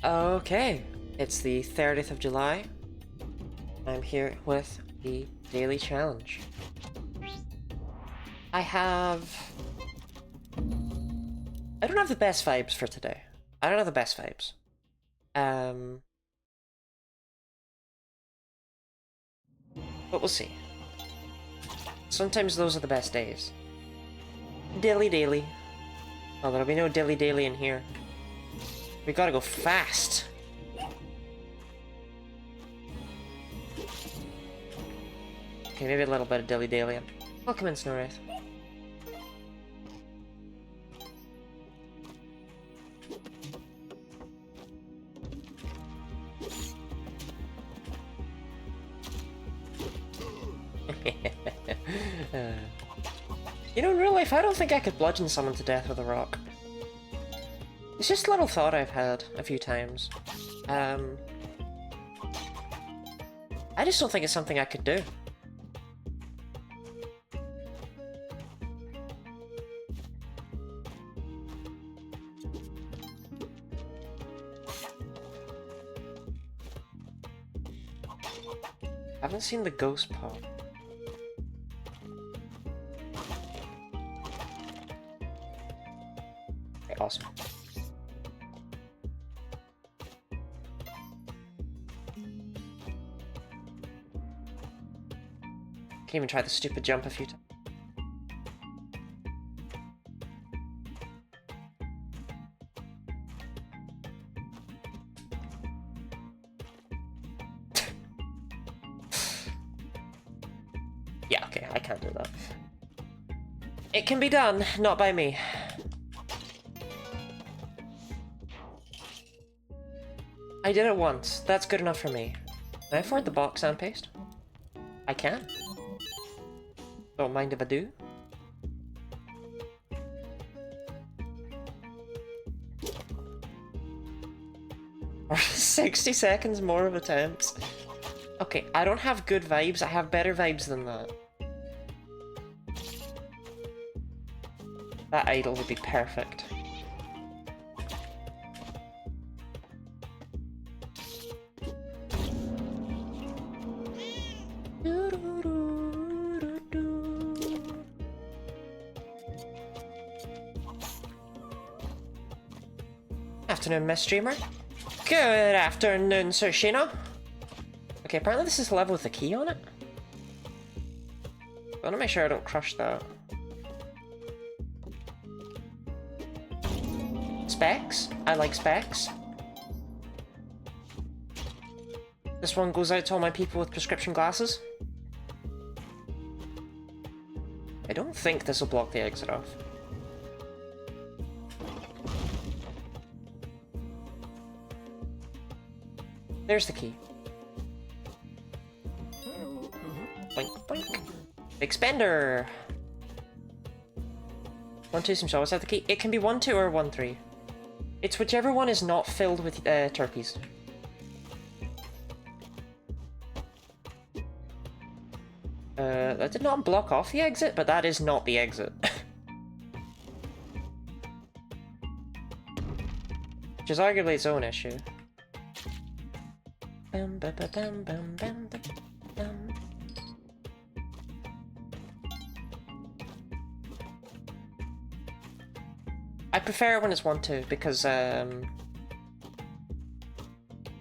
Okay, it's the 30th of July. I'm here with the daily challenge. I don't have the best vibes for today. I don't have the best vibes. But we'll see. Sometimes those are the best days. Dilly daily. Oh, there'll be no dilly daily in here. We gotta go fast. Okay, maybe a little bit of dilly daily. Welcome in, Snowwraith. You know, in real life, I don't think I could bludgeon someone to death with a rock. It's just a little thought I've had a few times. I just don't think it's something I could do. I haven't seen the ghost pop. Okay, awesome. Can't even try the stupid jump a few times. Yeah, okay, I can't do that. It can be done, not by me. I did it once. That's good enough for me. Can I afford the box and paste? I can. Don't mind if I do. Or 60 seconds more of attempts. Okay, I don't have good vibes. I have better vibes than that. That idol would be perfect. Afternoon, Miss Streamer. Good afternoon, Sir Shino. Okay, apparently this is the level with the key on it. I want to make sure I don't crush that. Specs? I like specs. This one goes out to all my people with prescription glasses. I don't think this will block the exit off. There's the key. Boink, boink. Big spender! 1, 2 seems to always have the key. It can be 1, 2 or 1, 3. It's whichever one is not filled with turkeys. That did not block off the exit, but that is not the exit. Which is arguably its own issue. Bam, ba, ba, bam, bam, bam, bam, bam. I prefer it when it's 1, 2 because when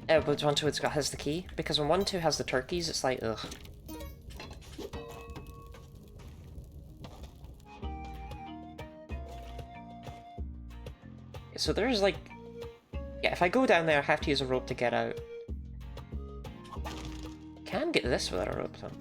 1, 2 has the key, because when 1, 2 has the turkeys, it's like ugh. So there's like, yeah, if I go down there, I have to use a rope to get out. Can get this without a rope though.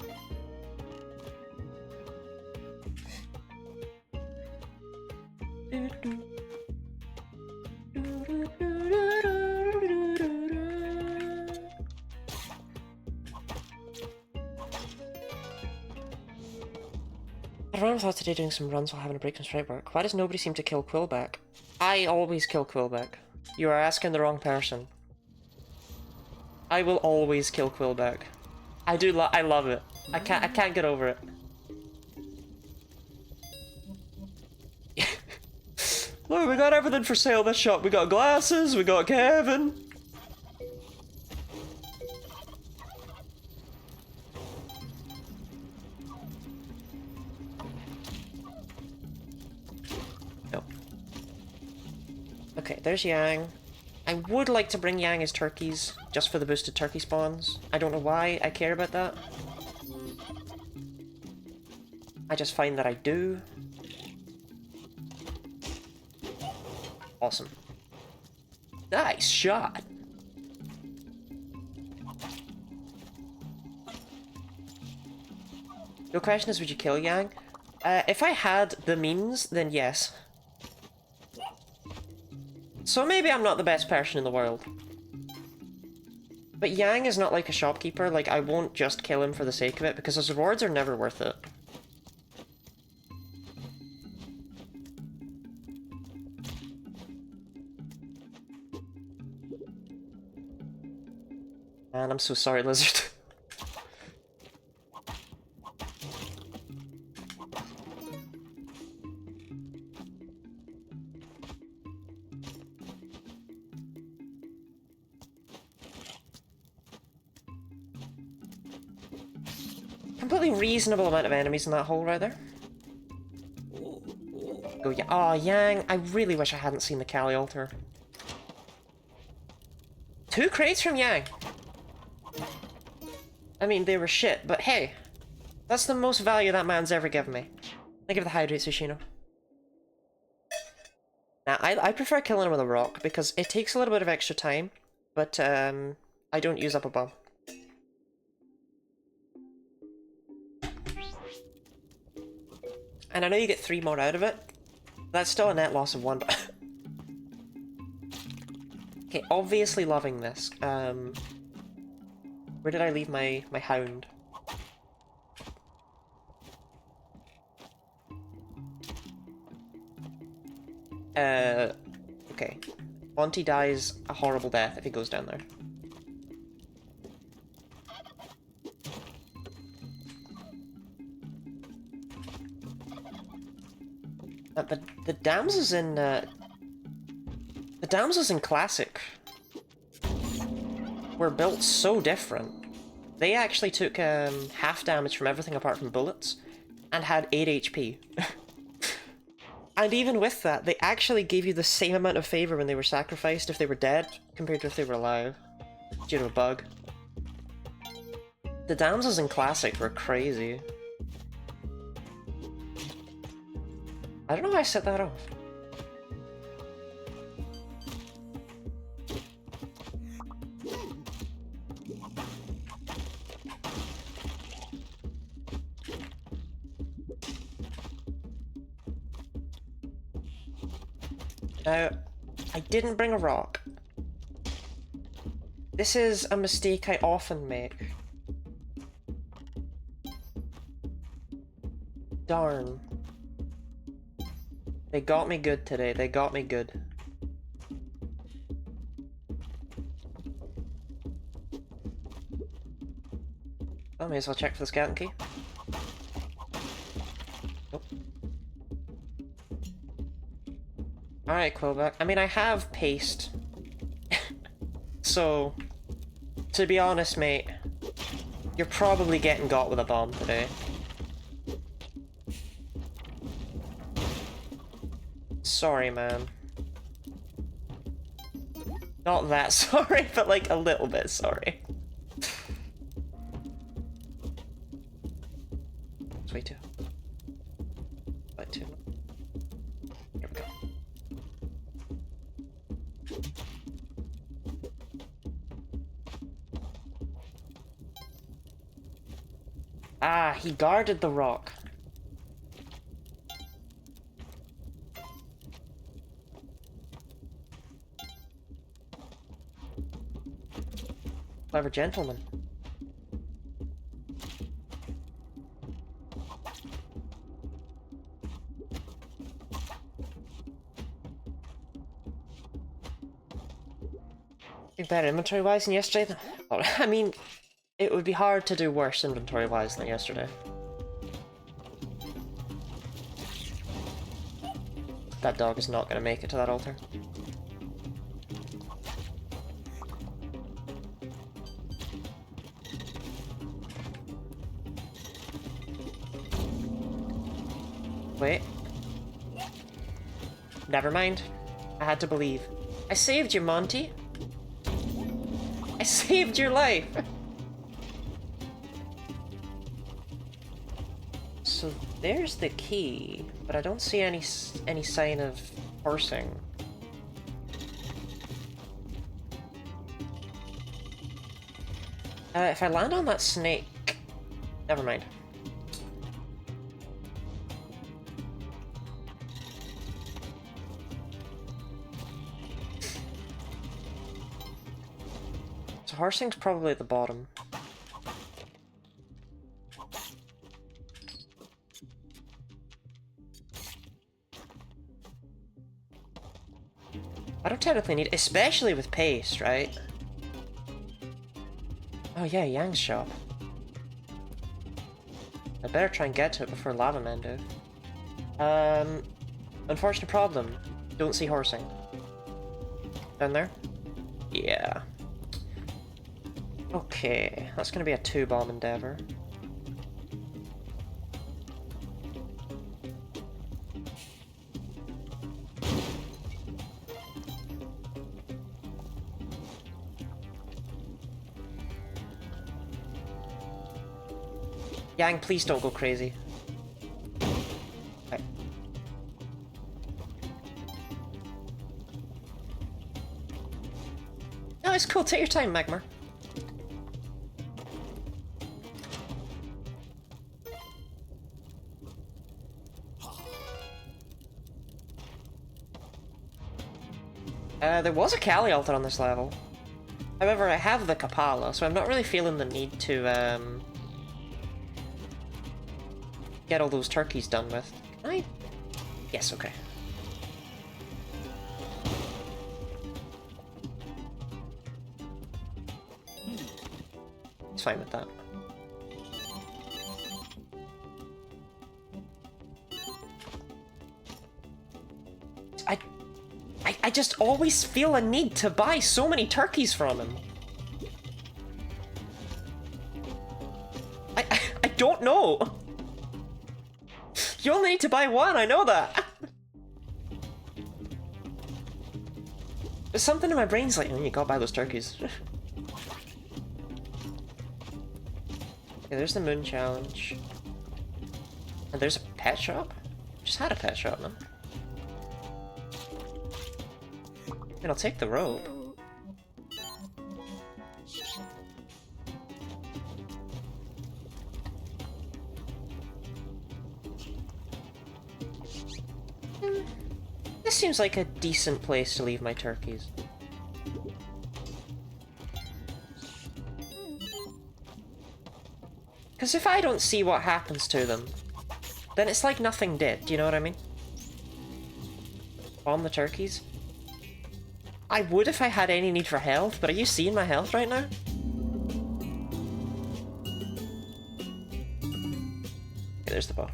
I ran thought today doing some runs while having a break from straight work. Why does nobody seem to kill Quillback? I always kill Quillback. You are asking the wrong person. I will always kill Quillback. I love it. I can't get over it. Look, we got everything for sale this shop. We got glasses, we got Kevin. Okay, there's Yang. I would like to bring Yang as turkeys, just for the boosted turkey spawns. I don't know why I care about that. I just find that I do. Awesome. Nice shot! The question is, would you kill Yang? If I had the means, then yes. So maybe I'm not the best person in the world. But Yang is not like a shopkeeper, like I won't just kill him for the sake of it, because his rewards are never worth it. Man, I'm so sorry, Lizard. Completely reasonable amount of enemies in that hole right there. Go, yeah. Oh, Yang. I really wish I hadn't seen the Kali altar. 2 crates from Yang. I mean, they were shit, but hey. That's the most value that man's ever given me. Think of the hydrate, Sushino. Now, I prefer killing him with a rock, because it takes a little bit of extra time, but I don't use up a bomb. And I know you get 3 more out of it. That's still a net loss of 1, but... Okay, obviously loving this. Where did I leave my hound? Okay. Monty dies a horrible death if he goes down there. The damsels in Classic were built so different. They actually took half damage from everything apart from bullets, and had 8 HP. And even with that, they actually gave you the same amount of favor when they were sacrificed if they were dead, compared to if they were alive, due to a bug. The damsels in Classic were crazy. I don't know how I set that off. Now, I didn't bring a rock. This is a mistake I often make. Darn. They got me good today, they got me good. I may as well check for the skeleton key. Nope. Alright, Quillback. I mean, I have paste. So, to be honest, mate, you're probably getting got with a bomb today. Sorry, man. Not that sorry, but like a little bit sorry. It's way too. Way too. Here we go. Ah, he guarded the rock. Clever gentleman. Better inventory-wise than yesterday? Oh, I mean, it would be hard to do worse inventory-wise than yesterday. That dog is not going to make it to that altar. Wait. Never mind. I had to believe. I saved you, Monty. I saved your life. So there's the key, but I don't see any sign of horsing. If I land on that snake... Never mind. So horsing's probably at the bottom. I don't technically need... Especially with paste, right? Oh yeah, Yang's shop. I better try and get to it before Lava Men do. Unfortunate problem. Don't see horsing. Down there? Yeah. Okay, that's gonna be a 2-bomb endeavor. Yang, please don't go crazy. Okay. No, it's cool. Take your time, Magmar. There was a Kali altar on this level. However, I have the Kapala, so I'm not really feeling the need to, get all those turkeys done with. Can I? Yes, okay. It's fine with that. I just always feel a need to buy so many turkeys from him. I don't know. You only need to buy one, I know that. But something in my brain's like, oh, you gotta buy those turkeys. Okay, there's the moon challenge. And there's a pet shop? Just had a pet shop, man. And I'll take the rope. This seems like a decent place to leave my turkeys. Because if I don't see what happens to them, then it's like nothing did, do you know what I mean? Bomb the turkeys? I would if I had any need for health, but are you seeing my health right now? Okay, there's the bow.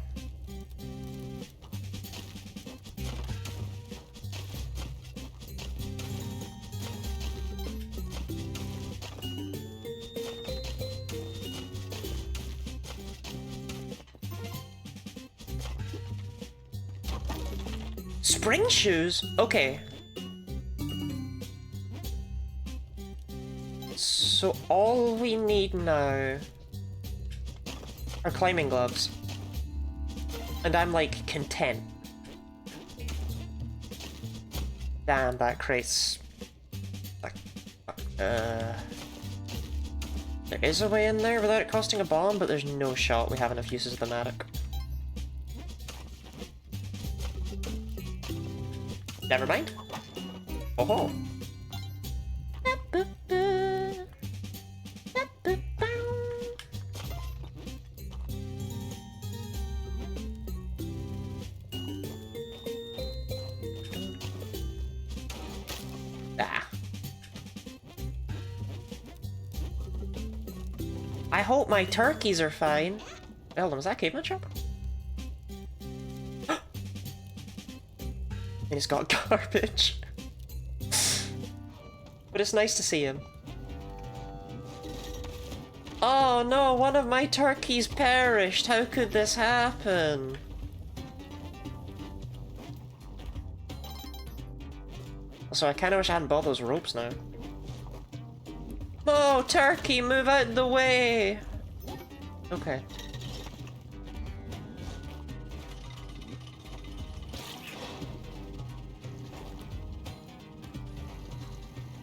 Spring shoes? Okay. So all we need now are climbing gloves. And I'm like content. Damn, that crate's... There is a way in there without it costing a bomb, but there's no shot we have enough uses of the Matic. Never mind. Oh ho. Ah. I hope my turkeys are fine. Hold on, was that caveman shop? And he's got garbage. But it's nice to see him. Oh no, one of my turkeys perished. How could this happen? so I kinda wish I hadn't bought those ropes now. Oh, turkey, move out the way! Okay.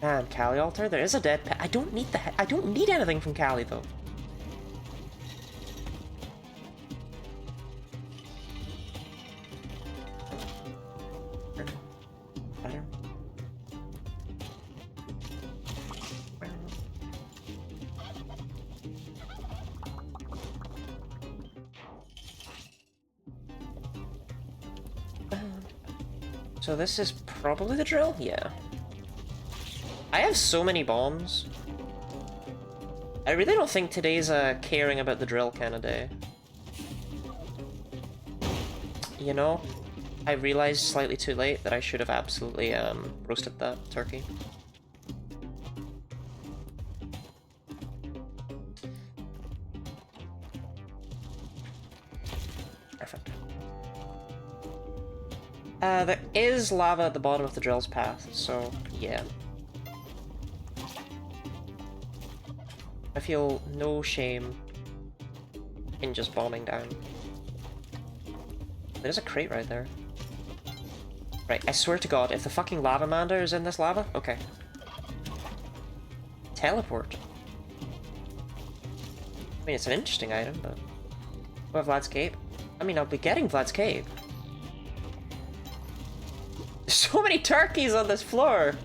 Man, Cali altar? There is a dead pet. I don't need I don't need anything from Cali, though. Better. So this is probably the drill? Yeah. I have so many bombs. I really don't think today's a caring about the drill kind of day. You know, I realized slightly too late that I should have absolutely roasted that turkey. Perfect. There is lava at the bottom of the drill's path, so yeah. I feel no shame in just bombing down. There's a crate right there. Right, I swear to God, if the fucking lava mander is in this lava, okay. Teleport. I mean, it's an interesting item, but... What, Vlad's Cape? I mean, I'll be getting Vlad's Cape. There's so many turkeys on this floor!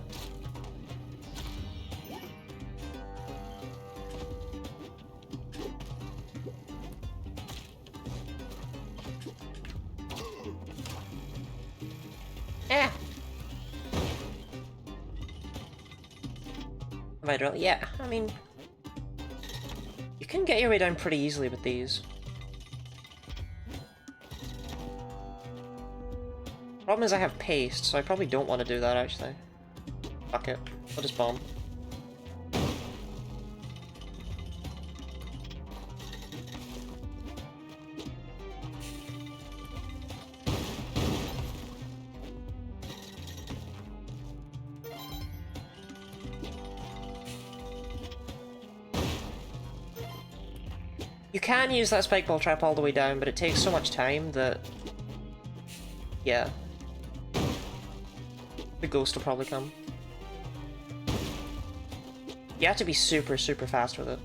Eh! Have I drill? Yeah, I mean... You can get your way down pretty easily with these. Problem is I have paste, so I probably don't want to do that, actually. Fuck it. I'll just bomb. You can use that spike ball trap all the way down, but it takes so much time that... Yeah. The ghost will probably come. You have to be super, super fast with it.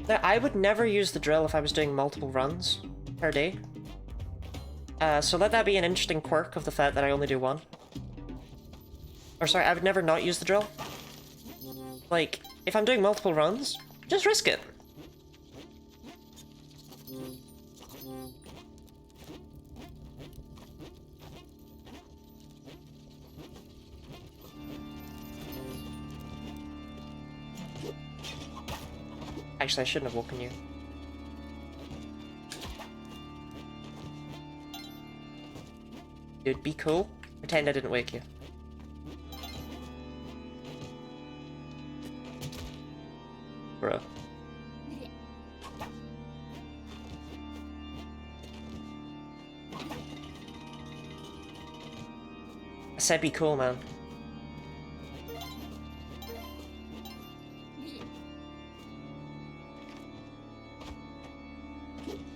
Now, I would never use the drill if I was doing multiple runs per day. So let that be an interesting quirk of the fact that I only do one. Or sorry, I would never not use the drill. Like, if I'm doing multiple runs, just risk it. Actually, I shouldn't have woken you. Dude, be cool. Pretend I didn't wake you. Bro. I said be cool, man.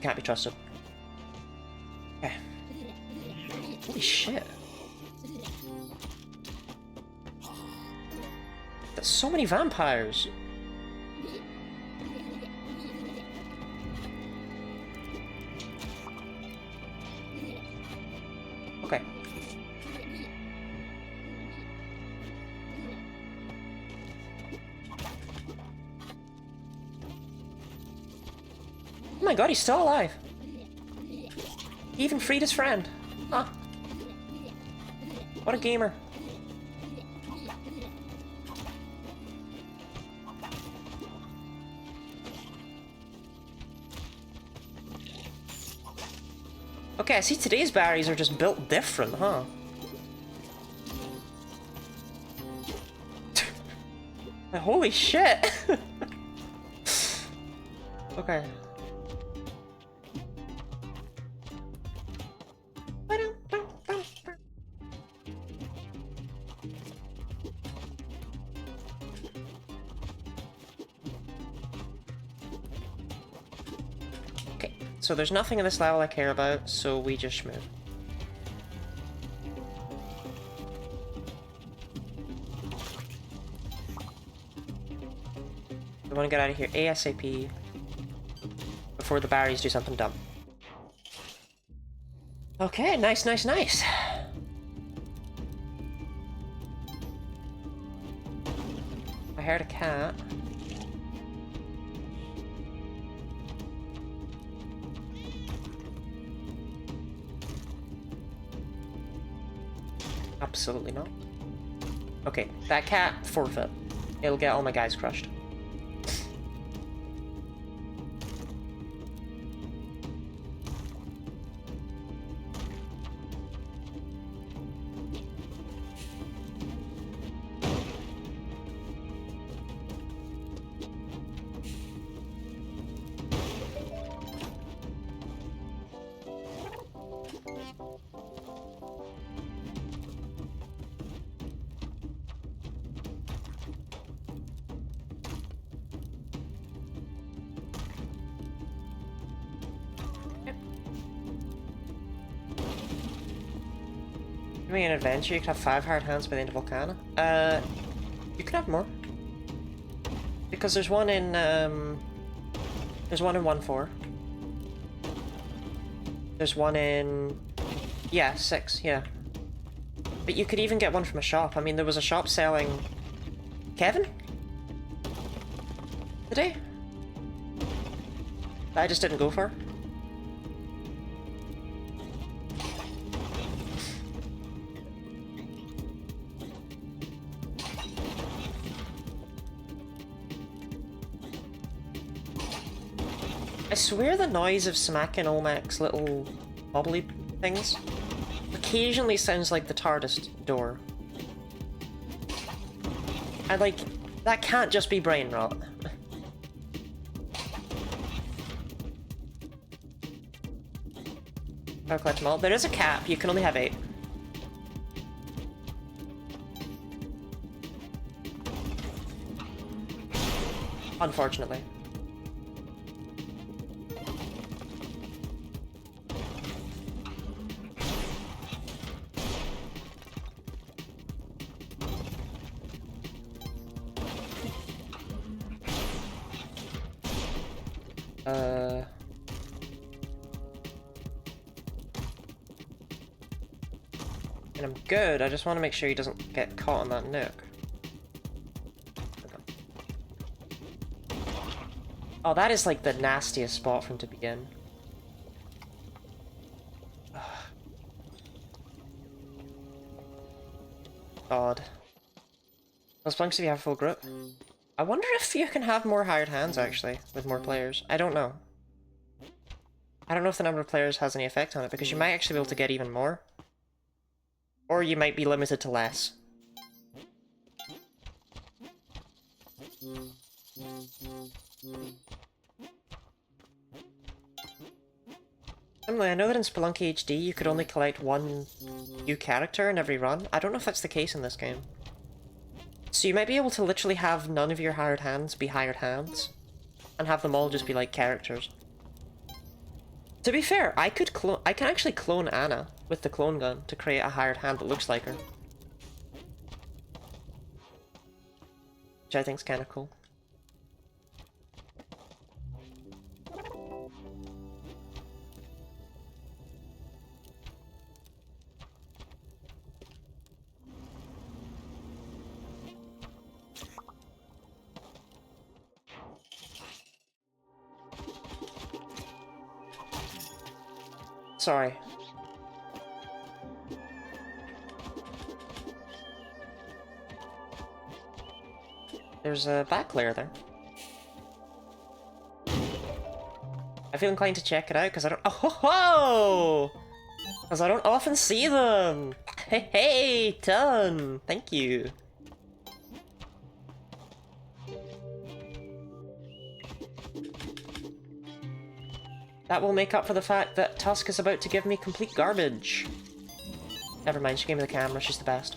Can't be trusted. Okay. Holy shit. There's so many vampires. Okay. Oh my god, he's still alive. He even freed his friend. Huh. What a gamer. Okay, I see today's barriers are just built different, huh? Holy shit! Okay. Okay, so there's nothing in this level I care about, so we just move. We want to get out of here ASAP before the Barrys do something dumb. Okay, nice, nice, nice. I heard a cat. Absolutely not. Okay, that cat, forfeit. It'll get all my guys crushed. Doing an adventure, you could have 5 hard hands by the end of Volcana. You could have more. Because there's one in, there's one in 1-4. There's one in... yeah, 6, yeah. But you could even get one from a shop. I mean, there was a shop selling... Kevin? Today? That I just didn't go for. I swear the noise of smacking Olmec's little bobbly things occasionally sounds like the TARDIS door. And like, that can't just be brain rot. I'll collect them all. There is a cap, you can only have 8. Unfortunately. And I'm good, I just want to make sure he doesn't get caught on that nuke. Okay. Oh, that is like the nastiest spot for him to be in. God. Those Spelunks if you have full grip. I wonder if you can have more hired hands, actually, with more players. I don't know. I don't know if the number of players has any effect on it, because you might actually be able to get even more. Or you might be limited to less. Similarly, I know that in Spelunky HD you could only collect one new character in every run. I don't know if that's the case in this game. So you might be able to literally have none of your hired hands be hired hands, and have them all just be like characters. To be fair, I can actually clone Anna with the clone gun to create a hired hand that looks like her. Which I think is kind of cool. Sorry. There's a back layer there. I feel inclined to check it out because I don't— oh ho ho! Because I don't often see them! Hey hey, ton! Thank you. That will make up for the fact that Tusk is about to give me complete garbage. Never mind, she gave me the camera, she's the best.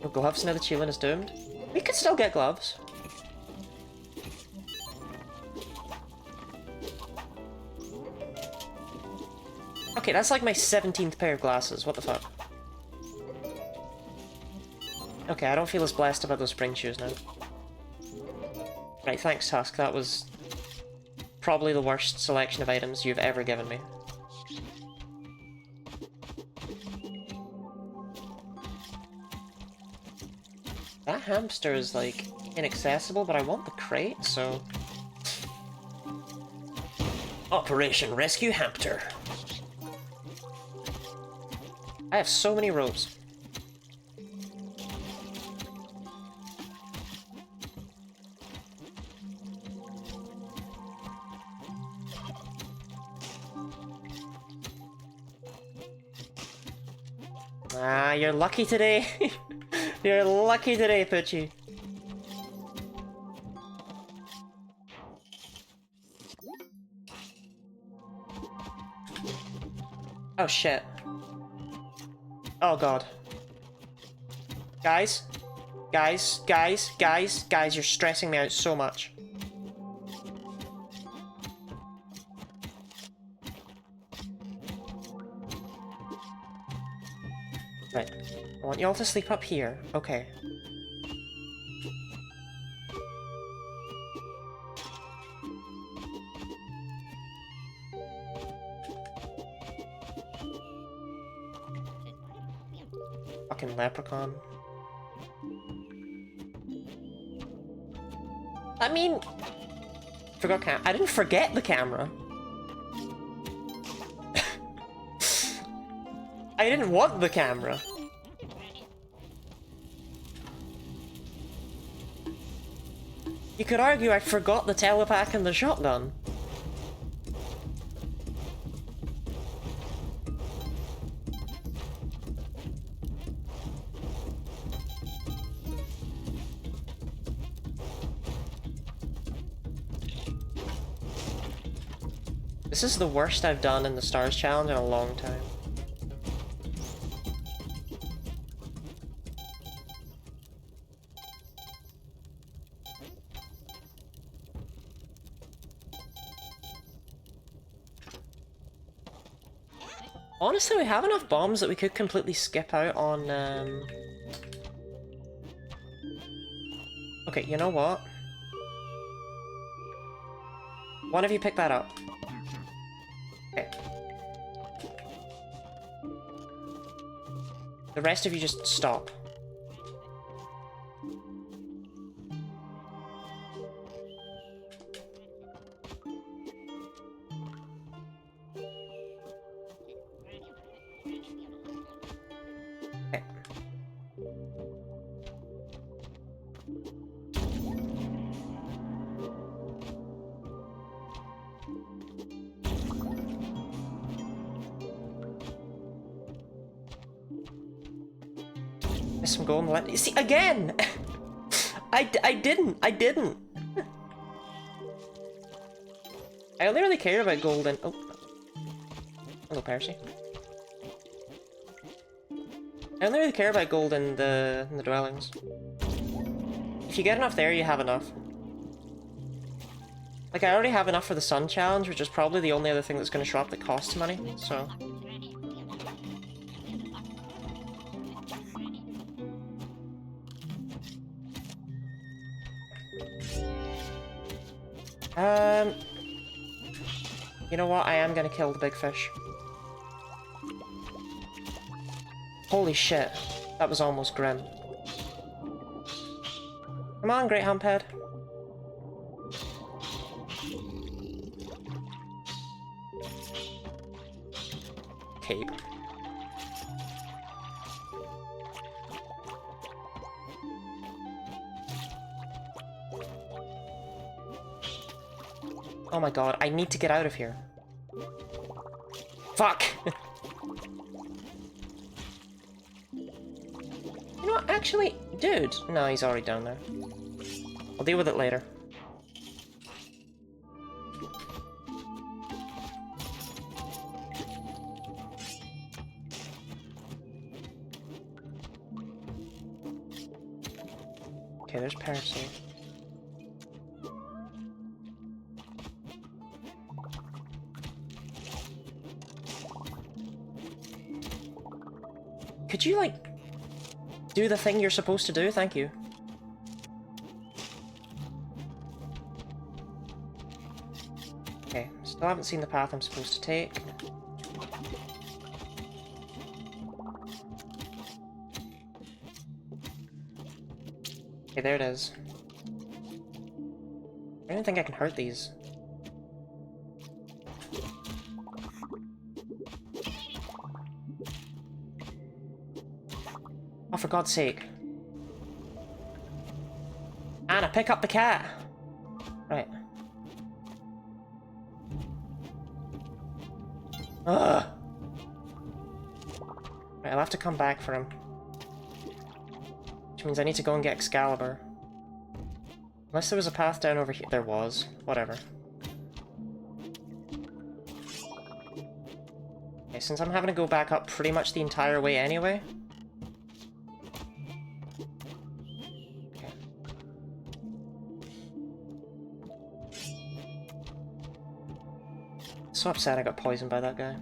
No gloves now that Chilin is doomed? We could still get gloves. Okay, that's like my 17th pair of glasses, what the fuck? Okay, I don't feel as blessed about those spring shoes now. Right, thanks Tusk, that was probably the worst selection of items you've ever given me. That hamster is, like, inaccessible, but I want the crate, so... Operation Rescue Hamster. I have so many ropes. Ah, you're lucky today. You're lucky today, Poochie. Oh shit. Oh god. Guys? Guys, you're stressing me out so much. Right. I want y'all to sleep up here. Okay. Fucking leprechaun. I mean... I didn't forget the camera. I didn't want the camera. You could argue I forgot the telepack and the shotgun. This is the worst I've done in the Stars Challenge in a long time. Honestly, we have enough bombs that we could completely skip out on, Okay, you know what? One of you pick that up. Okay. The rest of you just stop. Okay. Some golden lead. See, again! I didn't. I only really care about golden. Oh. Hello, Percy. I only really care about gold in the dwellings. If you get enough there, you have enough. Like, I already have enough for the sun challenge, which is probably the only other thing that's going to show up that costs money, so... You know what? I am gonna kill the big fish. Holy shit. That was almost grim. Come on, Great Humphead. Cape. Oh my god, I need to get out of here. Fuck! You know what? actually... Dude! No, he's already down there. I'll deal with it later. Okay, there's Percy. Could you, like, do the thing you're supposed to do? Thank you. Okay, still haven't seen the path I'm supposed to take. Okay, there it is. I don't think I can hurt these. Oh, for God's sake. Anna, pick up the cat! Right. Ugh! Right, I'll have to come back for him. Which means I need to go and get Excalibur. Unless there was a path down over here. There was. Whatever. Okay, since I'm having to go back up pretty much the entire way anyway... So upset I got poisoned by that guy.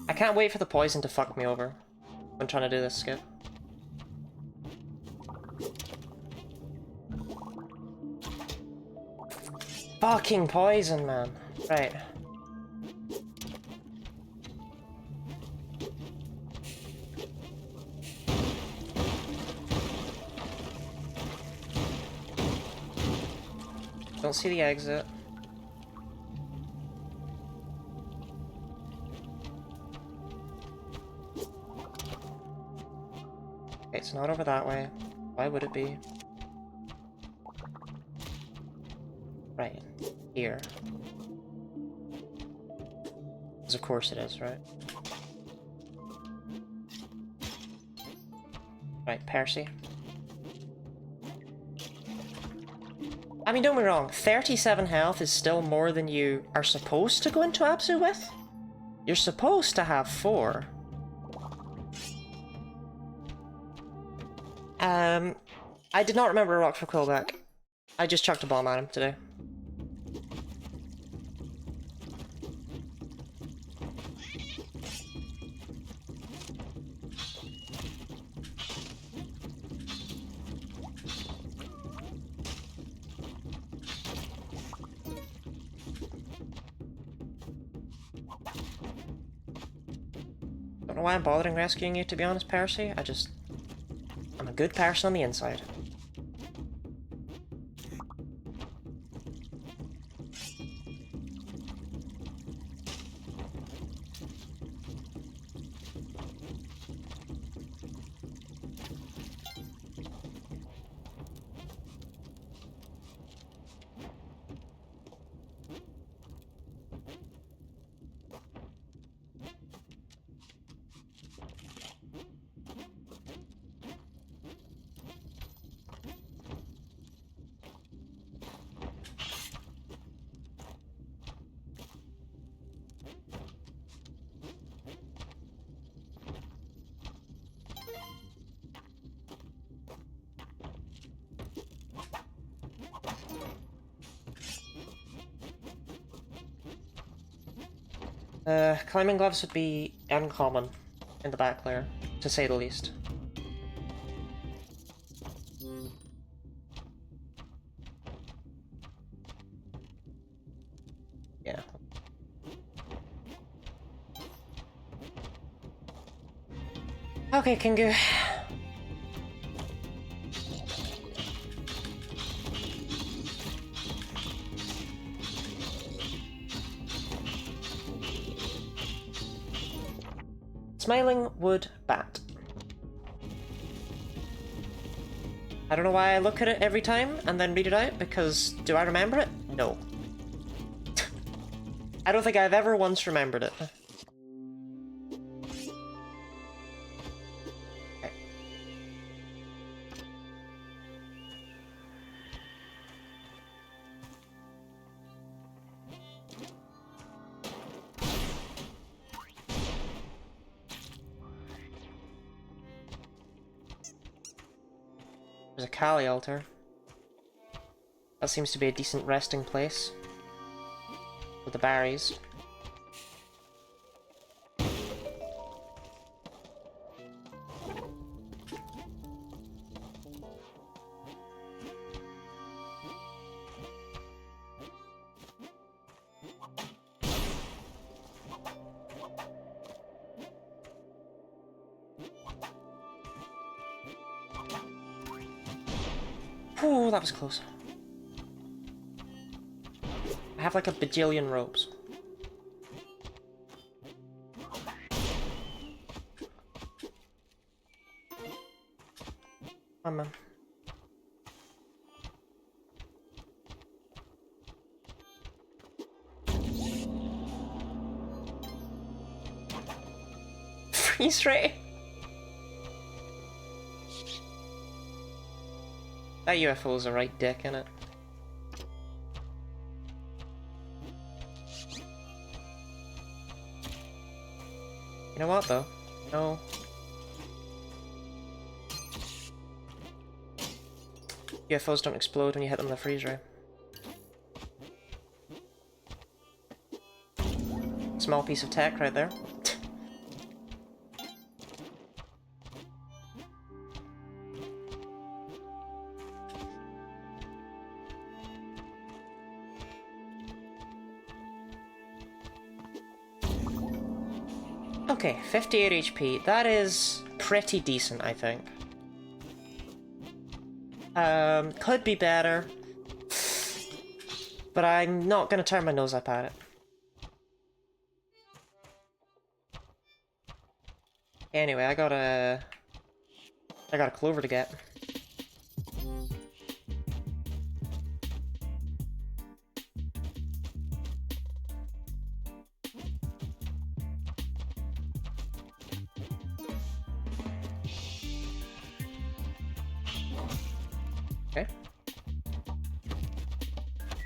I can't wait for the poison to fuck me over when trying to do this skip. Fucking poison, man. Right. Don't see the exit. Okay, it's not over that way. Why would it be? Right. Here. Because of course it is, right? Right, Percy. I mean, don't get me wrong, 37 health is still more than you are supposed to go into Abzu with. You're supposed to have 4. I did not remember a rock for Quillback. I just chucked a bomb at him today. Don't know why I'm bothering rescuing you, to be honest, Percy. I'm a good person on the inside. Climbing gloves would be uncommon in the back layer, to say the least. Yeah. Okay, Kingu. Smiling wood bat. I don't know why I look at it every time and then read it out, because do I remember it? No. I don't think I've ever once remembered it. Okay. There's a Kali altar. That seems to be a decent resting place. With the berries. Oh, that was close. I have like a bajillion ropes. Come on, man. Freeze ray. That UFO's a right dick, innit? You know what, though? No. UFOs don't explode when you hit them with a freeze ray. Small piece of tech right there. Okay, 58 HP. That is pretty decent, I think. Could be better. But I'm not gonna turn my nose up at it. Anyway, I got a clover to get. Okay.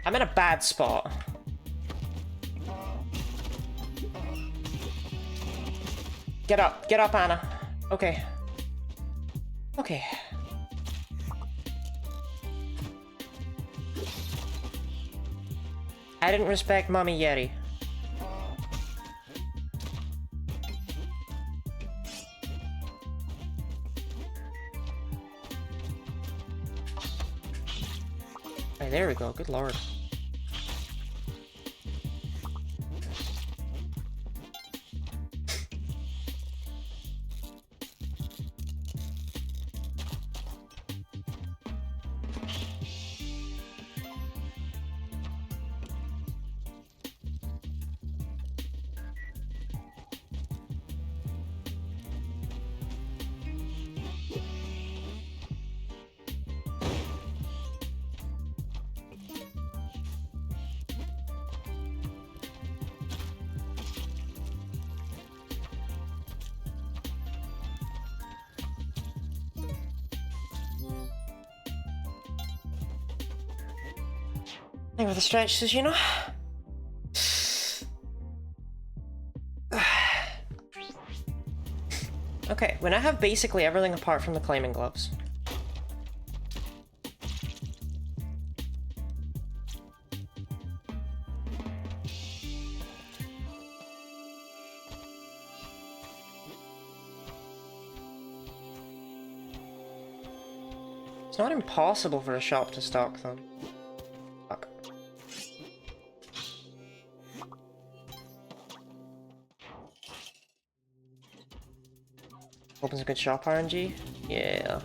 I'm in a bad spot. Get up, Anna. Okay. Okay. I didn't respect Mommy Yeti. Hey, there we go. Good lord. Thing with the stretches, you know? Okay, when I have basically everything apart from the climbing gloves. It's not impossible for a shop to stock them. Fuck. Opens a good shop RNG? Yeah.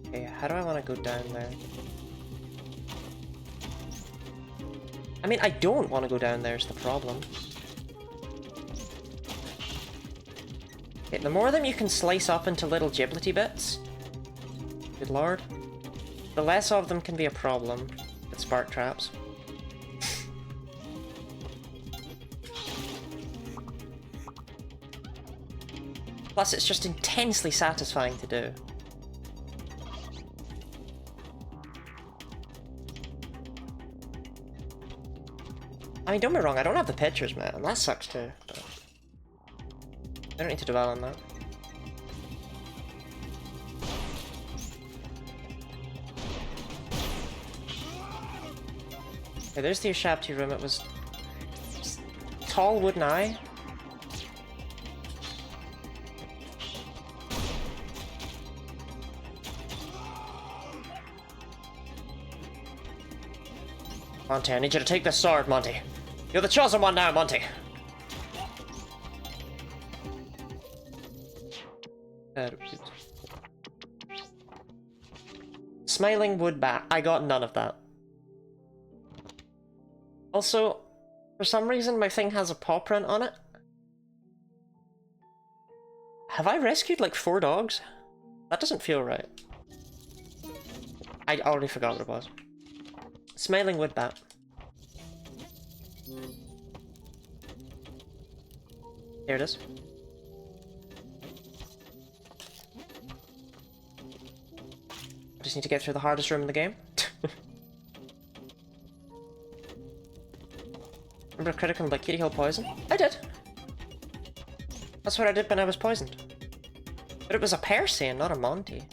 Okay, how do I want to go down there? I mean, I don't want to go down there is the problem. Okay, the more of them you can slice up into little giblety bits, good lord, the less of them can be a problem with spark traps. Plus, it's just intensely satisfying to do. I mean, don't be wrong, I don't have the pictures, man, and that sucks too. But I don't need to dwell on that. Okay, there's the Ushabti room. It was tall wooden eye. Monty, I need you to take this sword, Monty. You're the chosen one now, Monty. Smiling wood bat. I got none of that. Also, for some reason my thing has a paw print on it. Have I rescued like 4 dogs? That doesn't feel right. I already forgot what it was. Smiling wood bat. Here it is. I just need to get through the hardest room in the game. Remember critical like Kitty Hill poison? I did. That's what I did when I was poisoned. But it was a Persean, not a Monty.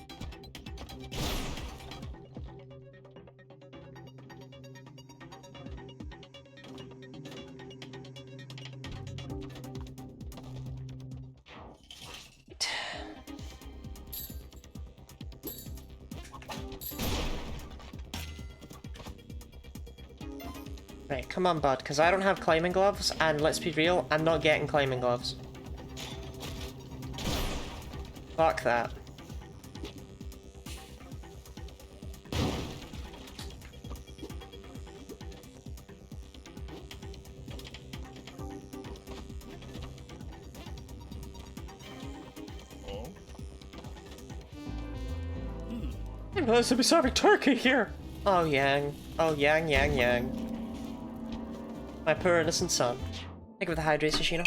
Right, come on, bud, because I don't have climbing gloves, and let's be real, I'm not getting climbing gloves. Fuck that. I'm supposed to be serving turkey here! Oh, Yang. Oh, Yang, Yang, Yang. My poor innocent son. Think of the hydrates, Yoshino.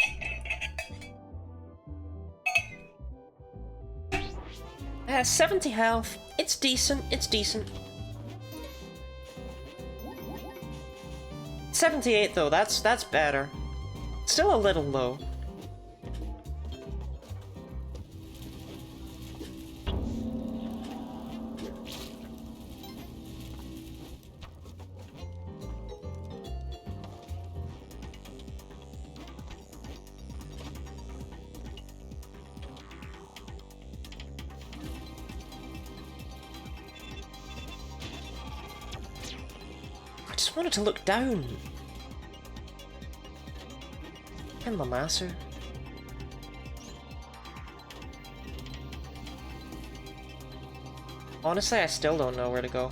It has 70 health. It's decent, it's decent. 78 though, that's better. Still a little low. I just wanted to look down. And Lamasu. Honestly, I still don't know where to go.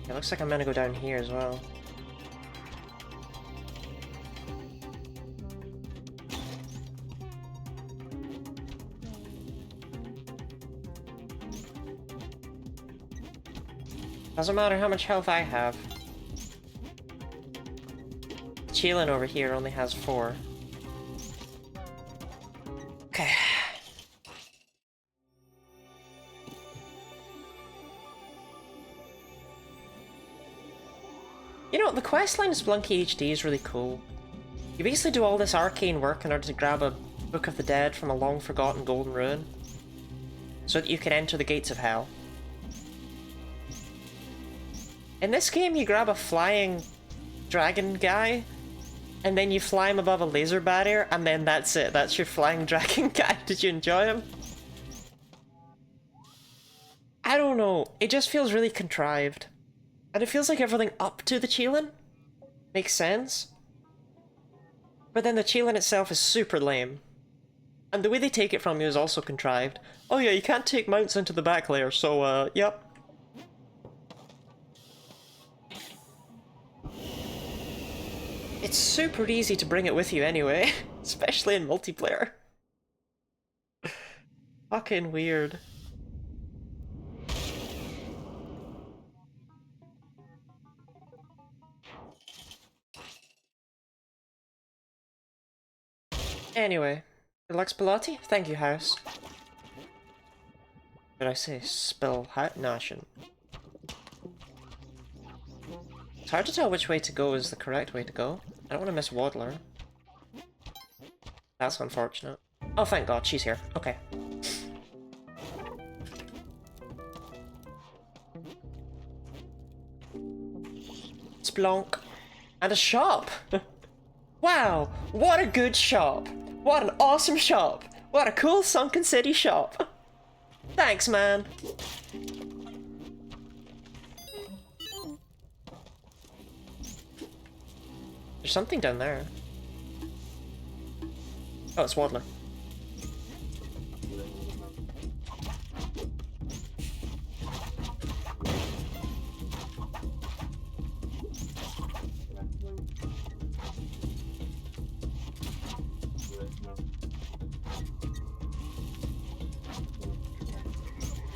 It looks like I'm gonna go down here as well. Doesn't matter how much health I have. Cheelin over here only has 4. Okay. You know, the questline in Spelunky HD is really cool. You basically do all this arcane work in order to grab a Book of the Dead from a long-forgotten golden ruin, so that you can enter the gates of hell. In this game, you grab a flying dragon guy, and then you fly him above a laser barrier, and then that's it. That's your flying dragon guy. Did you enjoy him? I don't know. It just feels really contrived. And it feels like everything up to the Cheelin makes sense. But then the Cheelin itself is super lame. And the way they take it from you is also contrived. Oh yeah, you can't take mounts into the back layer, so yep. It's super easy to bring it with you anyway, especially in multiplayer. Fucking weird. Anyway, Deluxe Pilati? Thank you, House. Did I say spill hat? No, I shouldn't. It's hard to tell which way to go is the correct way to go. I don't want to miss Waddler. That's unfortunate. Oh, thank God, she's here. Okay. Splonk. And a shop! Wow, what a good shop! What an awesome shop! What a cool Sunken City shop! Thanks, man! There's something down there. Oh, it's Waddler.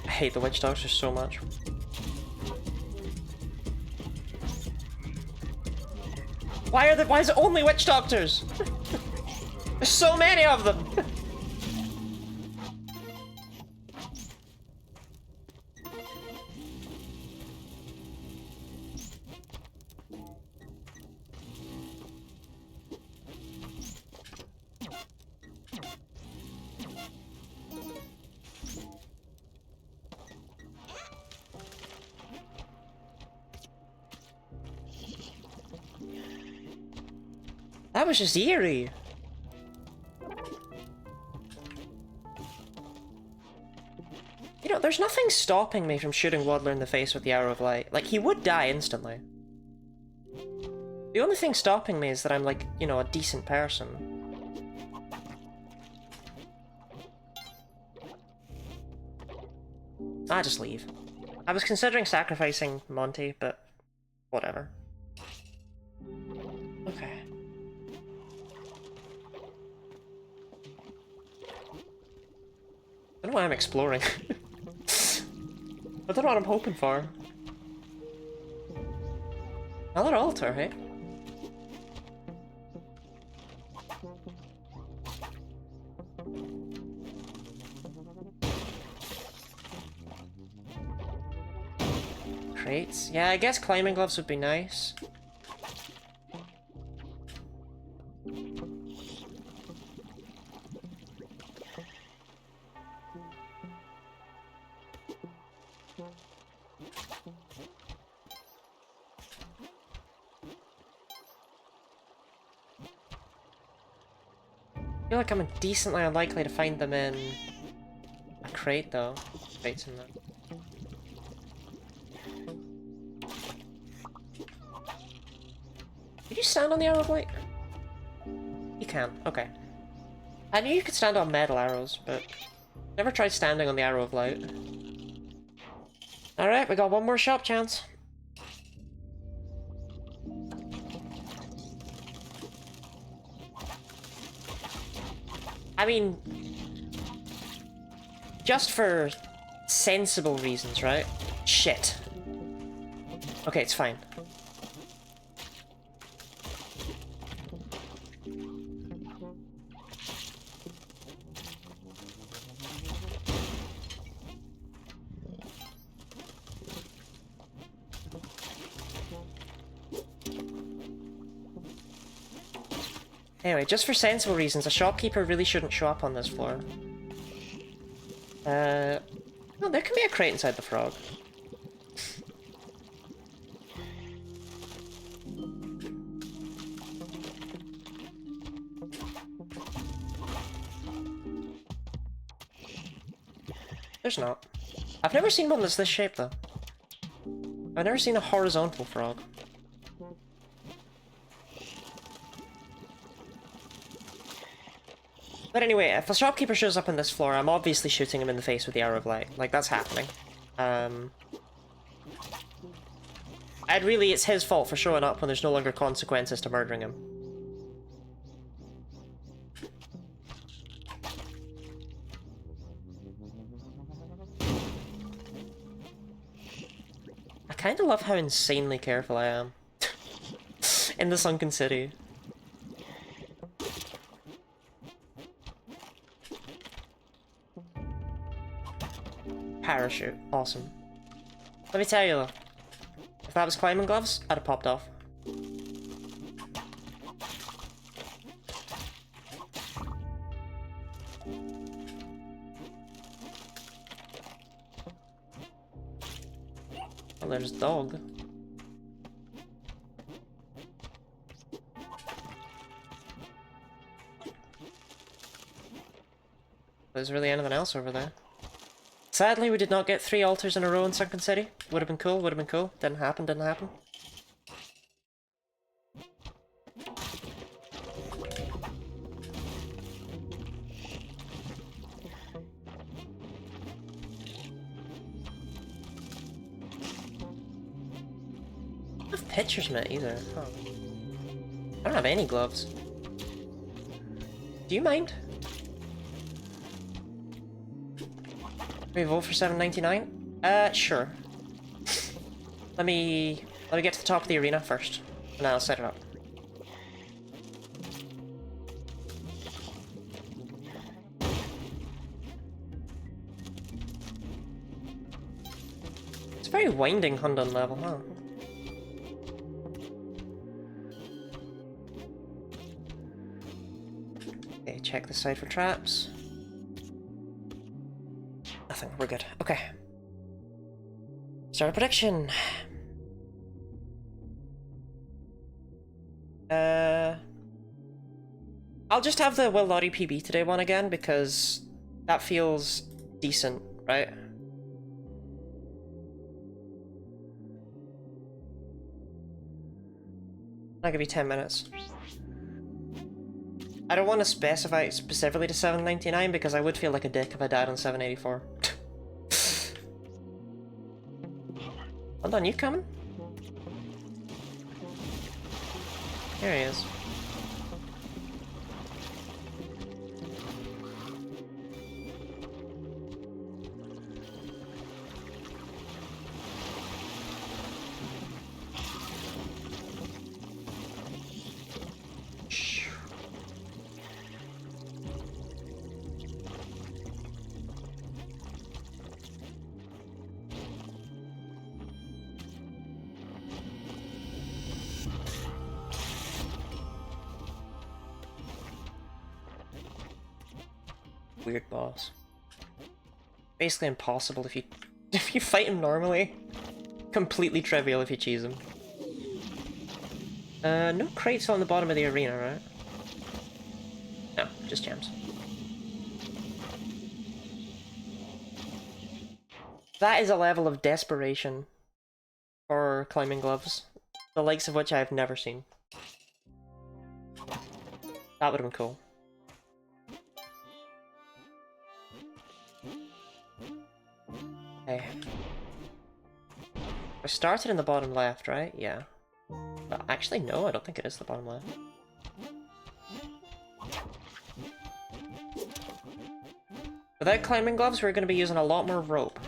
I hate the witch doctors so much. Why is it only witch doctors? There's so many of them! That was just eerie. You know, there's nothing stopping me from shooting Waddler in the face with the Arrow of Light. Like, he would die instantly. The only thing stopping me is that I'm, like, you know, a decent person. I just leave. I was considering sacrificing Monty, but whatever. Okay. I don't know why I'm exploring. I don't know what I'm hoping for. Another altar, hey? Crates? Yeah, I guess climbing gloves would be nice. I feel like I'm decently unlikely to find them in a crate, though. Crates in there. Did you stand on the arrow of light? You can, okay. I knew you could stand on metal arrows, but never tried standing on the arrow of light. Alright, we got one more shop chance. I mean, just for sensible reasons, right? Shit. Okay, it's fine. Anyway, just for sensible reasons, a shopkeeper really shouldn't show up on this floor. No, there can be a crate inside the frog. There's not. I've never seen one that's this shape, though. I've never seen a horizontal frog. But anyway, if a shopkeeper shows up on this floor, I'm obviously shooting him in the face with the arrow of light. Like, that's happening. And really, it's his fault for showing up when there's no longer consequences to murdering him. I kind of love how insanely careful I am in the sunken city. Parachute. Awesome. Let me tell you though, if that was climbing gloves, I'd have popped off. Oh, there's dog. There's really anything else over there. Sadly, we did not get 3 altars in a row in Sunken City. Would have been cool, would have been cool. Didn't happen, didn't happen. I don't have pictures met either. Huh. I don't have any gloves. Do you mind? We vote for $7.99? Sure. Let me get to the top of the arena first, and then I'll set it up. It's a very winding Hundun level, huh? Okay, check the side for traps. Nothing, we're good. Okay. Start a prediction. I'll just have the Will Lottie PB today one again because that feels decent, right? I'll give you 10 minutes. I don't want to specify it specifically to $7.99 because I would feel like a dick if I died on $7.84. Hold on, you coming? Here he is. Weird boss. Basically impossible if you fight him normally. Completely trivial if you cheese him. No crates on the bottom of the arena, right? No, just gems. That is a level of desperation for climbing gloves, the likes of which I have never seen. That would have been cool. Okay. I started in the bottom left, right? Yeah. But actually, no, I don't think it is the bottom left. Without climbing gloves, we're going to be using a lot more rope.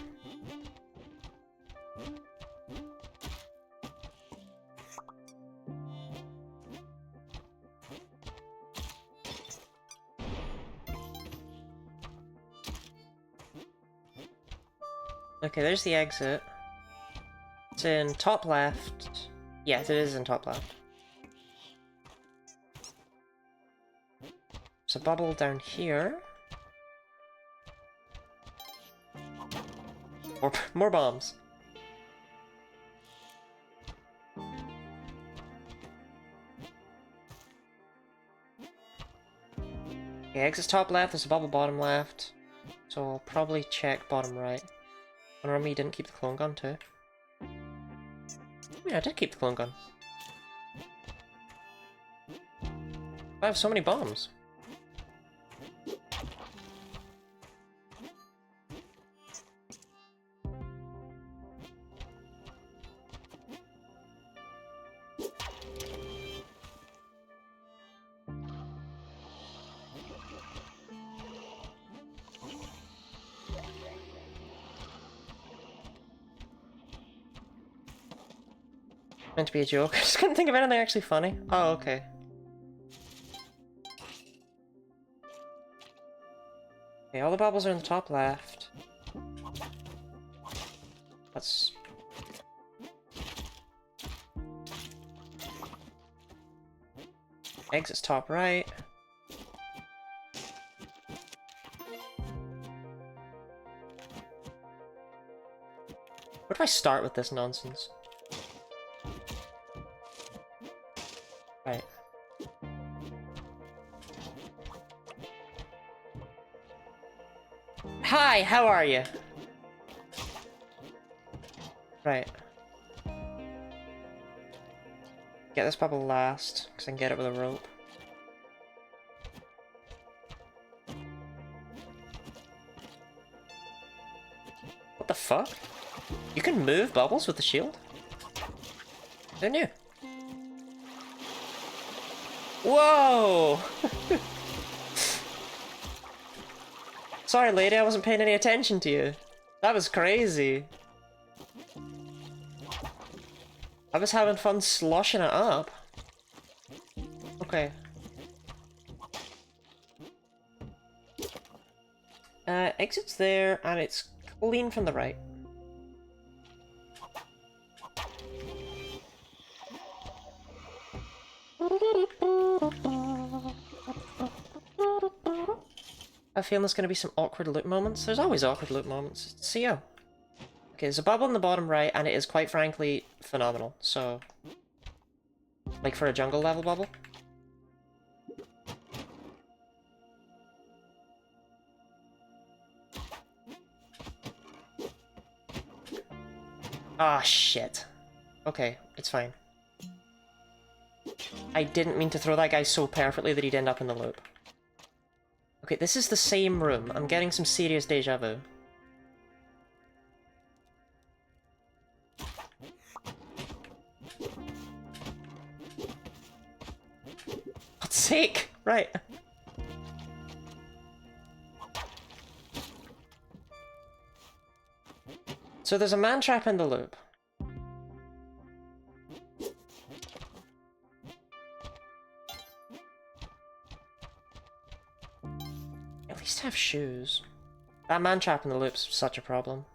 Okay, there's the exit. It's in top left. Yes, it is in top left. There's a bubble down here. More bombs. Okay, exit's top left, there's a bubble bottom left. So I'll probably check bottom right. And remember you didn't keep the clone gun too. Yeah, I did keep the clone gun. I have so many bombs. Meant to be a joke. I just couldn't think of anything actually funny. Oh, okay. Okay, all the bubbles are in the top left. Let's... Exit's top right. Where do I start with this nonsense? Right. Hi, how are you? Right. Get this bubble last, because I can get it with a rope. What the fuck? You can move bubbles with the shield? Who knew? Whoa! Sorry, lady, I wasn't paying any attention to you. That was crazy. I was having fun sloshing it up. Okay. Exit's there, and it's clean from the right. I feel there's going to be some awkward loop moments. There's always awkward loop moments. See ya. Okay, there's a bubble in the bottom right, and it is quite frankly phenomenal. So, like for a jungle level bubble. Ah, shit. Okay, it's fine. I didn't mean to throw that guy so perfectly that he'd end up in the loop. Okay, this is the same room. I'm getting some serious deja vu. God's sake! Right. So there's a man trap in the loop. At least have shoes. That man trap in the loop's such a problem.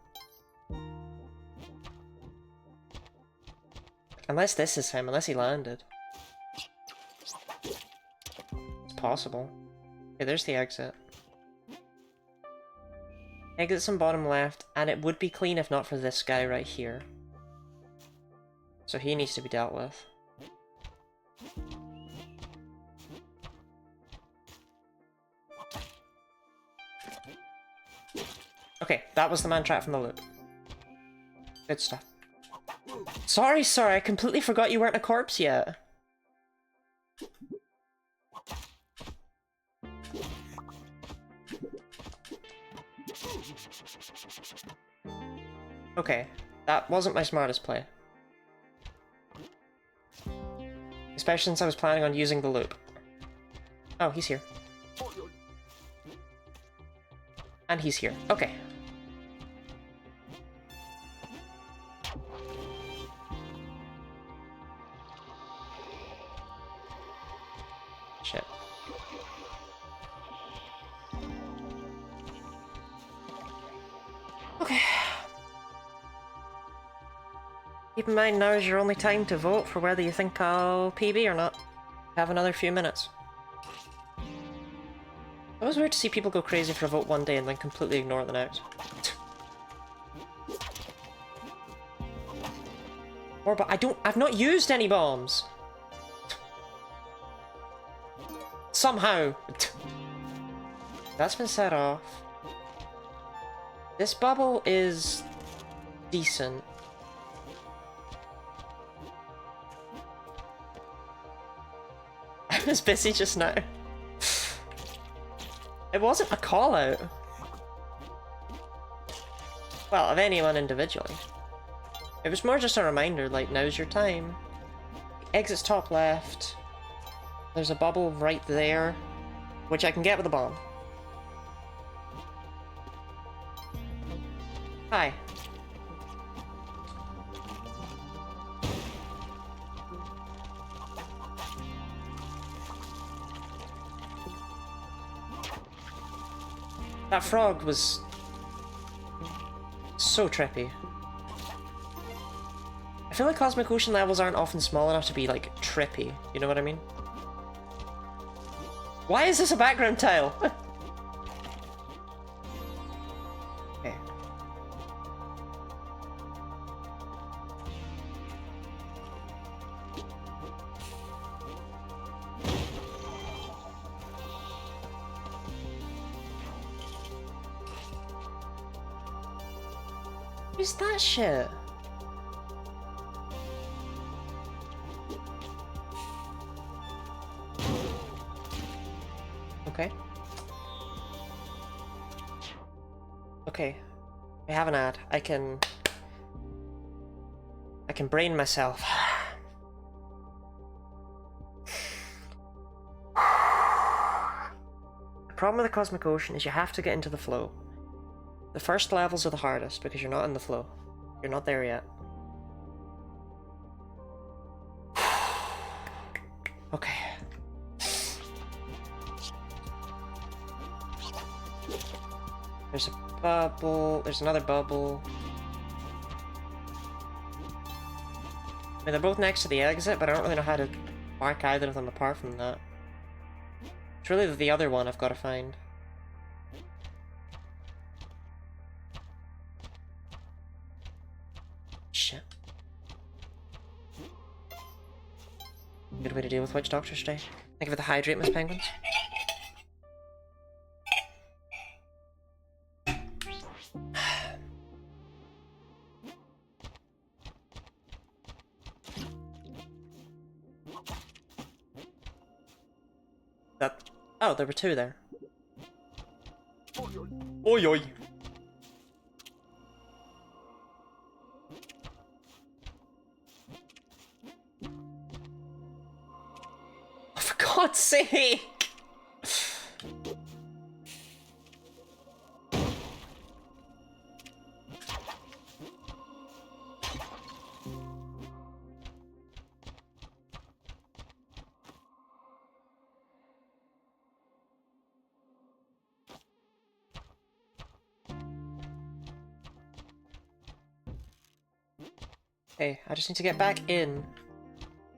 Unless this is him, unless he landed. It's possible. Okay, there's the exit. Exit's in bottom left, and it would be clean if not for this guy right here. So he needs to be dealt with. Okay, that was the man trap from the loop. Good stuff. Sorry, sir, I completely forgot you weren't a corpse yet. Okay, that wasn't my smartest play. Especially since I was planning on using the loop. Oh, he's here. And he's here. Okay. Shit. Okay. Keep in mind now is your only time to vote for whether you think I'll PB or not. Have another few minutes. It was weird to see people go crazy for a vote one day and then completely ignore it the next. But I've not used any bombs! Somehow! That's been set off. This bubble is decent. I was busy just now. It wasn't a call-out. Well, of anyone individually. It was more just a reminder, like, now's your time. Exit's top left. There's a bubble right there, which I can get with a bomb. Hi. That frog was so trippy. I feel like Cosmic Ocean levels aren't often small enough to be, like, trippy. You know what I mean? Why is this a background tile? Okay. Who's that shit? Okay. Okay. I have an ad. I can brain myself. The problem with the Cosmic Ocean is you have to get into the flow. The first levels are the hardest because you're not in the flow. You're not there yet. Okay. There's a bubble. There's another bubble. I mean, they're both next to the exit, but I don't really know how to mark either of them apart from that. It's really the other one I've got to find. Shit. Good way to deal with Witch Doctors today. Think of it to hydrate, Miss Penguins. That. Oh, there were two there. Oi oi. Oh, for God's sake! Okay, I just need to get back in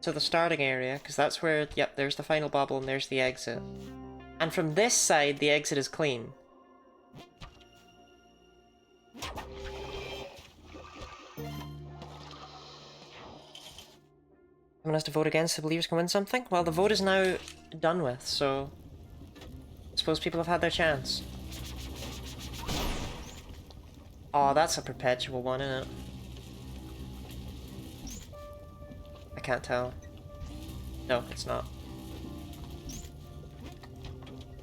to the starting area, because that's where, yep, there's the final bubble and there's the exit. And from this side, the exit is clean. Someone has to vote against the believers can win something? Well, the vote is now done with, so I suppose people have had their chance. Oh, that's a perpetual one, isn't it? I can't tell. No, it's not.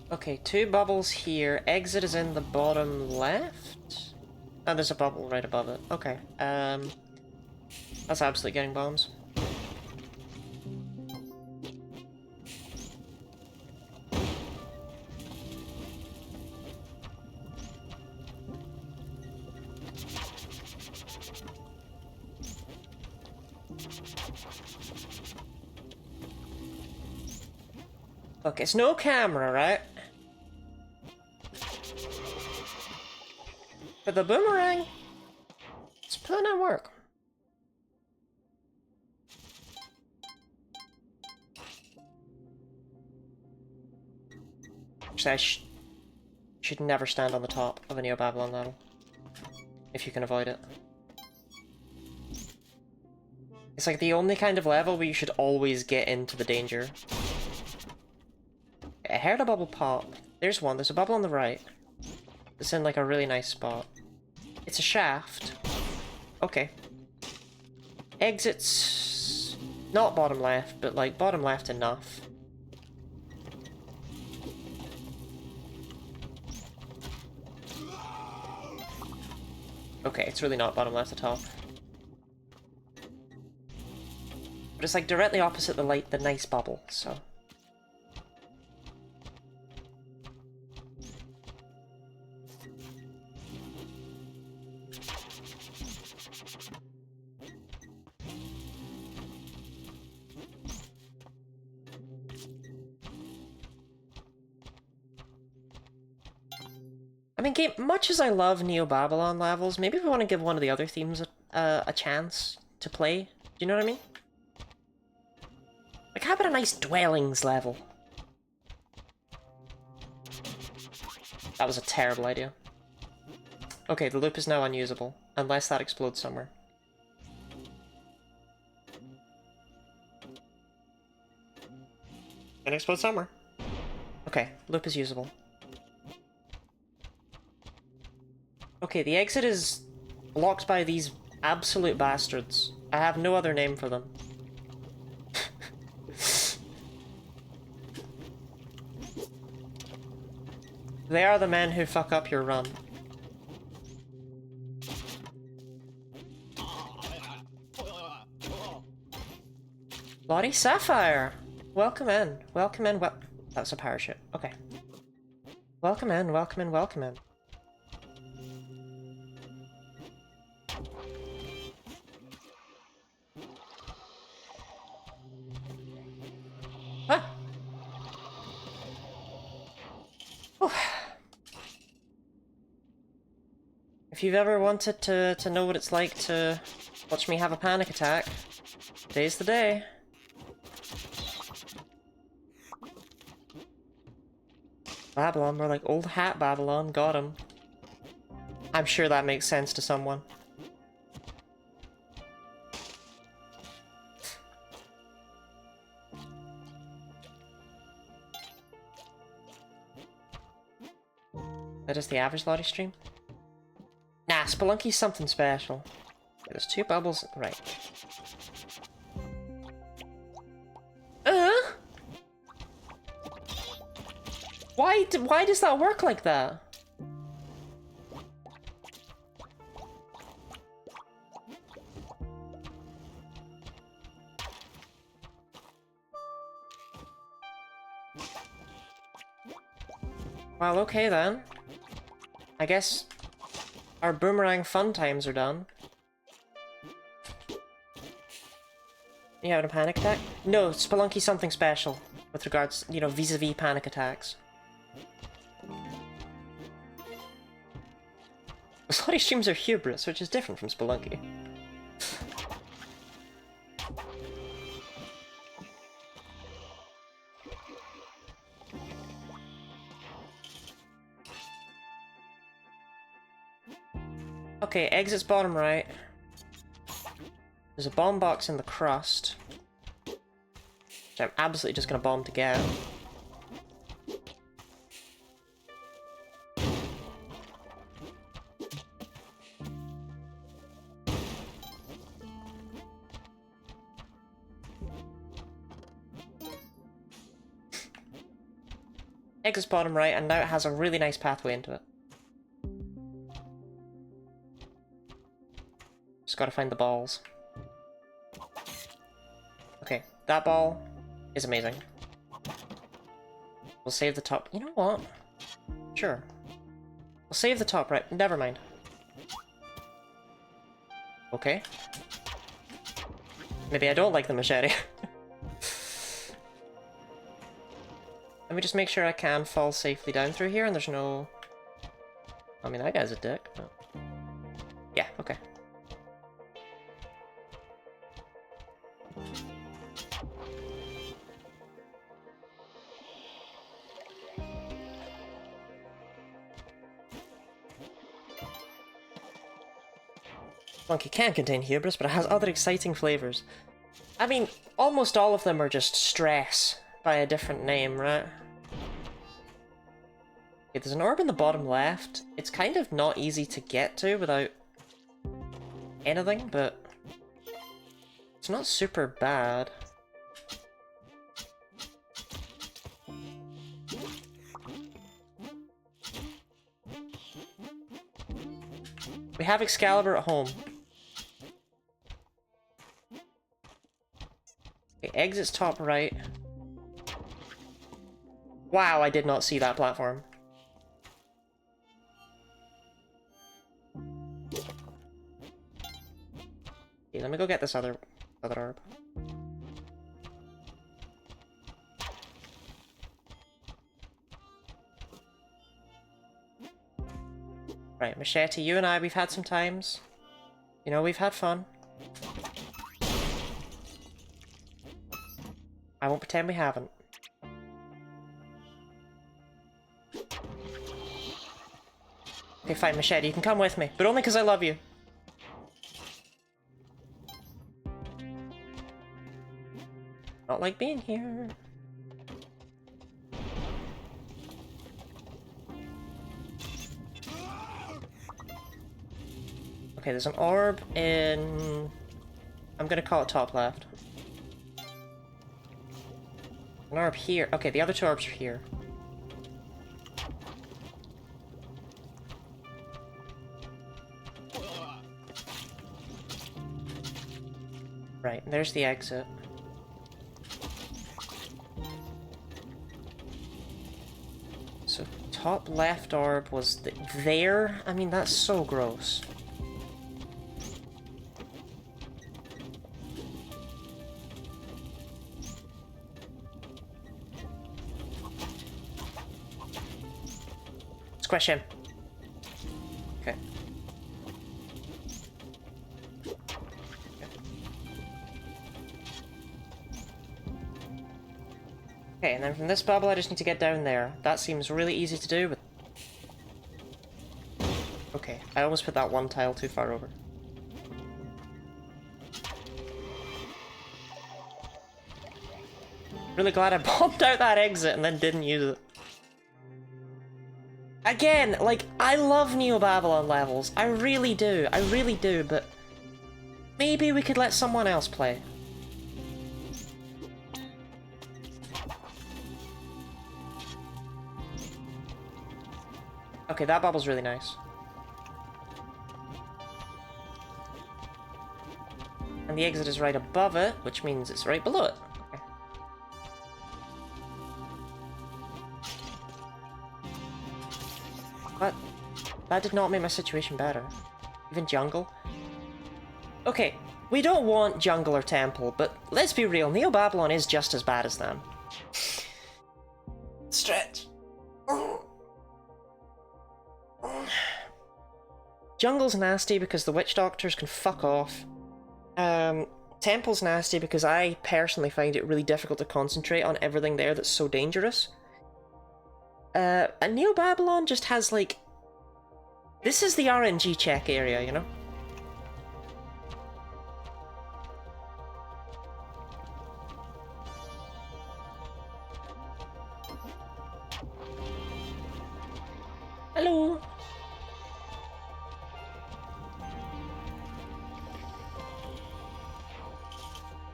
Okay, two bubbles here. Exit is in the bottom left? And there's a bubble right above it. Okay, that's absolutely getting bombs. Look, it's no camera, right? But the boomerang, it's putting in work. Actually, I should never stand on the top of a Neo Babylon level. If you can avoid it. It's like the only kind of level where you should always get into the danger. I heard a bubble pop. There's one. There's a bubble on the right. It's in like a really nice spot. It's a shaft. Okay. Exits... not bottom left, but like bottom left enough. Okay, it's really not bottom left at all. But it's like directly opposite the nice bubble, so... I mean, much as I love Neo Babylon levels, maybe we want to give one of the other themes a chance to play. Do you know what I mean? Like, how about a nice Dwellings level? That was a terrible idea. Okay, the loop is now unusable, unless that explodes somewhere. Can explode somewhere. Okay, loop is usable. Okay, the exit is blocked by these absolute bastards. I have no other name for them. They are the men who fuck up your run. Bloody Sapphire! Welcome in. Welcome in. That's a parachute. Okay. Welcome in, welcome in, welcome in. Ah! Oh. If you've ever wanted to know what it's like to watch me have a panic attack, today's the day. Babylon, we're like old hat Babylon, got him. I'm sure that makes sense to someone. That is the average Lottie stream? Nah, Spelunky's something special. Okay, there's two bubbles, right. Why does that work like that? Well, okay then. I guess our boomerang fun times are done. You having a panic attack? No, Spelunky's something special with regards, you know, vis-a-vis panic attacks. Slotty streams are hubris, which is different from Spelunky. Okay, exit's bottom right. There's a bomb box in the crust, which I'm absolutely just gonna bomb to get. Exit's bottom right, and now it has a really nice pathway into it. Just gotta find the balls. Okay, that ball is amazing. We'll save the top. You know what? Sure. We'll save the top right. Never mind. Okay. Maybe I don't like the machete. Let me just make sure I can fall safely down through here and there's no... I mean, that guy's a dick, but... Yeah, okay. Monkey can contain hubris, but it has other exciting flavors. I mean, almost all of them are just stress by a different name, right? Okay, there's an orb in the bottom left. It's kind of not easy to get to without anything, but it's not super bad. We have Excalibur at home. Okay, exit's top right. Wow, I did not see that platform. Okay, let me go get this other orb. Right, Machete, you and I, we've had some times. You know, we've had fun. I won't pretend we haven't. Okay, fine, Machete, you can come with me, but only because I love you. Not like being here. Okay, there's an orb in... I'm gonna call it top left. An orb here. Okay, the other two orbs are here. Right, there's the exit. So, top left orb was there? I mean, that's so gross. Squish him. Okay. Okay, and then from this bubble I just need to get down there. That seems really easy to do, but... Okay, I almost put that one tile too far over. Really glad I bombed out that exit and then didn't use it. Again, like, I love Neo Babylon levels. I really do, but... Maybe we could let someone else play. Okay, that bubble's really nice. And the exit is right above it, which means it's right below it. Okay. But that did not make my situation better. Even jungle. Okay, we don't want jungle or temple, but let's be real, Neo Babylon is just as bad as them. Stretch. Jungle's nasty because the witch doctors can fuck off. Temple's nasty because I personally find it really difficult to concentrate on everything there that's so dangerous. And Neo Babylon just has, like... This is the RNG check area, you know? Hello!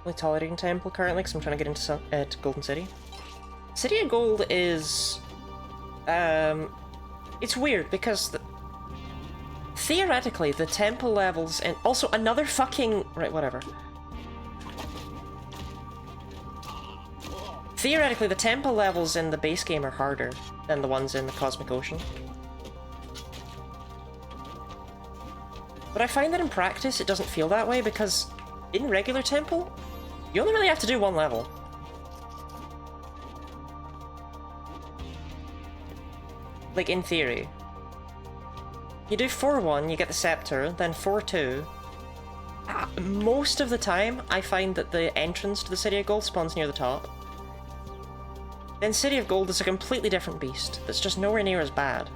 Only tolerating Temple currently because I'm trying to get into Golden City. City of Gold is... it's weird because... Theoretically, the Temple levels and also another fucking... Right, whatever. Theoretically, the Temple levels in the base game are harder than the ones in the Cosmic Ocean. But I find that in practice it doesn't feel that way because in regular Temple, you only really have to do one level. Like, in theory. You do 4-1, you get the Scepter, then 4-2. Most of the time, I find that the entrance to the City of Gold spawns near the top. Then City of Gold is a completely different beast that's just nowhere near as bad.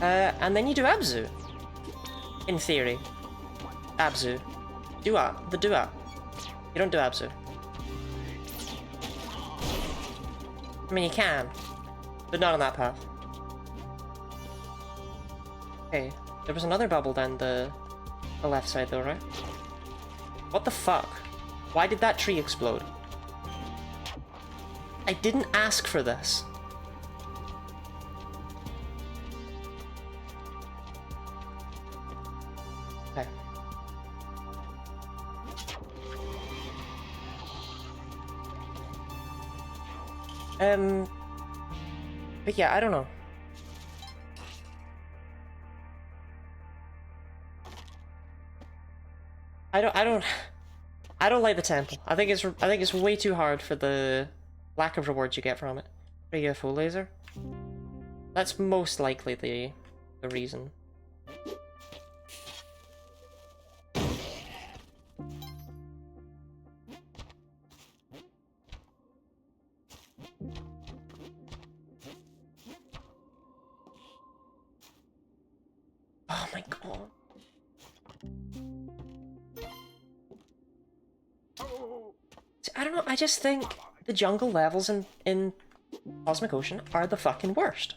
And then you do Abzu. In theory. Abzu. The Dua. You don't do Abzu. I mean, you can, but not on that path. Okay, there was another bubble down the left side though, right? What the fuck? Why did that tree explode? I didn't ask for this. Okay. But yeah, I don't know. I don't like the temple. I think it's way too hard for the lack of rewards you get from it. A UFO laser. That's most likely the reason. Oh my god. I don't know, I just think the jungle levels in Cosmic Ocean are the fucking worst.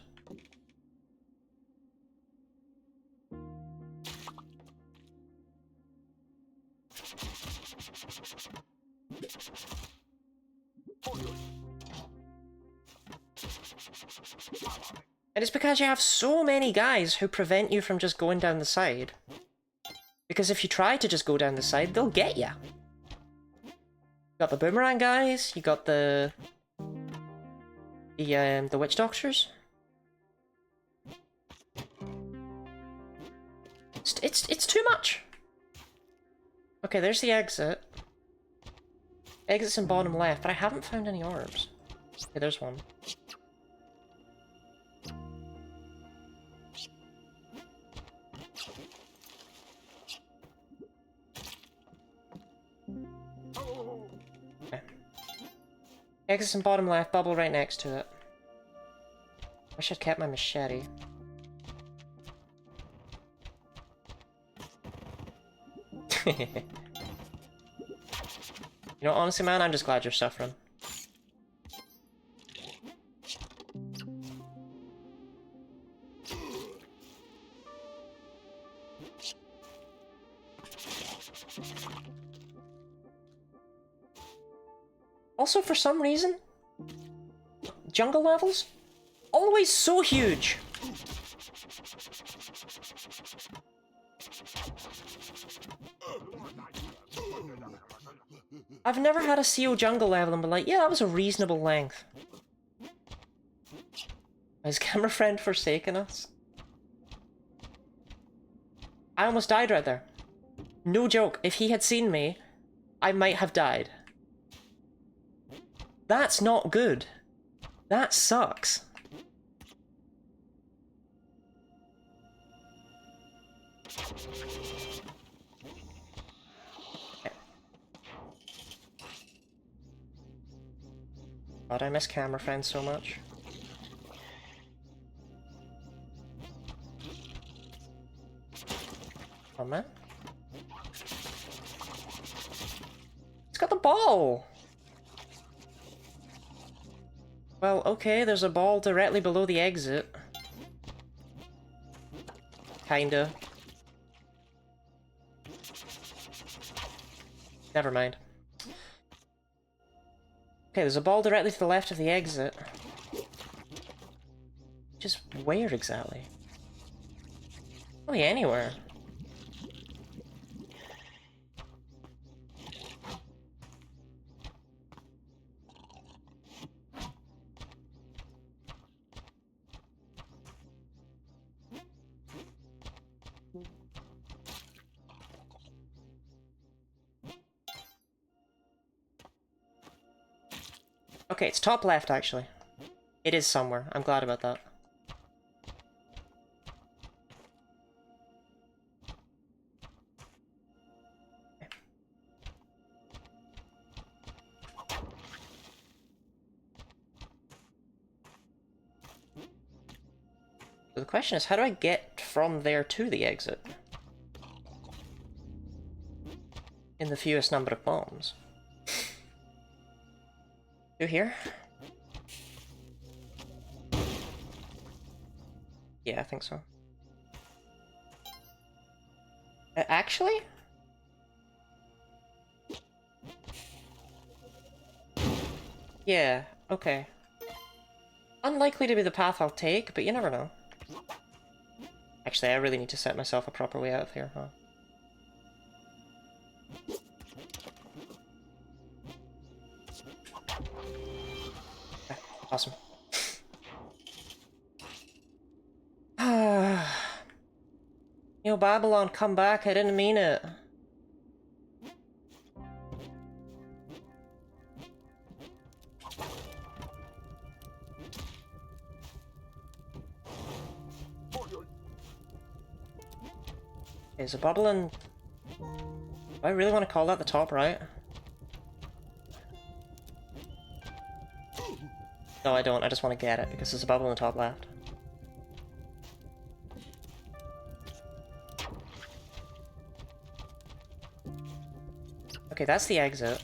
And it's because you have so many guys who prevent you from just going down the side. Because if you try to just go down the side, they'll get you. You got the boomerang guys, you got the witch doctors. It's too much. Okay, there's the exit. Exit's in bottom left, but I haven't found any orbs. Okay, there's one. Okay. Exit's in bottom left, bubble right next to it. Wish I'd kept my machete. You know, honestly, man, I'm just glad you're suffering. Also, for some reason, jungle levels, always so huge. I've never had a CO jungle level and been like, yeah, that was a reasonable length. Is camera friend forsaken us? I almost died right there. No joke, if he had seen me, I might have died. That's not good. That sucks. God, I miss camera friends so much. Oh man. It's got the ball! Well, okay, there's a ball directly below the exit. Kinda. Never mind. Okay, there's a ball directly to the left of the exit. Just where exactly? Probably anywhere. Okay, it's top left, actually. It is somewhere. I'm glad about that. So the question is, how do I get from there to the exit? In the fewest number of bombs. Through here? Yeah, I think so. Actually? Yeah, okay. Unlikely to be the path I'll take, but you never know. Actually, I really need to set myself a proper way out of here, huh? Awesome. Yo, Babylon, come back, I didn't mean it. There's a bubble in... Do I really want to call that the top right? No, I don't. I just want to get it because there's a bubble in the top left. Okay, that's the exit.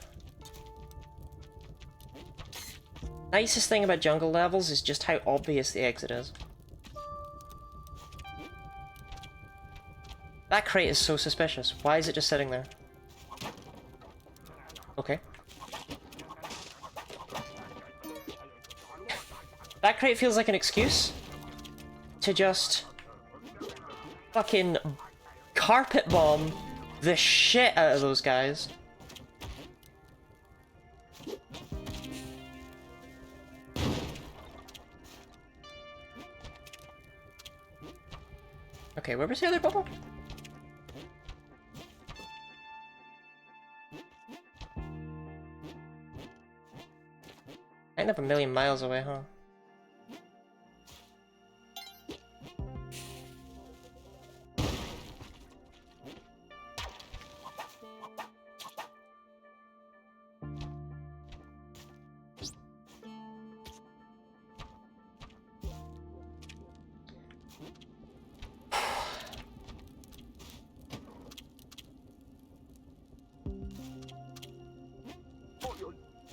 Nicest thing about jungle levels is just how obvious the exit is. That crate is so suspicious. Why is it just sitting there? Okay. That crate feels like an excuse to just fucking carpet bomb the shit out of those guys. Okay, where was the other bubble? Kind of a million miles away, huh?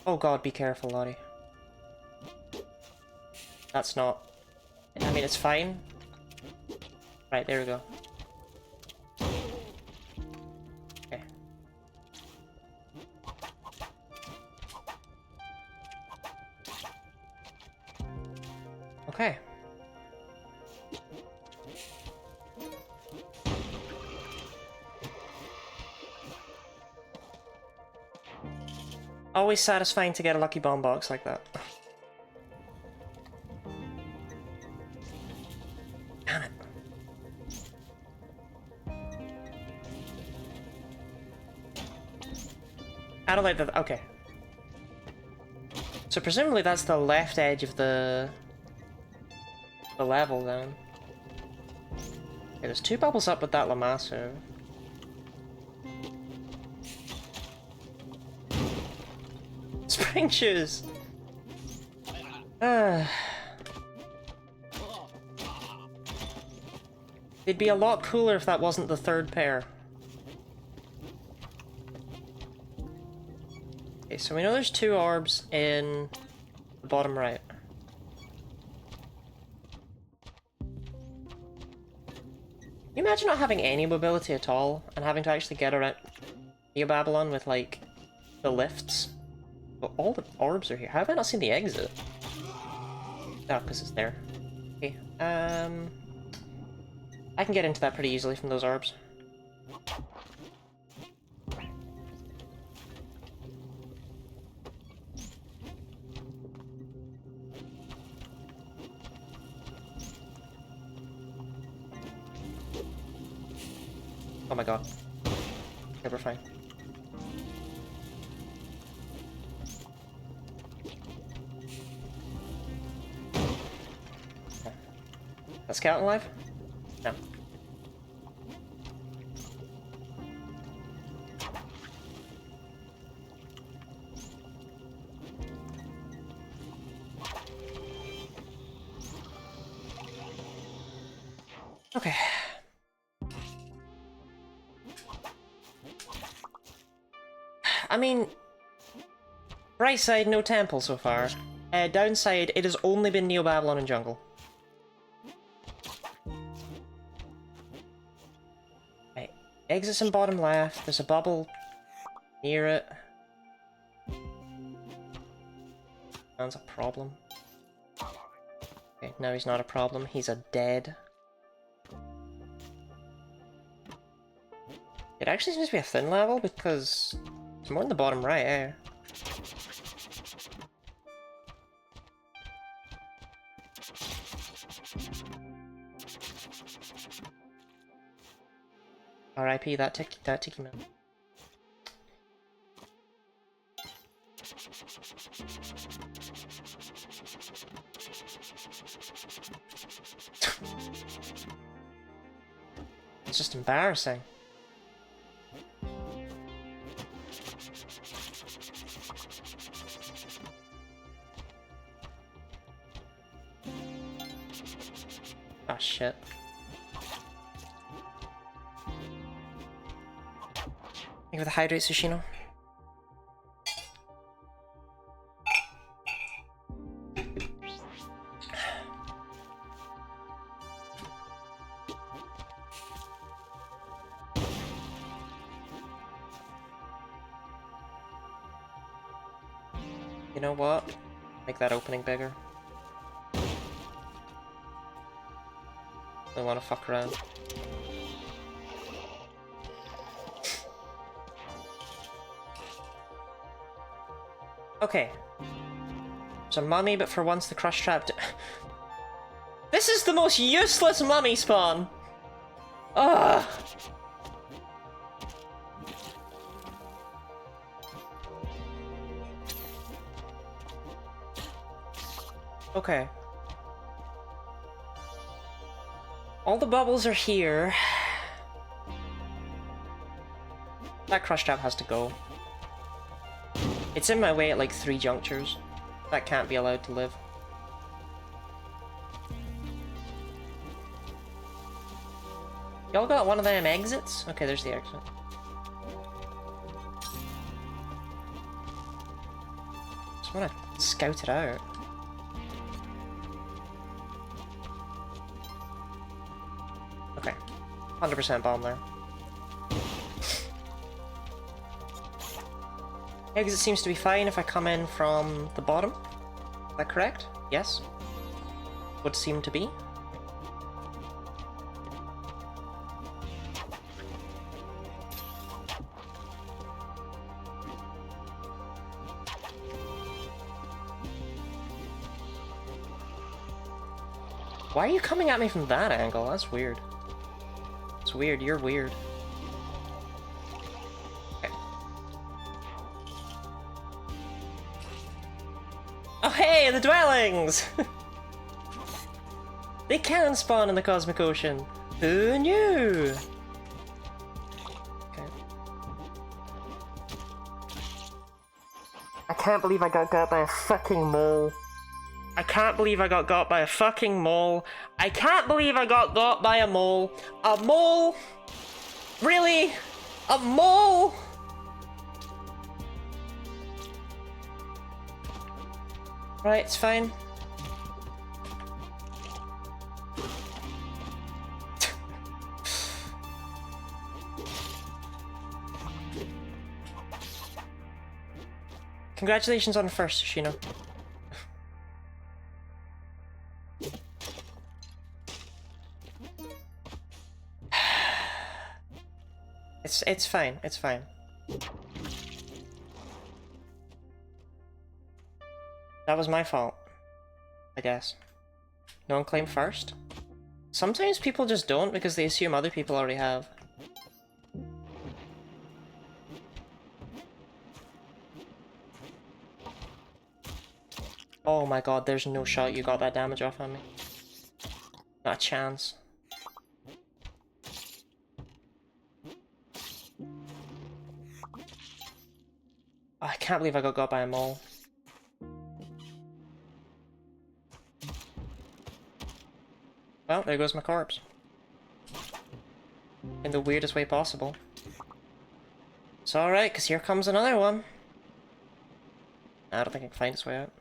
Oh god, be careful, Lottie. That's not... I mean, it's fine. Right, there we go. Okay. Okay. Always satisfying to get a lucky bomb box like that. Damn it. I don't like that. Okay. So presumably that's the left edge of the level then. Okay, there's two bubbles up with that Lamasso. Spring shoes! They'd be a lot cooler if that wasn't the third pair. Okay, so we know there's two orbs in the bottom right. Can you imagine not having any mobility at all and having to actually get around Neo Babylon with, like, the lifts? But all the orbs are here. How have I not seen the exit? Oh, because it's there. Okay, I can get into that pretty easily from those orbs. Oh my god. Okay, we're fine. Okay. That skeleton alive? No. Okay. I mean, bright side, no temple so far. Downside, it has only been Neo Babylon and Jungle. Right, exits in bottom left, there's a bubble near it. That's a problem. Okay, now he's not a problem, he's a dead. It actually seems to be a thin level because it's more in the bottom right, eh? R.I.P. that Tiki Man. It's just embarrassing. Ah, shit. Thank you for the hydrate, Sushino. You know what? Make that opening bigger. I wanna fuck around. Okay. There's a mummy, but for once the crush trap. This is the most useless mummy spawn! Ugh! Okay. All the bubbles are here. That crush trap has to go. It's in my way at like 3 junctures. That can't be allowed to live. Y'all got one of them exits? Okay, there's the exit. Just wanna scout it out. Okay. 100% bomb there. Exit seems to be fine if I come in from the bottom. Is that correct? Yes. Would seem to be. Why are you coming at me from that angle? That's weird. It's weird, you're weird. Okay. Oh hey, the dwellings! They can spawn in the Cosmic Ocean! Who knew? Okay. I can't believe I got got by a fucking mole. I can't believe I got got by a fucking mole. I can't believe I got got by a mole. A mole? Really? A mole? Right, it's fine. Congratulations on first, Shino. It's fine, it's fine. That was my fault, I guess. No one claimed first? Sometimes people just don't because they assume other people already have. Oh my god, there's no shot you got that damage off on me. Not a chance. Oh, I can't believe I got by a mole. Well, there goes my corpse. In the weirdest way possible. It's alright, because here comes another one. I don't think I can find its way out.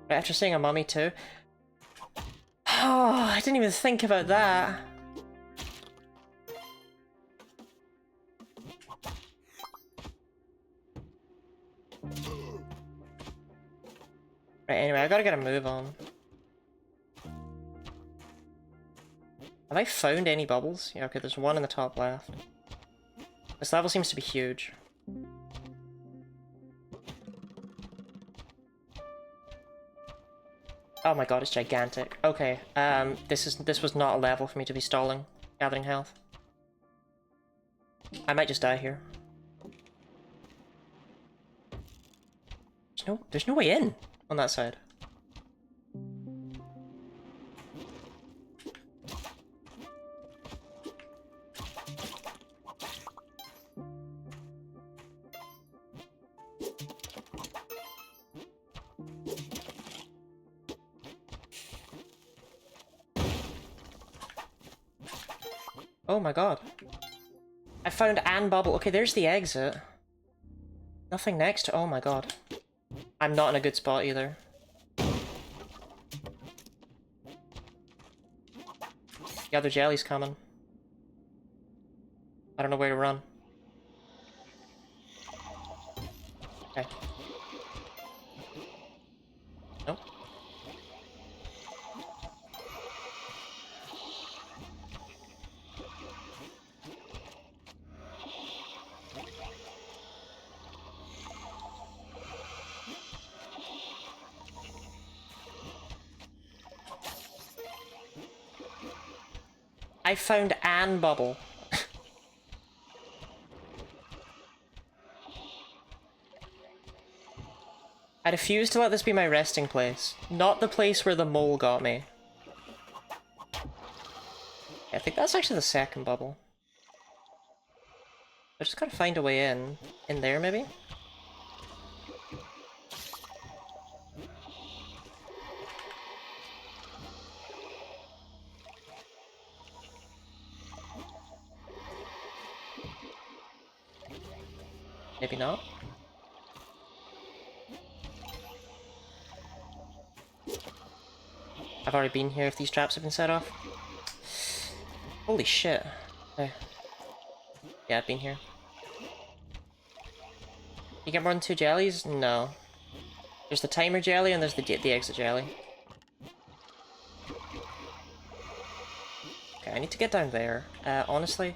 Right, after seeing a mummy too. Oh, I didn't even think about that. Right, anyway, I gotta get a move on. Have I found any bubbles? Yeah, okay, there's one in the top left. This level seems to be huge. Oh my god, it's gigantic. Okay, this was not a level for me to be stalling, gathering health. I might just die here. There's no way in on that side. Oh my god. I found an bubble. Okay, there's the exit. Nothing next to- oh my god. I'm not in a good spot either. The other jelly's coming. I don't know where to run. Okay. Nope. I found an bubble. I refuse to let this be my resting place. Not the place where the mole got me. I think that's actually the second bubble. I just gotta find a way in. In there, maybe? Maybe not. I've already been here if these traps have been set off. Holy shit. Yeah, I've been here. You get more than 2 jellies? No. There's the timer jelly and there's the exit jelly. Okay, I need to get down there. Honestly.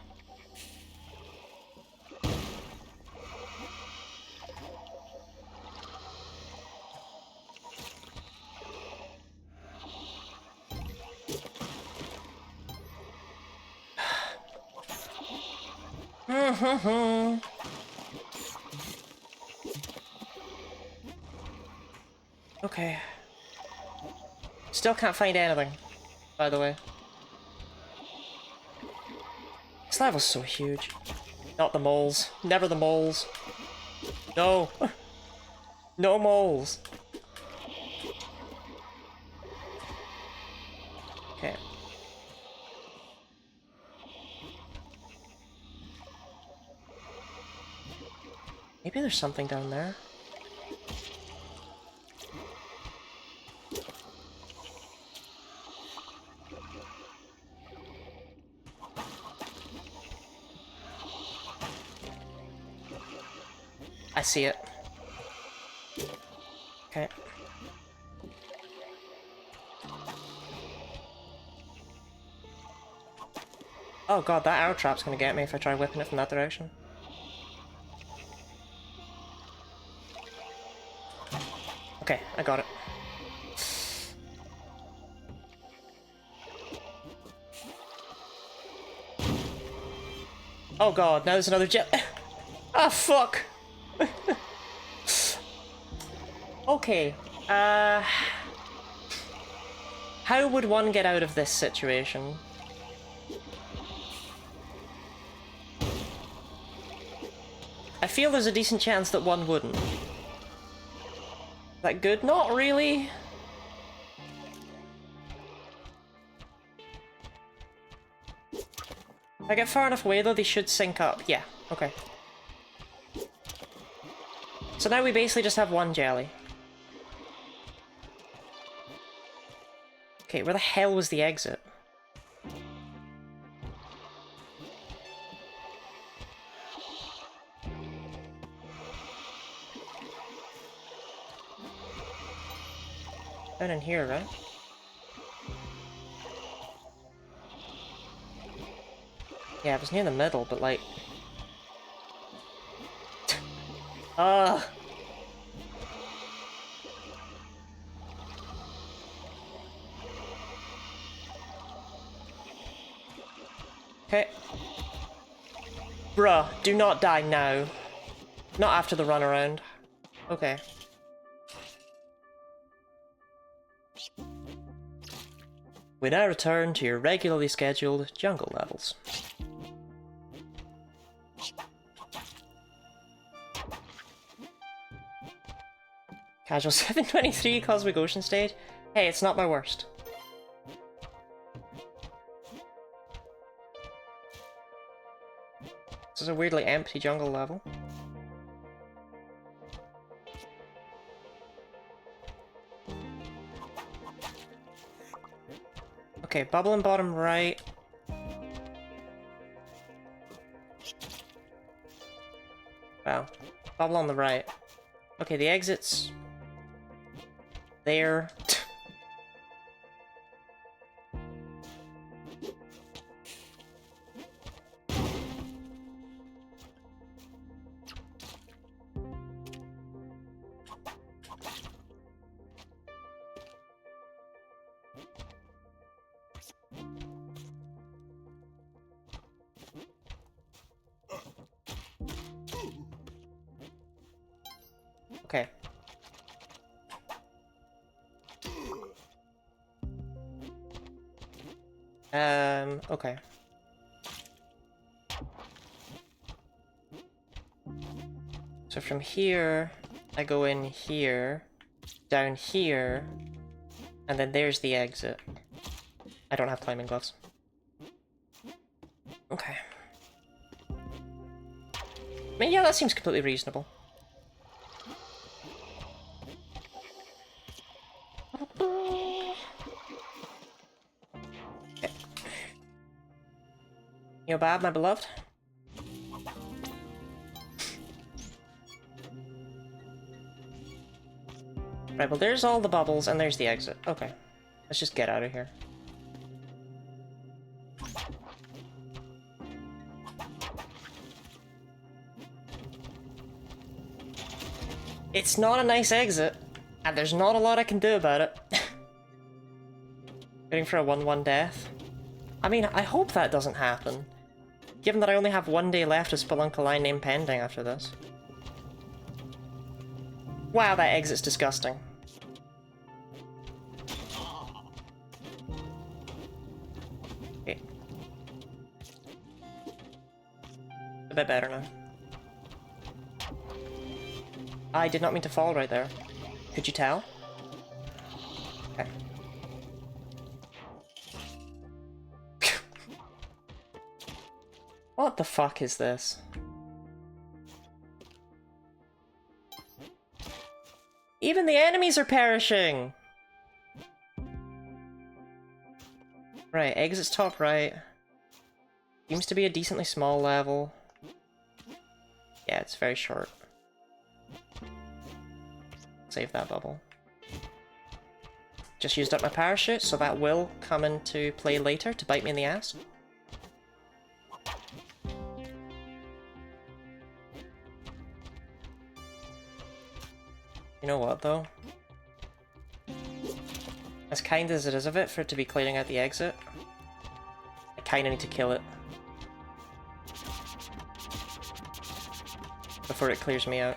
Okay. Still can't find anything, by the way. This level's so huge. Not the moles. Never the moles. No. No moles. Okay. Maybe there's something down there. I see it. Okay. Oh god, that arrow trap's gonna get me if I try whipping it from that direction. Okay, I got it. Oh god, now there's another jet. Ah, fuck! Okay, how would one get out of this situation? I feel there's a decent chance that one wouldn't. Is that good? Not really. If I get far enough away though, they should sync up. Yeah, okay. So now we basically just have one jelly. Okay, where the hell was the exit? Down in here, right? Yeah, it was near the middle, but like... Ugh! Okay. Bruh, do not die now. Not after the runaround. Okay. We now return to your regularly scheduled jungle levels. Casual 723 Cosmic Ocean stage? Hey, it's not my worst. This is a weirdly empty jungle level. Okay, bubble in bottom right. Wow. Bubble on the right. Okay, the exit's there. Okay. Okay. So from here, I go in here, down here, and then there's the exit. I don't have climbing gloves. Okay. I mean, yeah, that seems completely reasonable. Okay. You bad, my beloved? Right, well there's all the bubbles and there's the exit. Okay. Let's just get out of here. It's not a nice exit, and there's not a lot I can do about it. Waiting for a 1-1 death. I mean, I hope that doesn't happen, given that I only have 1 day left of Spelunky name pending after this. Wow, that exit's disgusting. Okay. A bit better now. I did not mean to fall right there. Could you tell? Okay. What the fuck is this? Even the enemies are perishing! Right, exit's top right. Seems to be a decently small level. Yeah, it's very short. Save that bubble. Just used up my parachute, so that will come into play later to bite me in the ass. You know what, though? As kind as it is of it for it to be clearing out the exit, I kinda need to kill it before it clears me out.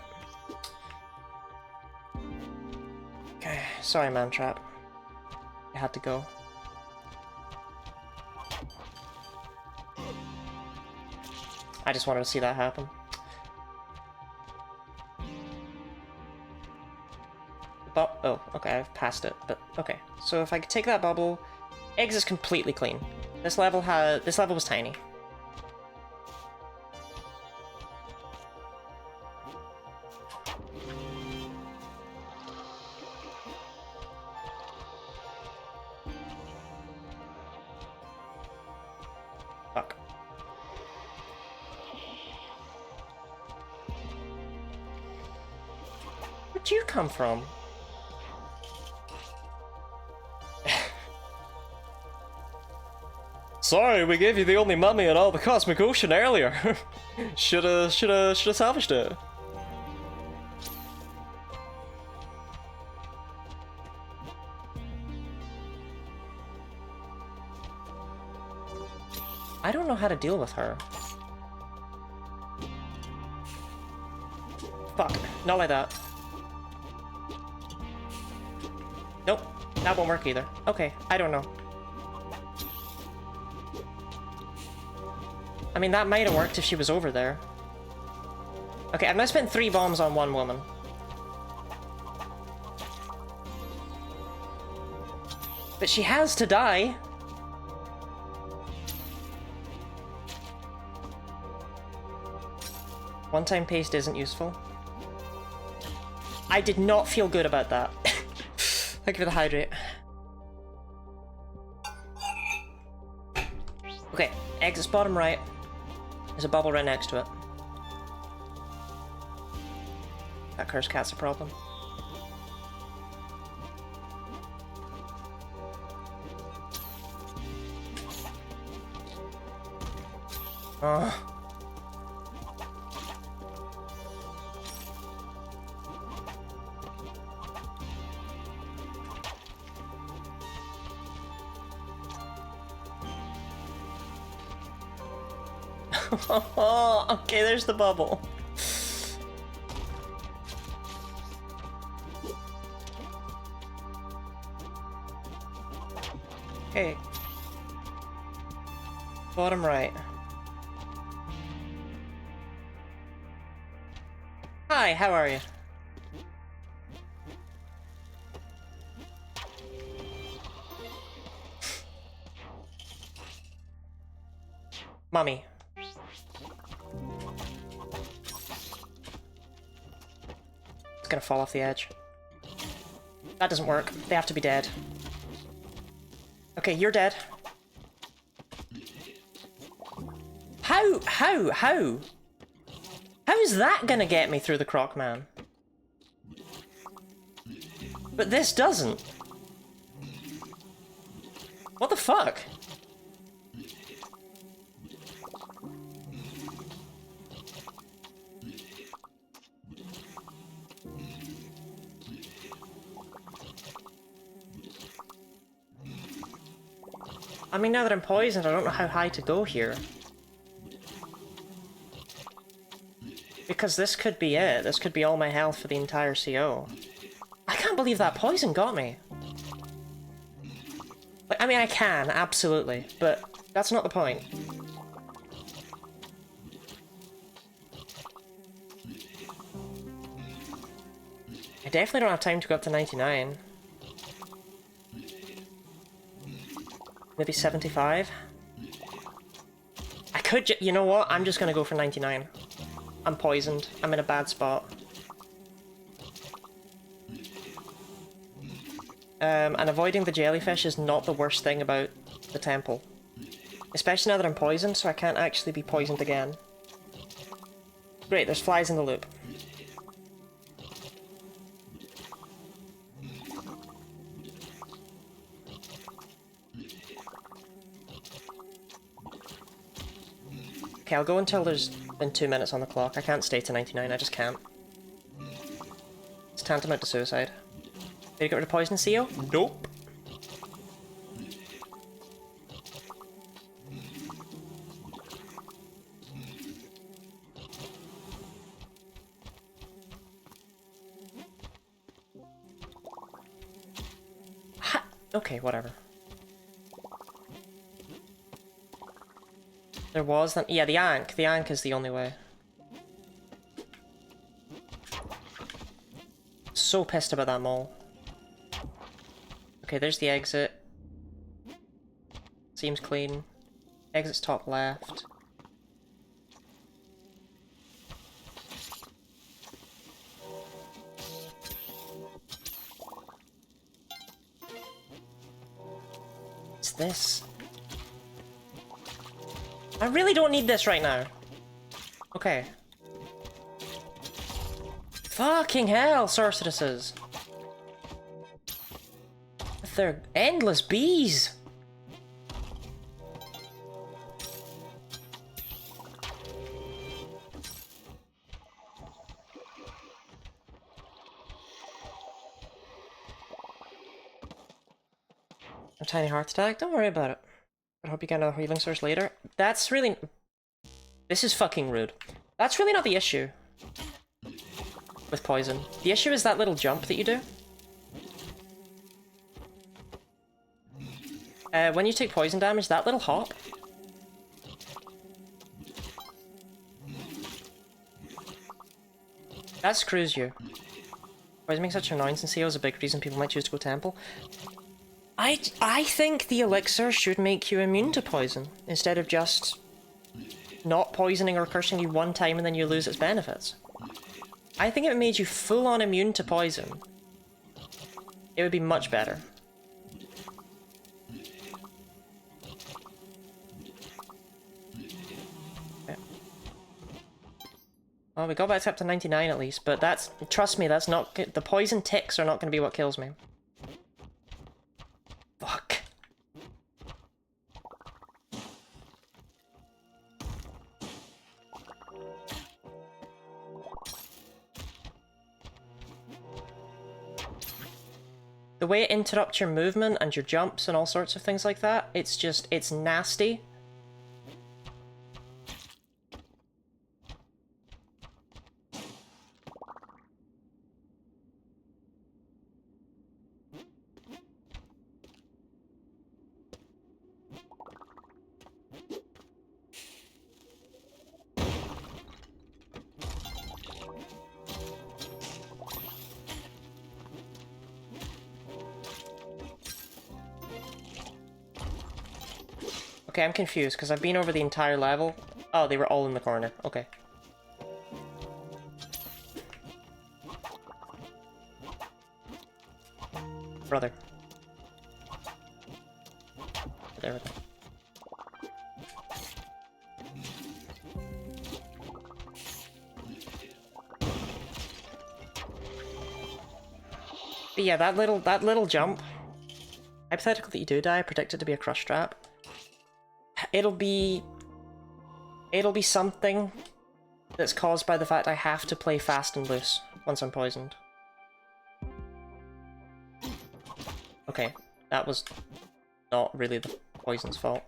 Okay, sorry, Mantrap. I had to go. I just wanted to see that happen. Oh, okay, I've passed it, but okay. So if I could take that bubble, exit's completely clean. This level was tiny. Fuck. Where'd you come from? Sorry, we gave you the only mummy in all the Cosmic Ocean earlier. shoulda salvaged it. I don't know how to deal with her. Fuck, not like that. Nope, that won't work either. Okay, I don't know. I mean, that might have worked if she was over there. Okay, I've now spent 3 bombs on 1 woman. But she has to die. One-time paste isn't useful. I did not feel good about that. Thank you for the hydrate. Okay, exit's bottom right. There's a bubble right next to it. That cursed cat's a problem. Oh. Okay, there's the bubble. Okay. Bottom right. Hi, how are you? Mommy. It's gonna fall off the edge. That doesn't work. They have to be dead. Okay, you're dead. How? How is that gonna get me through the croc man? But this doesn't. What the fuck? I mean, now that I'm poisoned, I don't know how high to go here. Because this could be it. This could be all my health for the entire CO. I can't believe that poison got me. Like, I mean, I can, absolutely, but that's not the point. I definitely don't have time to go up to 99. Maybe 75? I could you know what? I'm just gonna go for 99. I'm poisoned. I'm in a bad spot. And avoiding the jellyfish is not the worst thing about the temple. Especially now that I'm poisoned, so I can't actually be poisoned again. Great, there's flies in the loop. Okay, I'll go until there's been 2 minutes on the clock. I can't stay to 99, I just can't. It's tantamount to suicide. Did you get rid of poison, CO? Nope. Ha! Okay, whatever. There was then. Yeah, the Ankh. The Ankh is the only way. So pissed about that mole. Okay, there's the exit. Seems clean. Exit's top left. What's this? I really don't need this right now. Okay. Fucking hell, sorceresses. With their endless bees. A tiny heart attack? Don't worry about it. I hope you get another healing source later. That's really... This is fucking rude. That's really not the issue with poison. The issue is that little jump that you do. When you take poison damage, that little hop... that screws you. Poison makes such an annoyance in CO is a big reason people might choose to go temple. I think the elixir should make you immune to poison, instead of just not poisoning or cursing you one time and then you lose its benefits. I think if it made you full-on immune to poison, it would be much better. Okay. Well, we got back up to 99 at least, but that's... Trust me, that's not... The poison ticks are not going to be what kills me. Fuck. The way it interrupts your movement and your jumps and all sorts of things like that, it's just, it's nasty. Okay, I'm confused, because I've been over the entire level. Oh, they were all in the corner. Okay. Brother. There we go. But yeah, that little jump. Hypothetically, you do die, predict it to be a crush trap. It'll be something that's caused by the fact I have to play fast and loose once I'm poisoned. Okay, that was not really the poison's fault.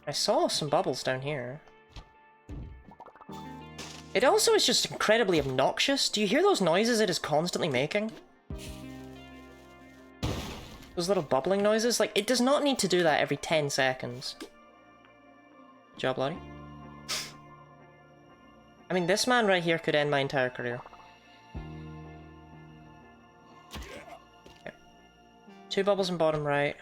I saw some bubbles down here. It also is just incredibly obnoxious. Do you hear those noises it is constantly making? Those little bubbling noises, like, it does not need to do that every 10 seconds. Good job, Lottie. I mean, this man right here could end my entire career. Okay. 2 bubbles in bottom right.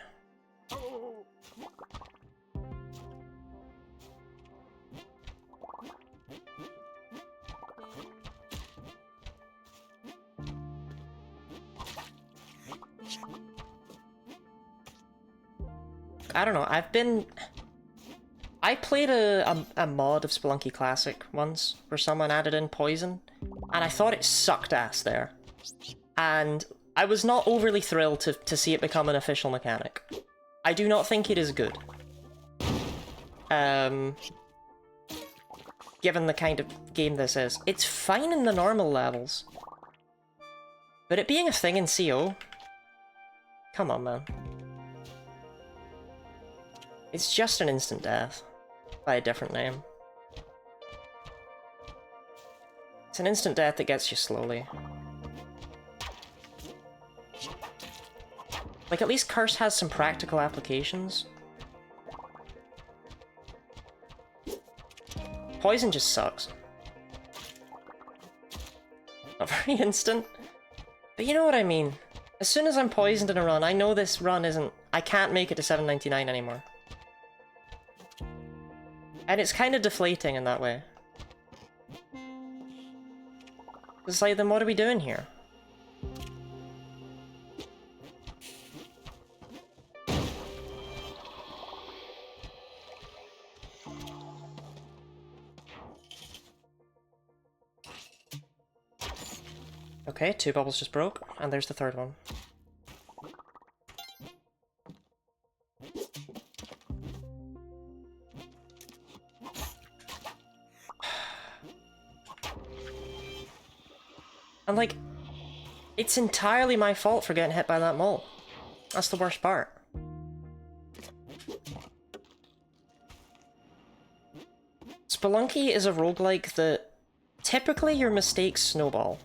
I don't know, I played a mod of Spelunky Classic once, where someone added in poison, and I thought it sucked ass there. And I was not overly thrilled to see it become an official mechanic. I do not think it is good. Given the kind of game this is. It's fine in the normal levels. But it being a thing in CO? Come on, man. It's just an instant death, by a different name. It's an instant death that gets you slowly. Like, at least Curse has some practical applications. Poison just sucks. Not very instant. But you know what I mean. As soon as I'm poisoned in a run, I know this run isn't... I can't make it to 799 anymore. And it's kind of deflating in that way. It's like, then what are we doing here? Okay, 2 bubbles just broke, and there's the third one. And like, it's entirely my fault for getting hit by that mole. That's the worst part. Spelunky is a roguelike that typically your mistakes snowball.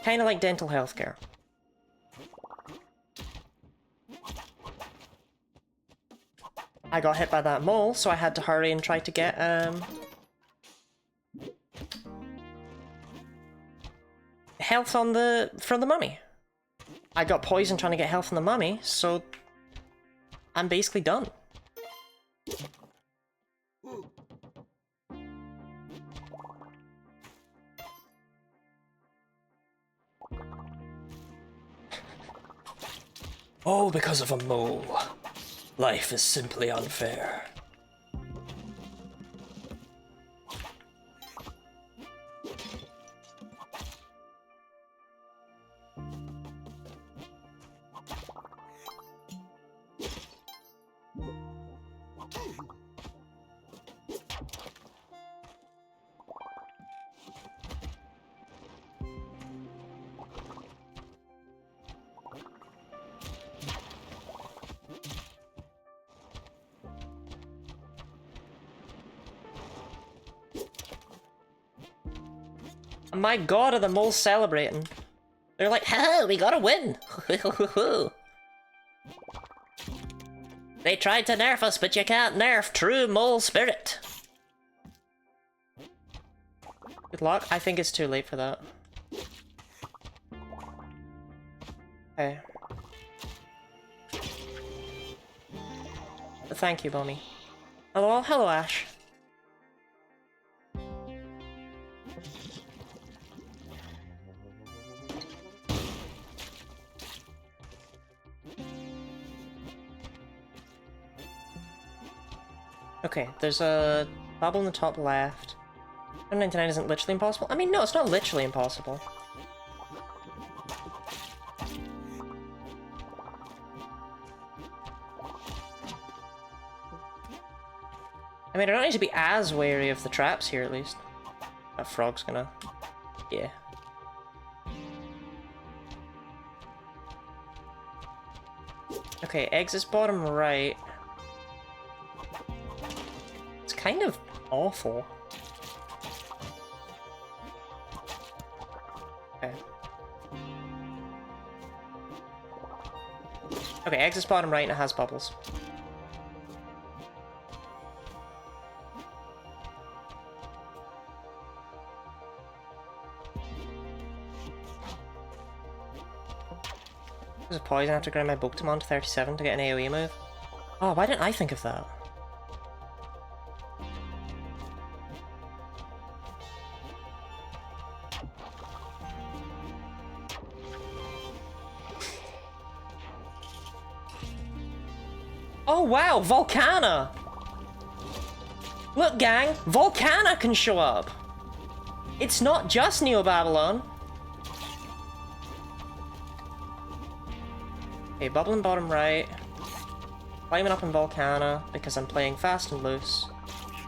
Kinda like dental healthcare. I got hit by that mole, so I had to hurry and try to get, health on from the mummy. I got poisoned trying to get health from the mummy, so I'm basically done. Oh, because of a mole. Life is simply unfair. My god, are the moles celebrating? They're like, ha, we gotta win! They tried to nerf us, but you can't nerf true mole spirit. Good luck. I think it's too late for that. Okay. But thank you, Bummy. Hello, hello, Ash. Okay, there's a bubble in the top left. 199 isn't literally impossible. I mean, no, it's not literally impossible. I mean, I don't need to be as wary of the traps here, at least. That frog's gonna... yeah. Okay, exit's bottom right. It's kind of awful. Okay. Okay, exit's bottom right and it has bubbles. There's a poison. I have to grind my Pokemon to 37 to get an AoE move. Oh, why didn't I think of that? Oh wow, Volcana! Look gang, Volcana can show up! It's not just Neo Babylon. Okay, bubbling bottom right. Climbing up in Volcana because I'm playing fast and loose.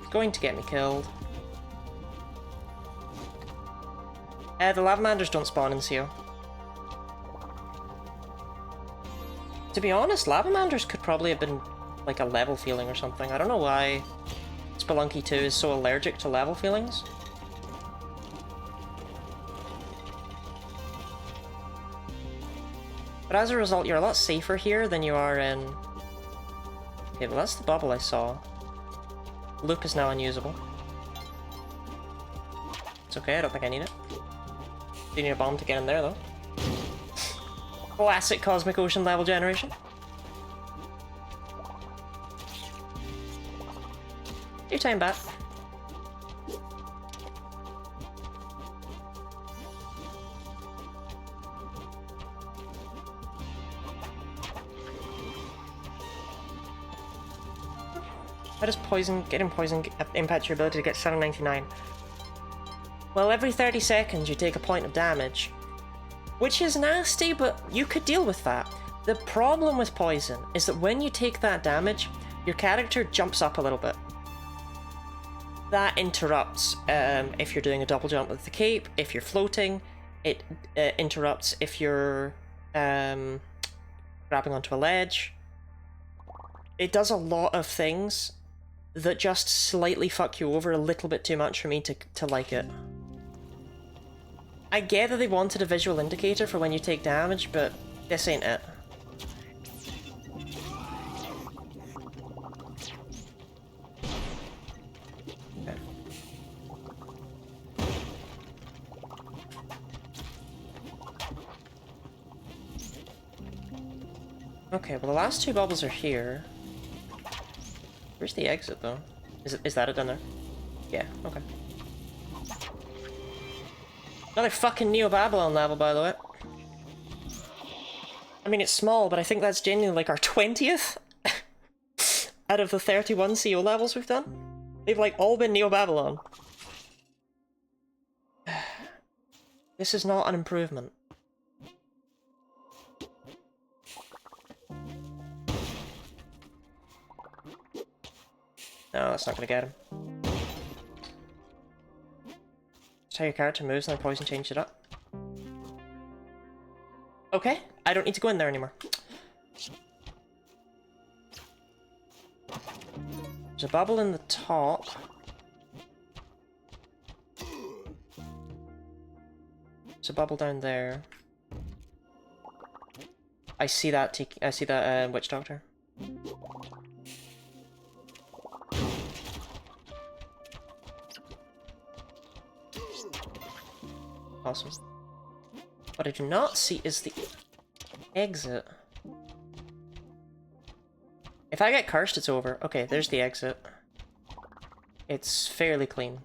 It's going to get me killed. The Lavamanders don't spawn in Seal. To be honest, Lavamanders could probably have been like a level feeling or something. I don't know why Spelunky 2 is so allergic to level feelings. But as a result, you're a lot safer here than you are in... Okay, well that's the bubble I saw. Loop is now unusable. It's okay, I don't think I need it. You need a bomb to get in there though. Classic Cosmic Ocean level generation. Your time back. How does getting poison impact your ability to get 799? Well, every 30 seconds you take a point of damage. Which is nasty, but you could deal with that. The problem with poison is that when you take that damage, your character jumps up a little bit. That interrupts if you're doing a double jump with the cape, if you're floating, it interrupts if you're grabbing onto a ledge. It does a lot of things that just slightly fuck you over a little bit too much for me to like it. I get that they wanted a visual indicator for when you take damage, but this ain't it. Okay. Okay, well the last two bubbles are here. Where's the exit though? Is that it down there? Yeah, okay. Another fucking Neo-Babylon level, by the way. I mean, it's small, but I think that's genuinely like our 20th out of the 31 CO levels we've done. They've like all been Neo-Babylon. This is not an improvement. No, that's not gonna get him. Just how your character moves and then poison changed it up. Okay, I don't need to go in there anymore. There's a bubble in the top. There's a bubble down there. I see that witch doctor. Awesome. What I do not see is the exit. If I get cursed, it's over. Okay, there's the exit. It's fairly clean.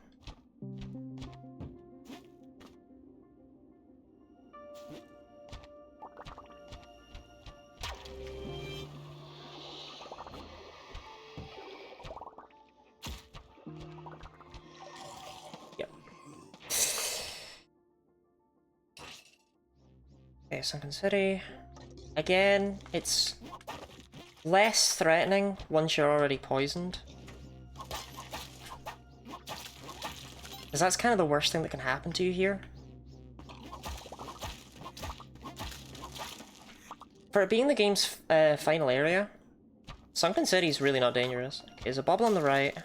Yep. Okay, Sunken City. Again, it's less threatening once you're already poisoned. Because that's kind of the worst thing that can happen to you here. For it being the game's final area, Sunken City is really not dangerous. Okay, there's a bubble on the right.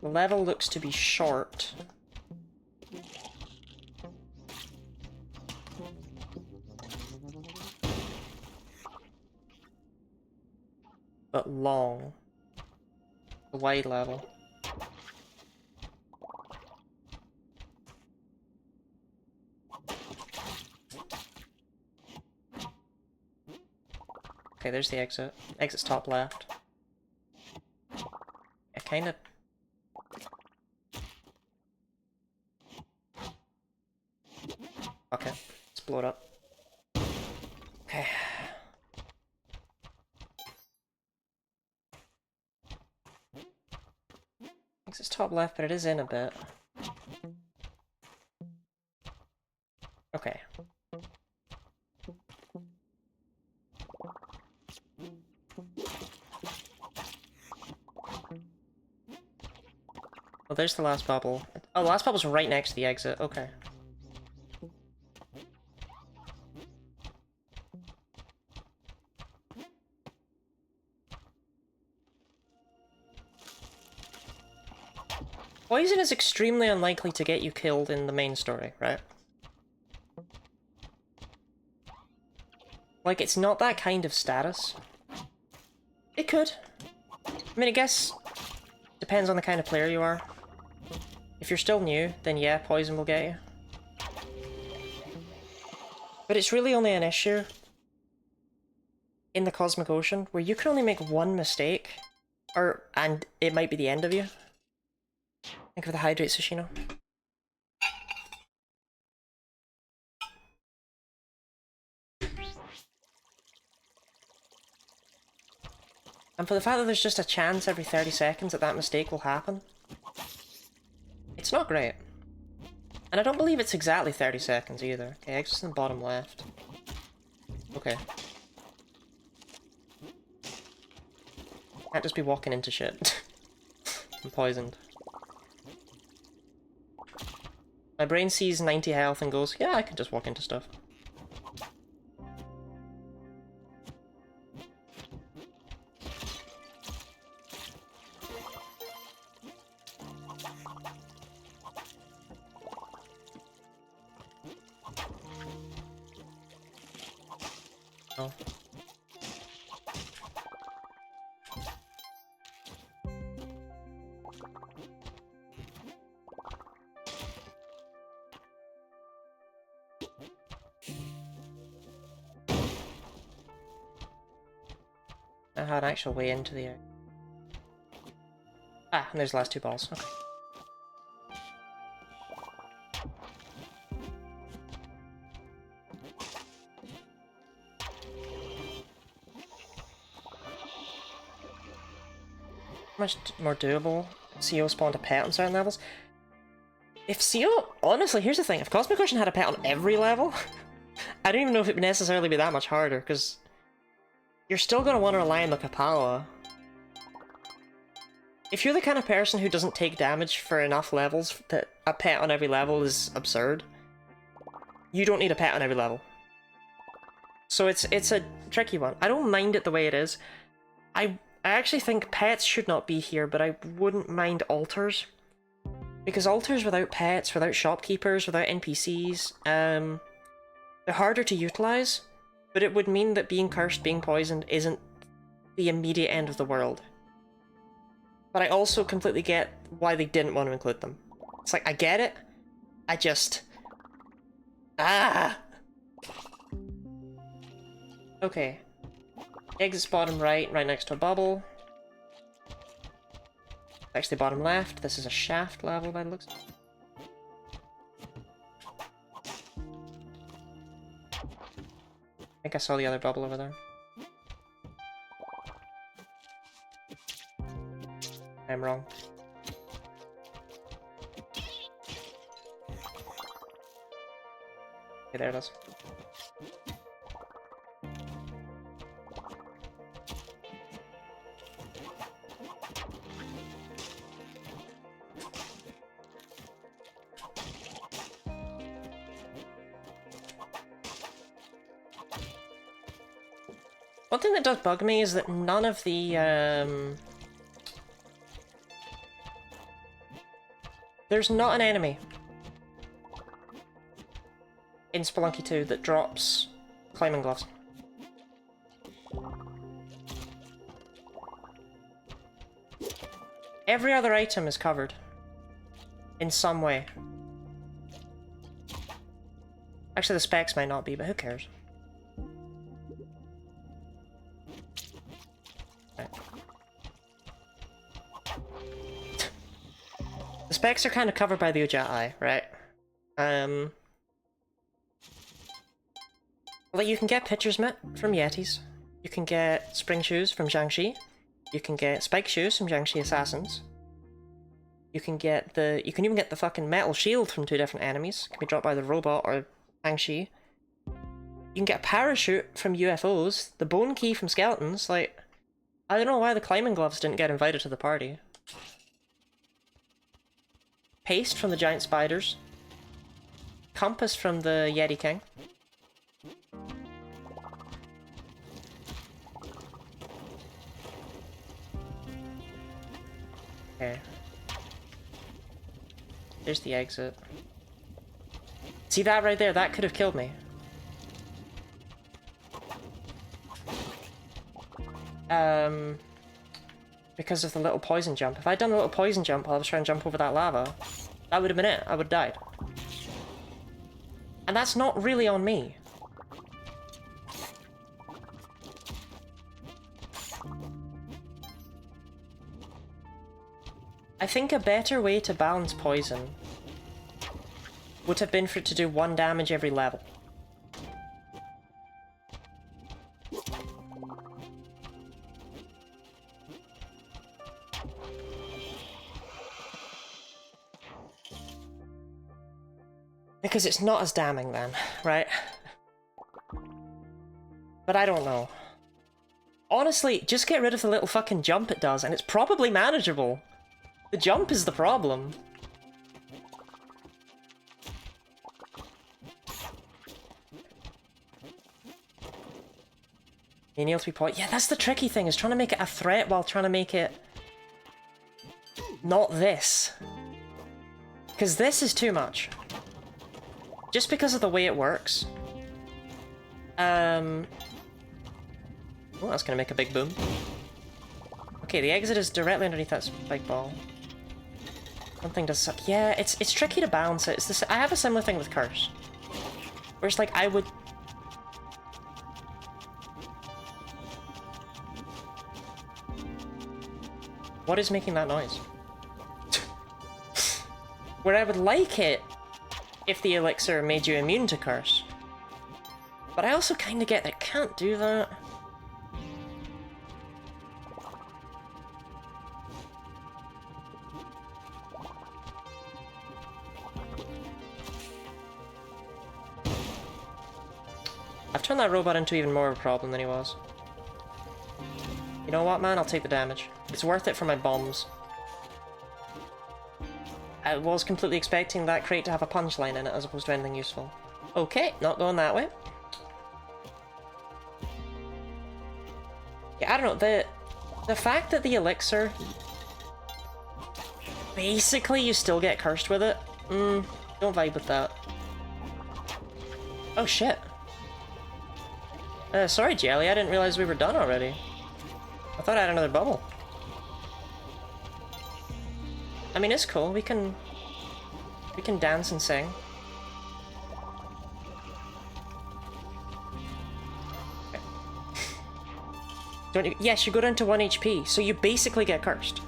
The level looks to be short. But long. A wide level. Okay, there's the exit. Exit's top left. I kinda... Okay, let's blow it up. Okay. Exit's top left, but it is in a bit. Okay. Well, there's the last bubble. Oh, the last bubble's right next to the exit. Okay. Poison is extremely unlikely to get you killed in the main story, right? Like, it's not that kind of status. It could. I mean, I guess... depends on the kind of player you are. If you're still new, then yeah, poison will get you. But it's really only an issue in the Cosmic Ocean, where you can only make one mistake, and it might be the end of you. Think of the Hydrate Sushino. And for the fact that there's just a chance every 30 seconds that that mistake will happen, it's not great. And I don't believe it's exactly 30 seconds either. Okay, exit's in the bottom left. Okay. Can't just be walking into shit. I'm poisoned. My brain sees 90 health and goes, yeah, I can just walk into stuff. Oh. had an actual way into the egg. Ah, and there's the last two balls. Okay. Much more doable. CO spawned a pet on certain levels. If CO... Honestly, here's the thing. If Cosmic Ocean had a pet on every level, I don't even know if it would necessarily be that much harder, because you're still going to want to rely on the Kapala. If you're the kind of person who doesn't take damage for enough levels that a pet on every level is absurd, you don't need a pet on every level. So it's a tricky one. I don't mind it the way it is. I actually think pets should not be here, but I wouldn't mind altars. Because altars without pets, without shopkeepers, without NPCs, they're harder to utilize, but it would mean that being cursed, being poisoned, isn't the immediate end of the world. But I also completely get why they didn't want to include them. It's like, I get it, I just... Ah! Okay. Exit's bottom right, right next to a bubble. Actually bottom left, this is a shaft level by the looks. I think I saw the other bubble over there. I'm wrong. Okay, there it is. One thing that does bug me is that none of the, there's not an enemy in Spelunky 2 that drops climbing gloves. Every other item is covered in some way. Actually, the specs might not be, but who cares? The specs are kind of covered by the Ujjayi, right? Like, you can get pitcher's mitt from Yetis. You can get spring shoes from Jiangxi. You can get spike shoes from Jiangxi Assassins. You can even get the fucking metal shield from two different enemies. It can be dropped by the robot or Jiangxi. You can get a parachute from UFOs. The bone key from skeletons. Like, I don't know why the climbing gloves didn't get invited to the party. Paste from the giant spiders. Compass from the Yeti King. Okay. There's the exit. See that right there? That could have killed me. Because of the little poison jump. If I'd done a little poison jump while I was trying to jump over that lava, that would have been it. I would have died. And that's not really on me. I think a better way to balance poison would have been for it to do 1 damage every level. Because it's not as damning then, right? But I don't know. Honestly, just get rid of the little fucking jump it does, and it's probably manageable. The jump is the problem. You need to be point. Yeah, that's the tricky thing, is trying to make it a threat while trying to make it not this. Because this is too much. Just because of the way it works. Oh, that's gonna make a big boom. Okay, the exit is directly underneath that spike ball. One thing does suck. Yeah, it's tricky to balance it. It's this. I have a similar thing with Curse. Where it's like, I would... What is making that noise? Where I would like it if the elixir made you immune to curse. But I also kind of get that it can't do that. I've turned that robot into even more of a problem than he was. You know what, man? I'll take the damage. It's worth it for my bombs. I was completely expecting that crate to have a punchline in it as opposed to anything useful. Okay, not going that way. Yeah, I don't know, the fact that the elixir... Basically, you still get cursed with it. Don't vibe with that. Oh shit. Sorry, Jelly, I didn't realize we were done already. I thought I had another bubble. I mean, it's cool. We can dance and sing. Okay. Don't you? Yes, you go down to 1 HP, so you basically get cursed.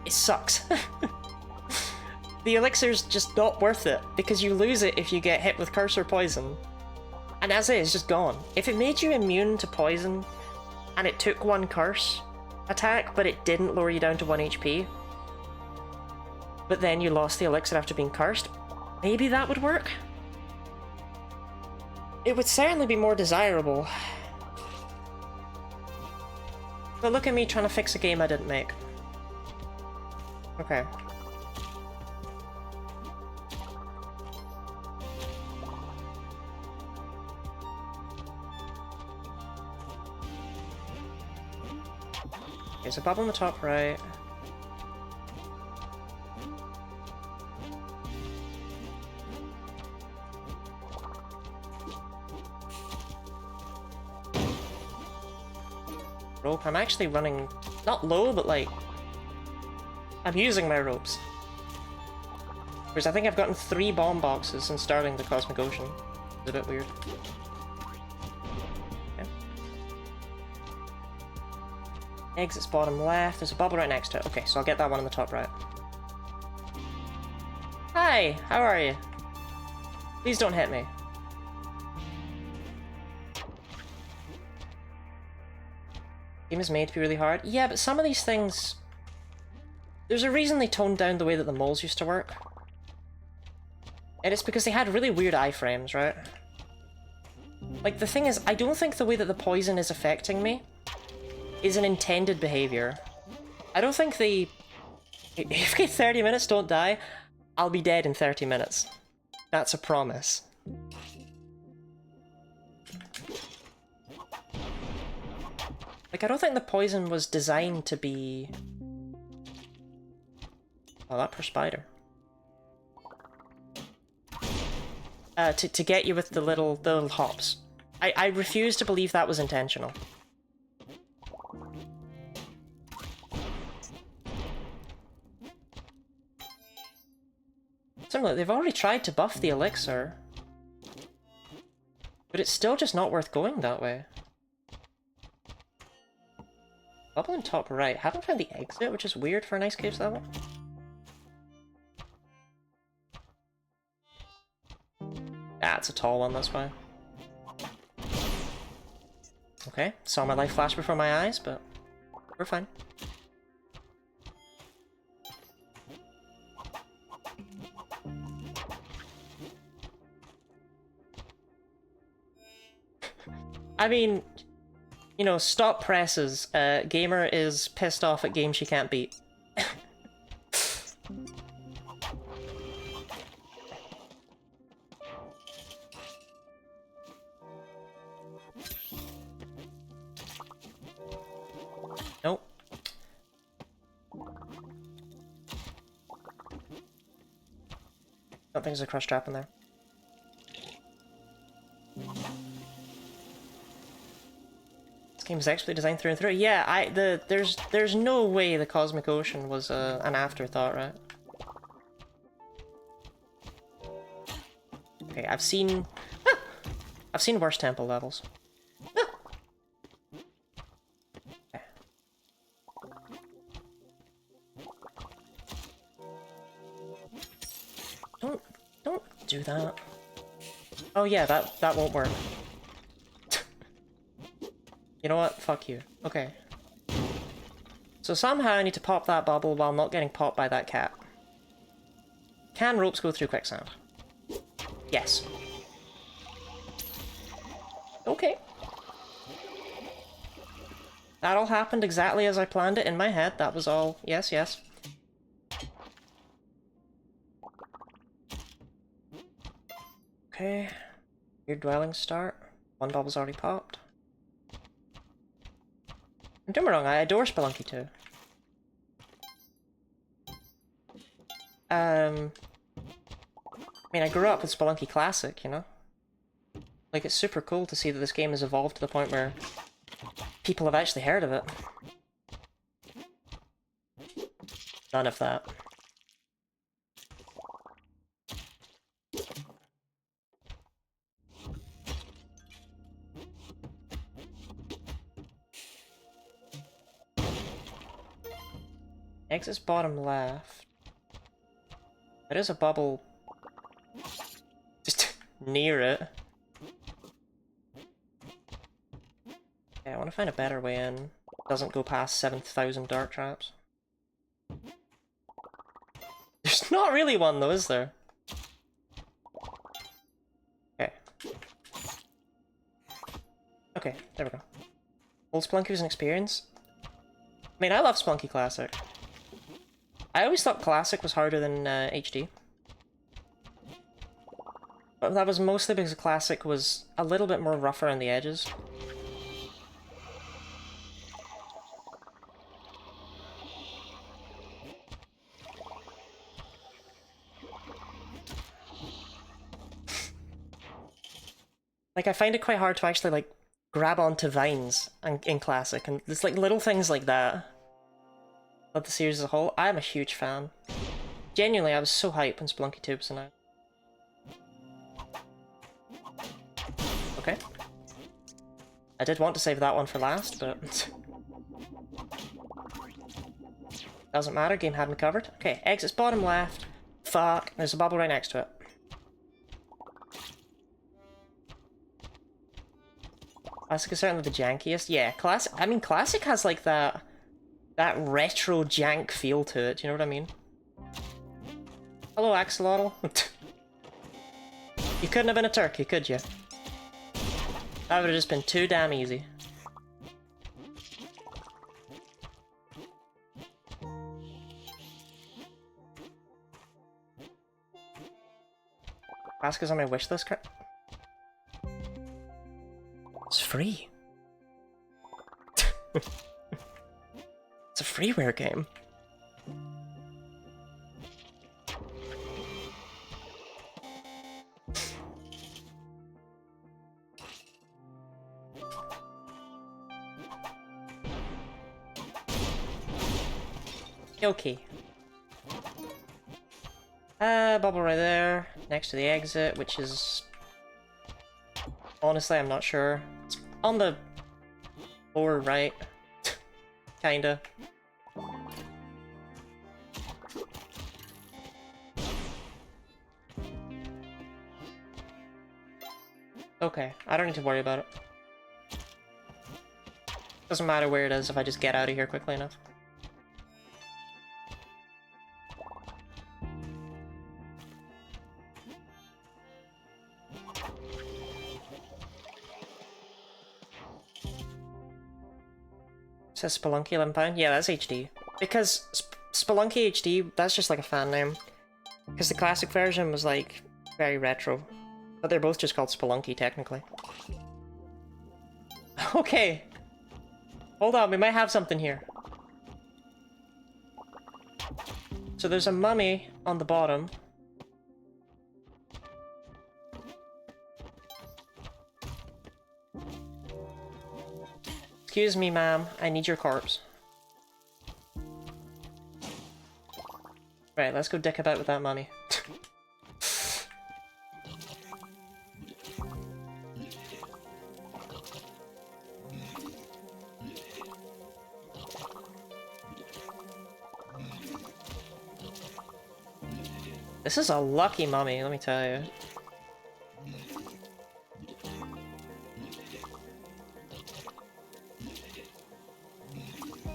It sucks. The elixir's just not worth it because you lose it if you get hit with curse or poison. And as it is, just gone. If it made you immune to poison, and it took 1 curse attack, but it didn't lower you down to 1 HP, but then you lost the elixir after being cursed, maybe that would work? It would certainly be more desirable. But look at me trying to fix a game I didn't make. Okay. There's a bubble on the top right. Rope. I'm actually running not low, but like I'm using my ropes. Because I think I've gotten 3 bomb boxes since starting the Cosmic Ocean. It's a bit weird. Exit's bottom left. There's a bubble right next to it. Okay, so I'll get that one on the top right. Hi, how are you? Please don't hit me. Game is made to be really hard. Yeah, but some of these things... There's a reason they toned down the way that the moles used to work. And it's because they had really weird iframes, right? Like, the thing is, I don't think the way that the poison is affecting me is an intended behavior. I don't think they... If we 30 minutes, don't die, I'll be dead in 30 minutes. That's a promise. Like, I don't think the poison was designed to be... Oh, that poor spider. To get you with the little hops. I refuse to believe that was intentional. Similarly, they've already tried to buff the elixir. But it's still just not worth going that way. Bubble in top right. Haven't found the exit, which is weird for an Ice Caves level. Ah, it's a tall one, that's why. Okay, saw my life flash before my eyes, but we're fine. I mean, you know, stop presses. Gamer is pissed off at games she can't beat. Nope. Don't think there's a crush trap in there. This game is actually designed through and through. Yeah, there's no way the Cosmic Ocean was an afterthought, right? Okay, I've seen worse temple levels. Do that. Oh yeah, that won't work. You know what? Fuck you. Okay. So somehow I need to pop that bubble while not getting popped by that cat. Can ropes go through quicksand? Yes. Okay. That all happened exactly as I planned it in my head. That was all. Yes, yes. Okay. Your dwelling start. One bubble's already popped. Don't get me wrong, I adore Spelunky too. I mean, I grew up with Spelunky Classic, you know? Like, it's super cool to see that this game has evolved to the point where people have actually heard of it. None of that. Exit's bottom left. There is a bubble just near it. Yeah, I want to find a better way in. Doesn't go past 7,000 dart traps. There's not really one though, is there? Okay. Okay, there we go. Old Spelunky was an experience. I mean, I love Spelunky Classic. I always thought Classic was harder than HD. But that was mostly because Classic was a little bit more rougher on the edges. Like, I find it quite hard to actually, like, grab onto vines in Classic, and it's like little things like that. But the series as a whole, I'm a huge fan. Genuinely, I was so hyped when Spelunky 2 was announced. Okay. I did want to save that one for last, but... doesn't matter, game had me covered. Okay, exit's bottom left. Fuck, there's a bubble right next to it. Classic is certainly the jankiest. Yeah, Classic. I mean, Classic has like that retro jank feel to it. Do you know what I mean? Hello, Axolotl. You couldn't have been a turkey, could you? That would have just been too damn easy. Classic is on my wish list. It's free. It's a freeware game. Okay. Bubble right there, next to the exit, which is... honestly, I'm not sure. It's on the lower right. Kinda. Okay, I don't need to worry about it. Doesn't matter where it is if I just get out of here quickly enough. It says Spelunky £11. Yeah, that's HD. Because Spelunky HD, that's just like a fan name. Because the classic version was like very retro. But they're both just called Spelunky technically. Okay. Hold on, we might have something here. So there's a mummy on the bottom. Excuse me, ma'am. I need your corpse. Right, let's go dick about with that mummy. This is a lucky mummy, let me tell you.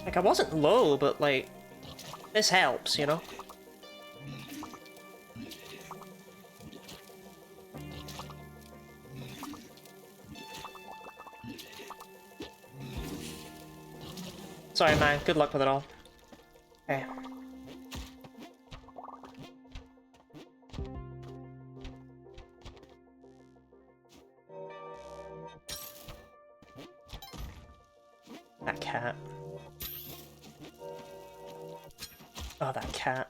Like, I wasn't low, but like, this helps, you know? Sorry, man. Good luck with it all. Okay. That cat. Oh, that cat.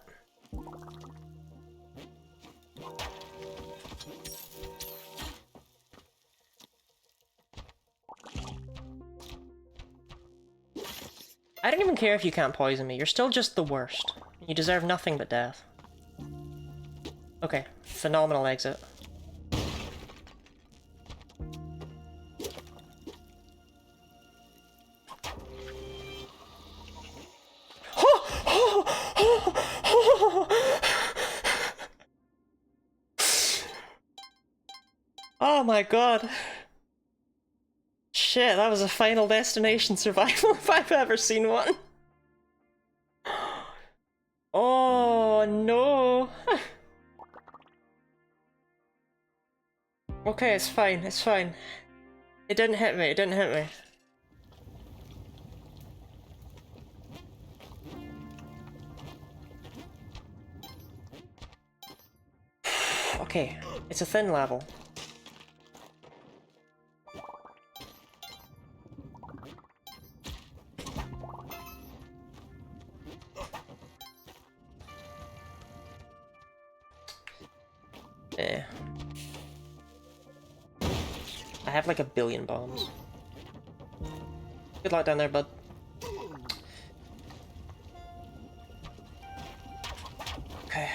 I don't even care if you can't poison me. You're still just the worst. You deserve nothing but death. Okay, phenomenal exit. Oh my god. Shit, that was a Final Destination survival if I've ever seen one. Oh no. Okay, it's fine, it's fine. It didn't hit me, it didn't hit me. Okay, it's a thin level. I have like a billion bombs. Good luck down there, bud. Okay.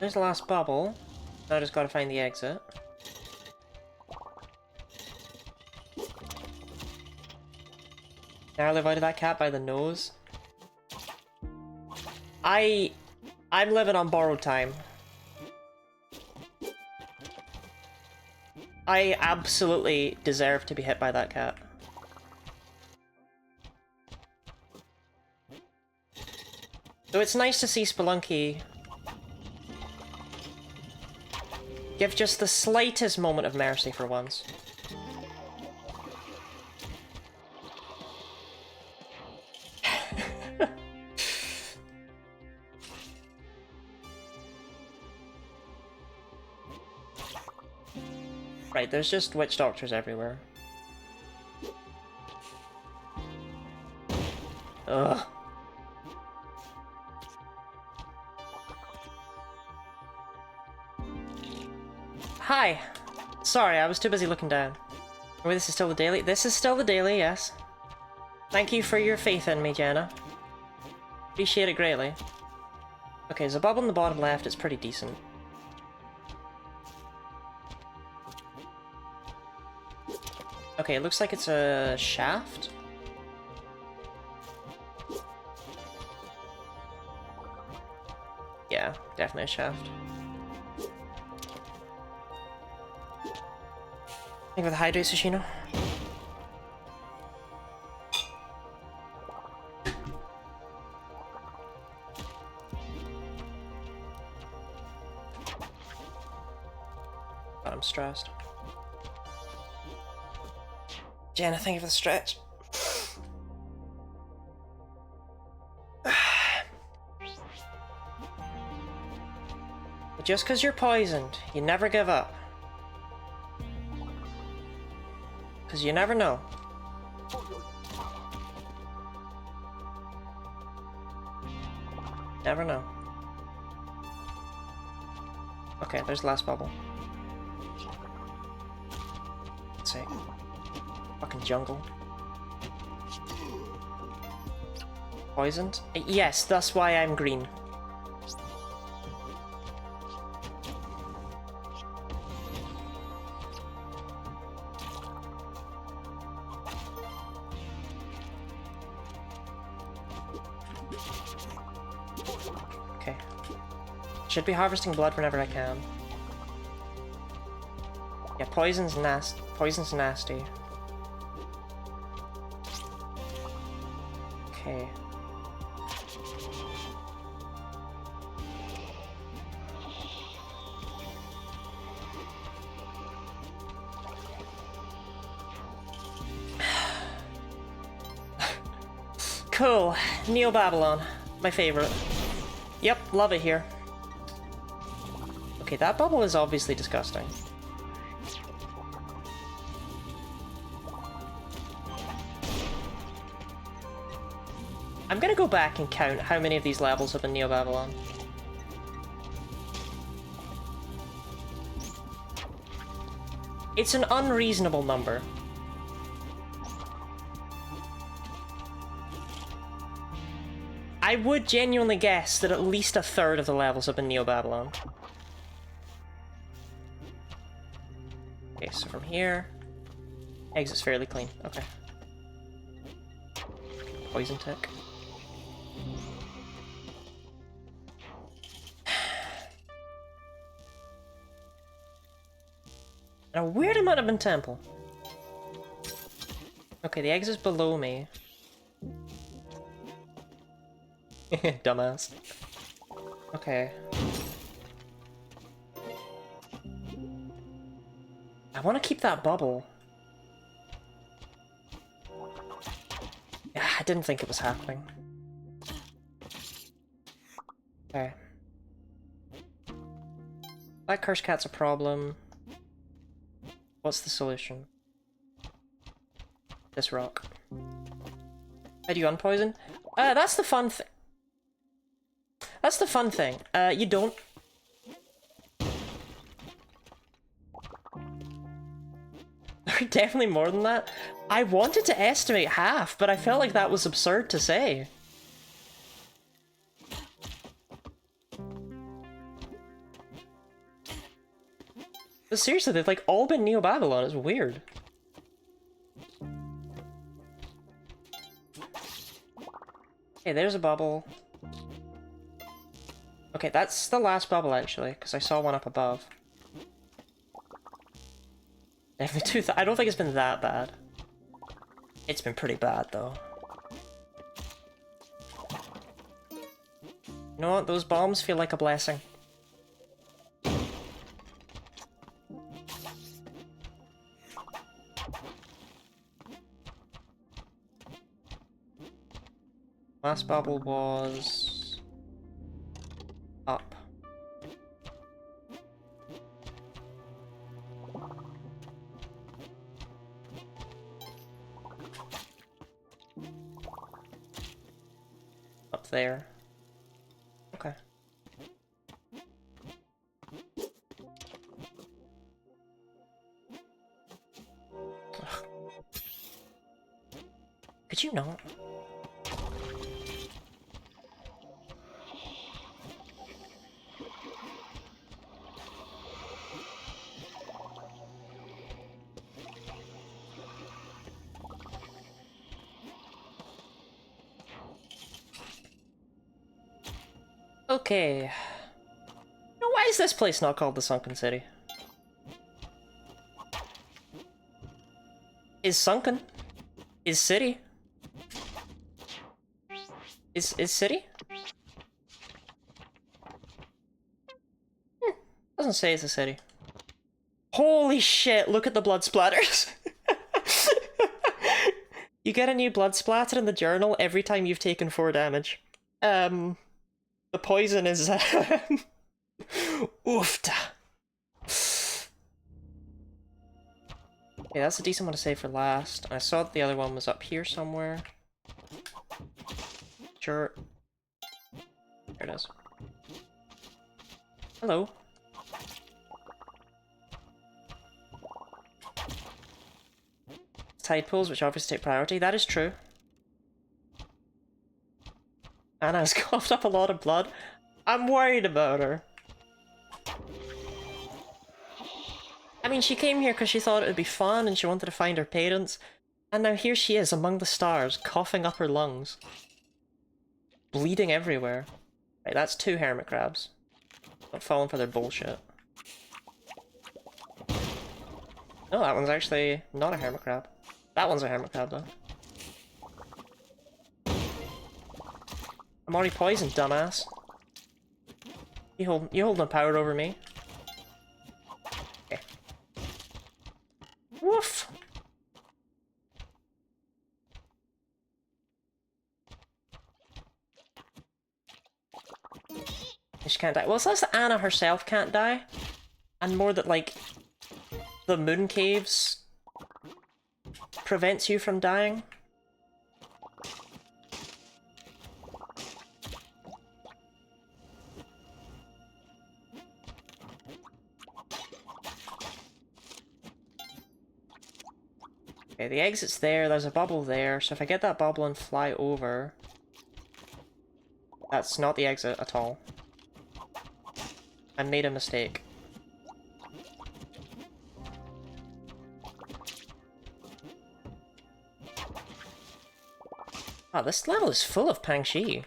There's the last bubble. Now I just gotta find the exit. Narrowly avoided that cat by the nose. I'm living on borrowed time. I absolutely deserve to be hit by that cat. So it's nice to see Spelunky give just the slightest moment of mercy for once. Right, there's just witch doctors everywhere. Ugh. Hi! Sorry, I was too busy looking down. Oh, this is still the daily? This is still the daily, yes. Thank you for your faith in me, Jenna. Appreciate it greatly. Okay, there's a bubble in the bottom left, it's pretty decent. Okay, it looks like it's a shaft. Yeah, definitely a shaft. Think of the hydrate, Sushino. God, I'm stressed. Jenna, thank you for the stretch. But just because you're poisoned, you never give up. Because you never know. Never know. Okay, there's the last bubble. Let's see. Fucking jungle. Poisoned? Yes, that's why I'm green. Okay. Should be harvesting blood whenever I can. Yeah, poison's nasty. Poison's nasty. Okay. Cool. Neo-Babylon. My favorite. Yep, love it here. Okay, that bubble is obviously disgusting. I'm gonna go back and count how many of these levels have been Neo-Babylon. It's an unreasonable number. I would genuinely guess that at least a third of the levels have been Neo-Babylon. Okay, so from here... Exit's fairly clean. Okay. Poison tick. And a weird amount of temple. Okay, the exit's below me. Dumbass. Okay. I want to keep that bubble. Yeah, I didn't think it was happening. Okay. That curse cat's a problem. What's the solution? This rock. How do you unpoison? That's the fun thing. That's the fun thing. You don't. Definitely more than that. I wanted to estimate half, but I felt like that was absurd to say. But seriously, they've like all been Neo-Babylon. It's weird. Okay, there's a bubble. Okay, that's the last bubble, actually, because I saw one up above. Definitely I don't think it's been that bad. It's been pretty bad, though. You know what? Those bombs feel like a blessing. Last bubble was... up. Up there. Okay. Ugh. Could you not? Okay. Now, why is this place not called the Sunken City? Is sunken? Is city? Is city? Doesn't say it's a city. Holy shit, look at the blood splatters! You get a new blood splatter in the journal every time you've taken 4 damage. The poison is oofta. Okay, that's a decent one to save for last. I saw that the other one was up here somewhere. Sure. There it is. Hello. Tide pools, which obviously take priority. That is true. Anna's coughed up a lot of blood. I'm worried about her. I mean, she came here because she thought it would be fun and she wanted to find her parents. And now here she is among the stars, coughing up her lungs. Bleeding everywhere. Right, that's 2 hermit crabs. Not falling for their bullshit. No, that one's actually not a hermit crab. That one's a hermit crab, though. I'm already poisoned, dumbass. You hold no power over me. Okay. Woof! She can't die. Well, it's less that Anna herself can't die, and more that, like, the moon caves prevents you from dying. Okay, the exit's there, there's a bubble there, so if I get that bubble and fly over... That's not the exit at all. I made a mistake. Ah, this level is full of Pangxi.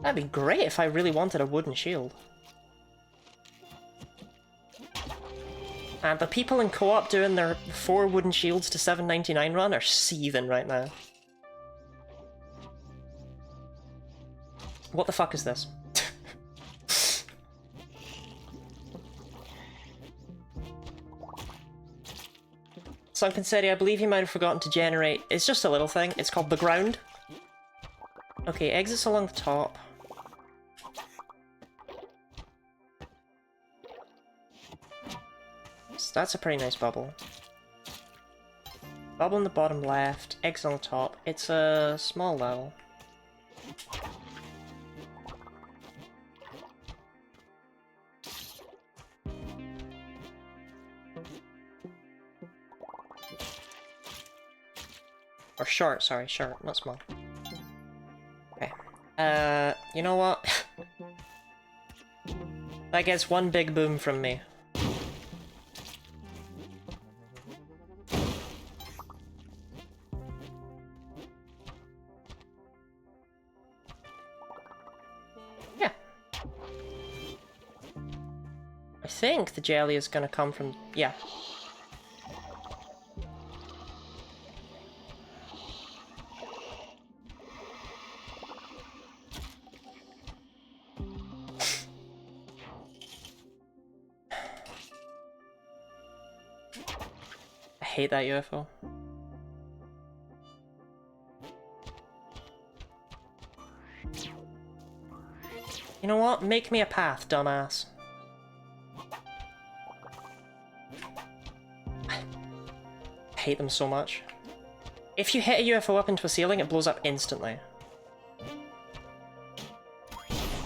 That'd be great if I really wanted a wooden shield. And the people in co-op doing their 4 wooden shields to 7.99 run are seething right now. What the fuck is this? Sunken City, I believe you might have forgotten to generate... It's just a little thing. It's called the ground. Okay, exits along the top. So that's a pretty nice bubble. Bubble in the bottom left, exit on the top. It's a small level. Or short, sorry, short, not small. Okay. You know what? That gets one big boom from me. Yeah. I think the jelly is gonna come from... yeah. I hate that UFO. You know what? Make me a path, dumbass. I hate them so much. If you hit a UFO up into a ceiling, it blows up instantly.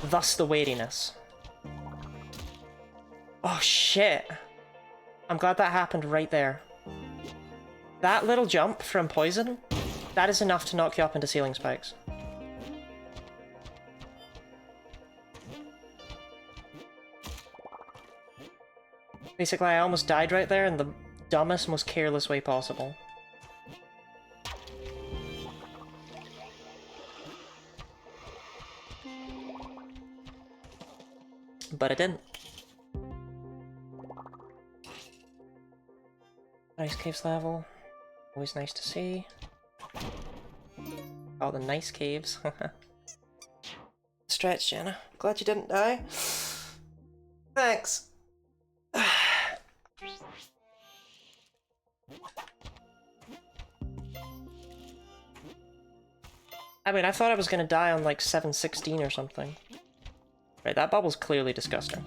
Thus the weightiness. Oh shit. I'm glad that happened right there. That little jump from poison, that is enough to knock you up into ceiling spikes. Basically, I almost died right there in the dumbest, most careless way possible. But I didn't. Nice caves level. Always nice to see. Oh, the nice caves. Stretch, Jenna. Glad you didn't die. Thanks. I mean, I thought I was gonna die on like 7:16 or something. Right, that bubble's clearly disgusting.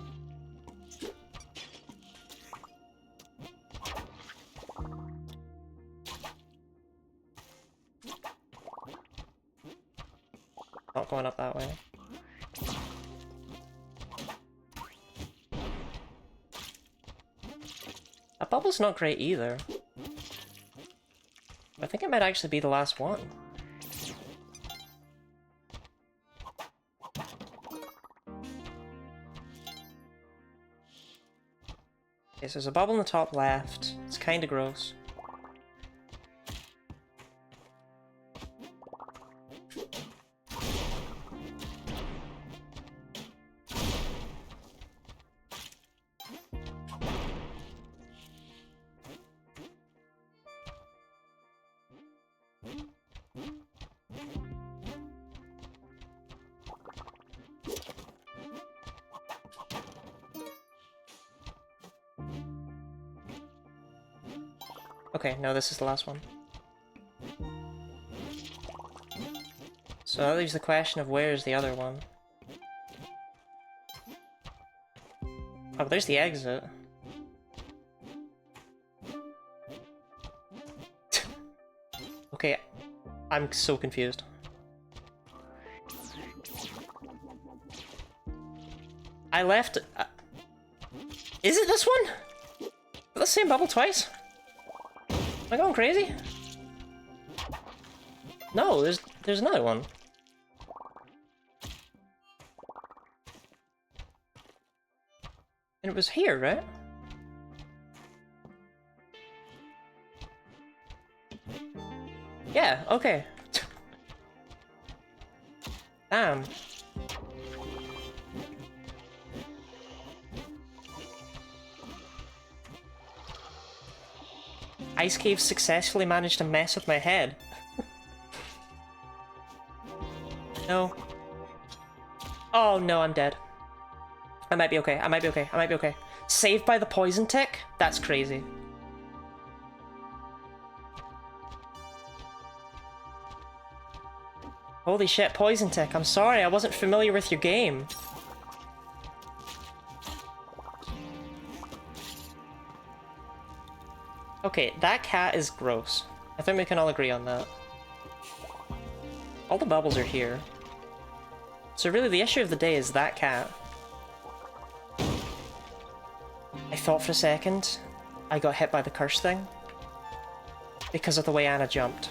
Not going up that way. That bubble's not great either. I think it might actually be the last one. Okay, so there's a bubble in the top left. It's kinda gross. Okay, no, this is the last one. So that leaves the question of where's the other one. Oh, there's the exit. Okay, I'm so confused. I left... is it this one? The same bubble twice? Am I going crazy? No, there's another one. And it was here, right? Yeah, okay. Damn. Ice Cave successfully managed to mess with my head. No. Oh no, I'm dead. I might be okay, I might be okay, I might be okay. Saved by the poison tick? That's crazy. Holy shit, poison tick, I'm sorry, I wasn't familiar with your game. Okay, that cat is gross. I think we can all agree on that. All the bubbles are here. So really the issue of the day is that cat. I thought for a second I got hit by the curse thing because of the way Anna jumped.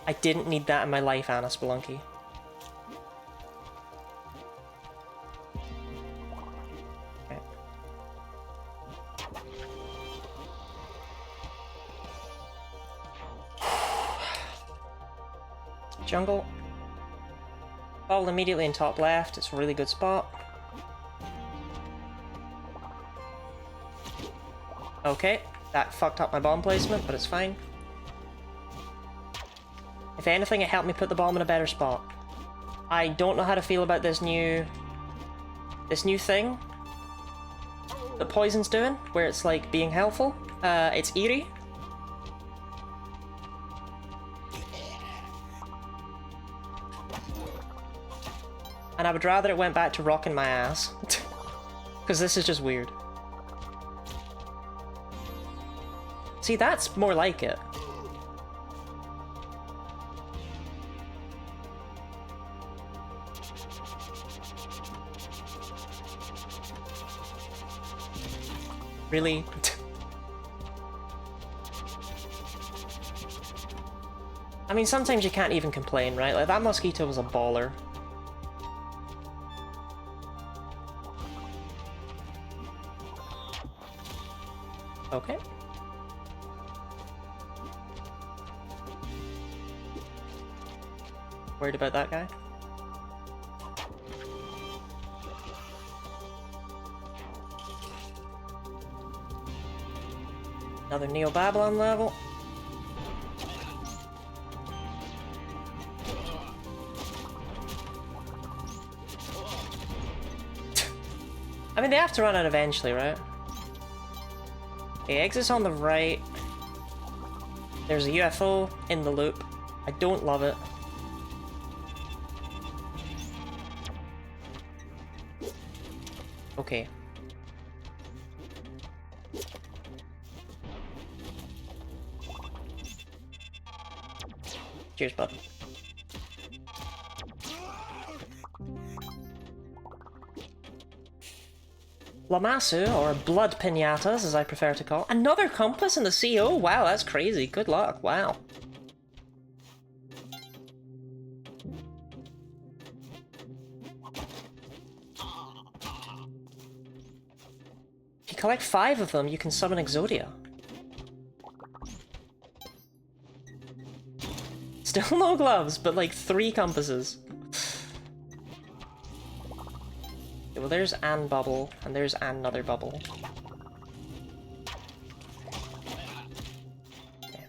I didn't need that in my life, Anna Spelunky. Okay. Jungle. Ball immediately in top left, it's a really good spot. Okay, that fucked up my bomb placement, but it's fine. If anything, it helped me put the bomb in a better spot. I don't know how to feel about this new thing that Poison's doing, where it's like being helpful. It's eerie. And I would rather it went back to rocking my ass. Because this is just weird. See, that's more like it. Really? I mean, sometimes you can't even complain, right? Like, that mosquito was a baller. Okay. Worried about that guy? Another Neo-Babylon level. I mean, they have to run out eventually, right? Okay, exit's on the right. There's a UFO in the loop. I don't love it. Okay. Cheers, bud. Lamasu, or blood pinatas as I prefer to call. Another compass in the sea. Oh wow, that's crazy. Good luck. Wow. If you collect 5 of them, you can summon Exodia. Still no gloves, but like 3 compasses. Okay, well, there's an bubble, and there's another bubble. Okay.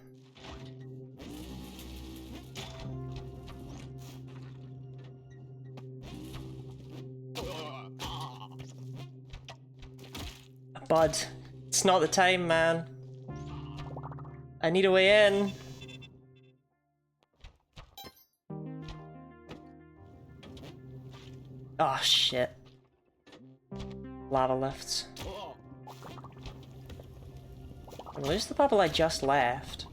Bud, it's not the time, man. I need a way in. Oh shit. Lava lifts. Where's the bubble I just left?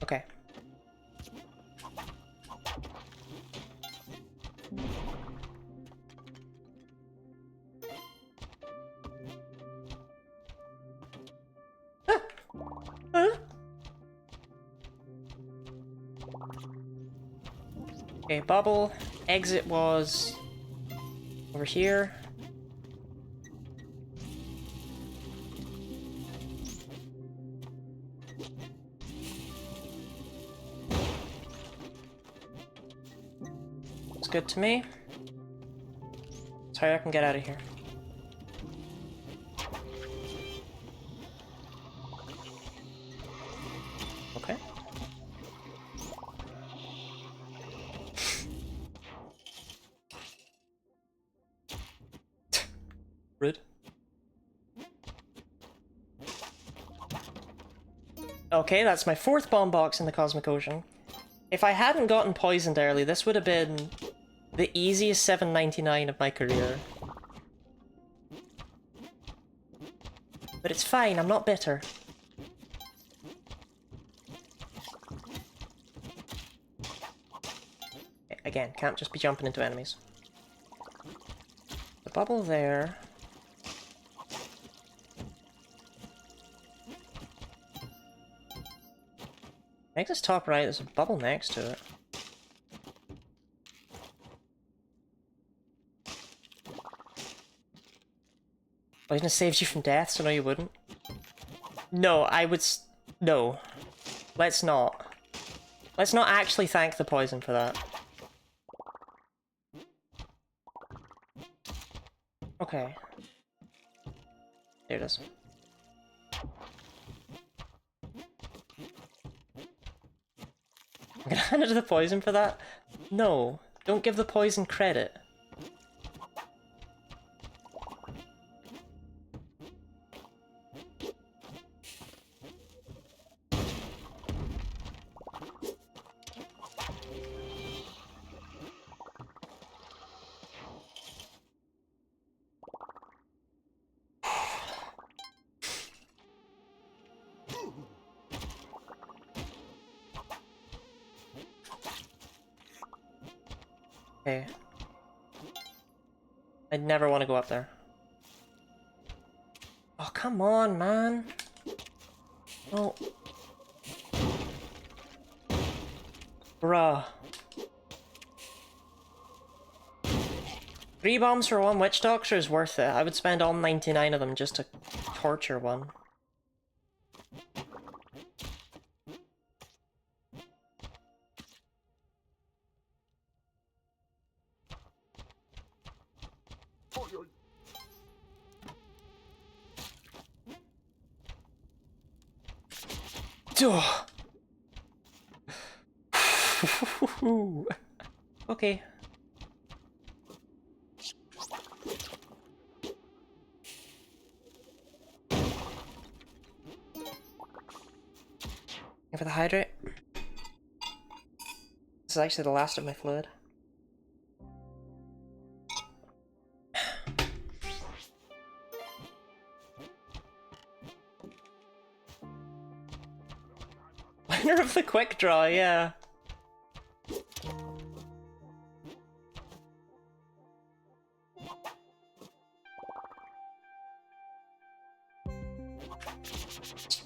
Okay. Okay, bubble. Exit was over here. It's good to me. Sorry, I can get out of here. Okay. Rude. Okay, that's my 4th bomb box in the Cosmic Ocean. If I hadn't gotten poisoned early, this would have been the easiest 799 of my career. But it's fine, I'm not bitter. Again, can't just be jumping into enemies. The bubble there. I think it's top right, there's a bubble next to it. Poison saves you from death, so no you wouldn't. No, I would no. Let's not. Let's not actually thank the poison for that. Okay. There it is. I'm gonna hand it to the poison for that? No. Don't give the poison credit. Okay. I'd never want to go up there. Oh, come on, man. Oh. Bruh. 3 bombs for 1 witch doctor is worth it. I would spend all 99 of them just to torture one. Okay. And for the hydrate. This is actually the last of my fluid. Winner of the quick draw, yeah.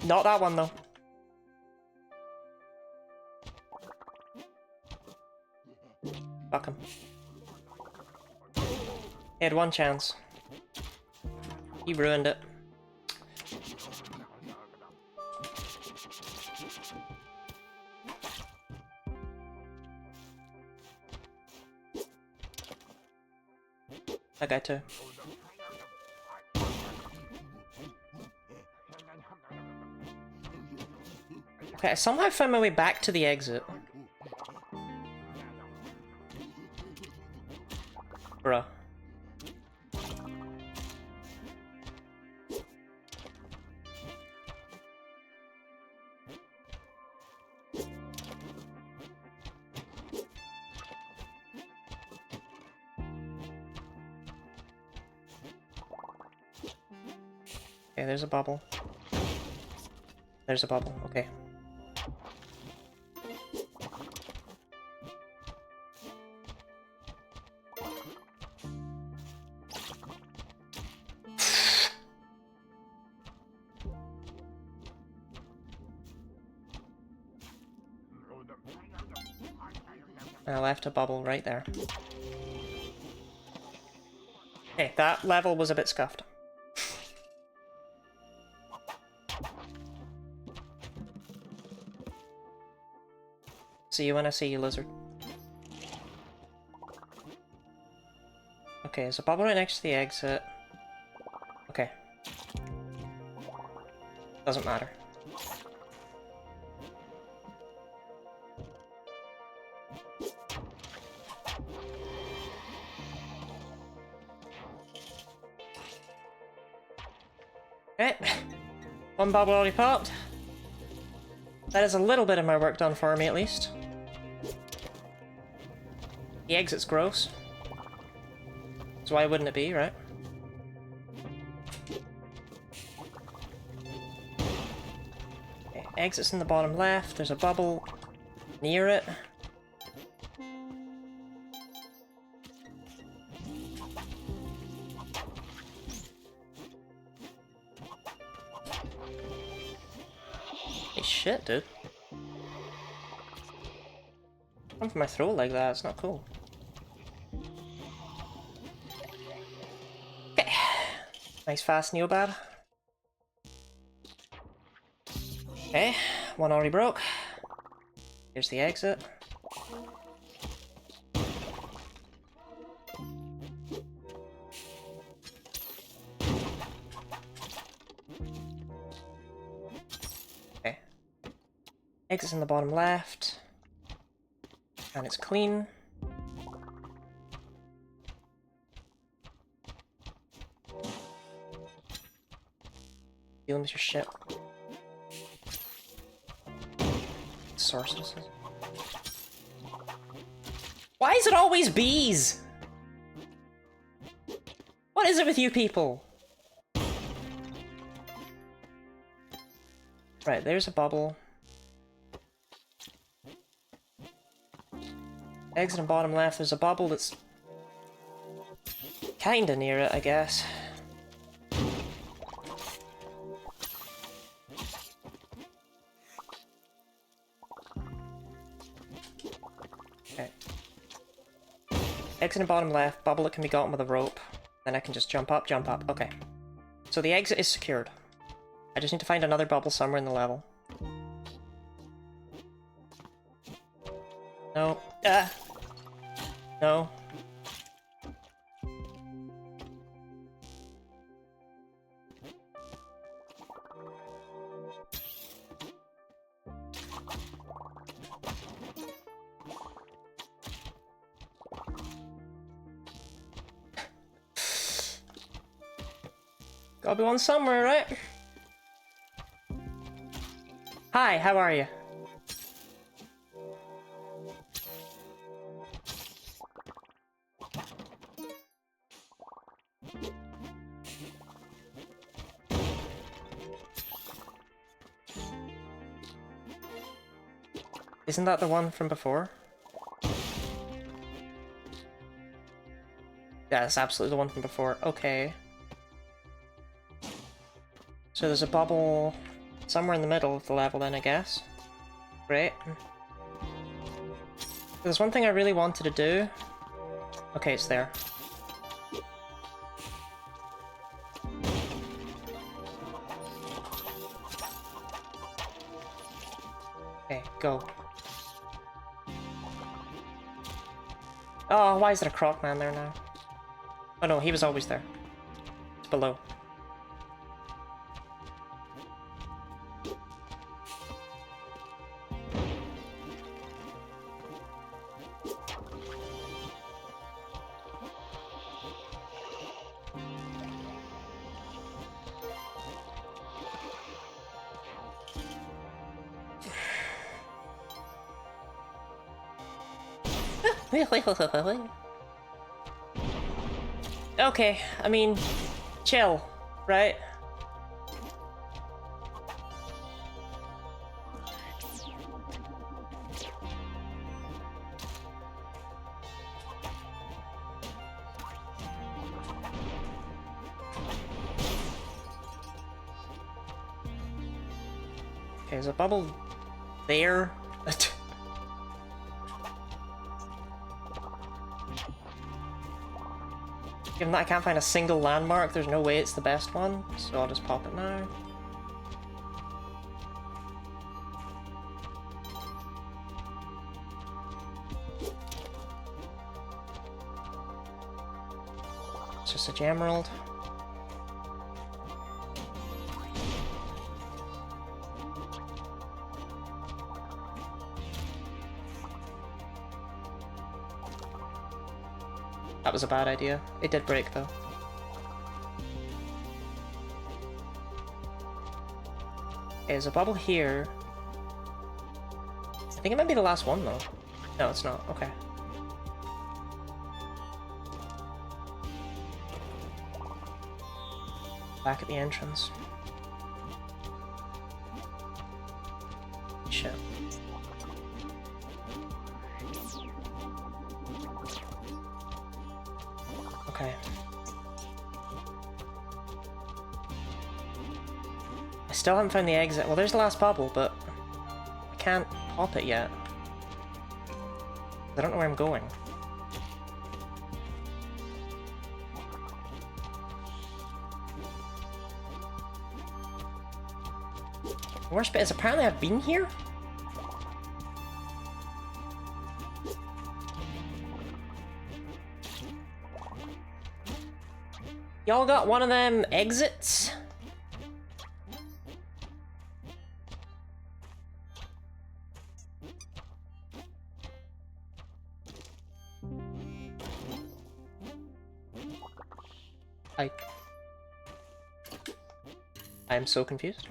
Not that one, though. Fuck him. He had 1 chance. He ruined it. That guy too. Okay, I somehow found my way back to the exit. Okay, there's a bubble. There's a bubble, okay. I left a bubble right there. Okay, that level was a bit scuffed. See you when I see you, lizard. Okay, there's a bubble right next to the exit. Okay. Doesn't matter. Okay. One bubble already popped. That is a little bit of my work done for me, at least. The exit's gross. So why wouldn't it be, right? Okay, exit's in the bottom left. There's a bubble near it. Hey, shit, dude. Come for my throat like that, it's not cool. Okay. Nice fast neobad. Okay, one already broke. Here's the exit. Okay. Exit's in the bottom left. And it's clean. Dealing with your shit. Sources. Why is it always bees? What is it with you people? Right, there's a bubble. Exit and bottom left, there's a bubble that's kinda near it, I guess. Okay. Exit and bottom left, bubble that can be gotten with a rope. Then I can just jump up, okay. So the exit is secured. I just need to find another bubble somewhere in the level. No. Ah! No. Gotta be one somewhere, right? Hi, how are you? Isn't that the one from before? Yeah, that's absolutely the one from before. Okay. So there's a bubble somewhere in the middle of the level then, I guess. Great. There's one thing I really wanted to do. Okay, it's there. Okay, go. Oh, why is there a croc man there now? Oh no, he was always there. It's below. Okay, I mean, chill, right? Okay, there's a bubble there. Given that I can't find a single landmark, there's no way it's the best one, so I'll just pop it now. It's just a gemerald. That was a bad idea. It did break, though. Okay, there's a bubble here. I think it might be the last one, though. No, it's not. Okay. Back at the entrance. Shit. Okay. I still haven't found the exit. Well, there's the last bubble, but I can't pop it yet. I don't know where I'm going. The worst bit is apparently I've been here? Y'all got one of them exits? I am so confused.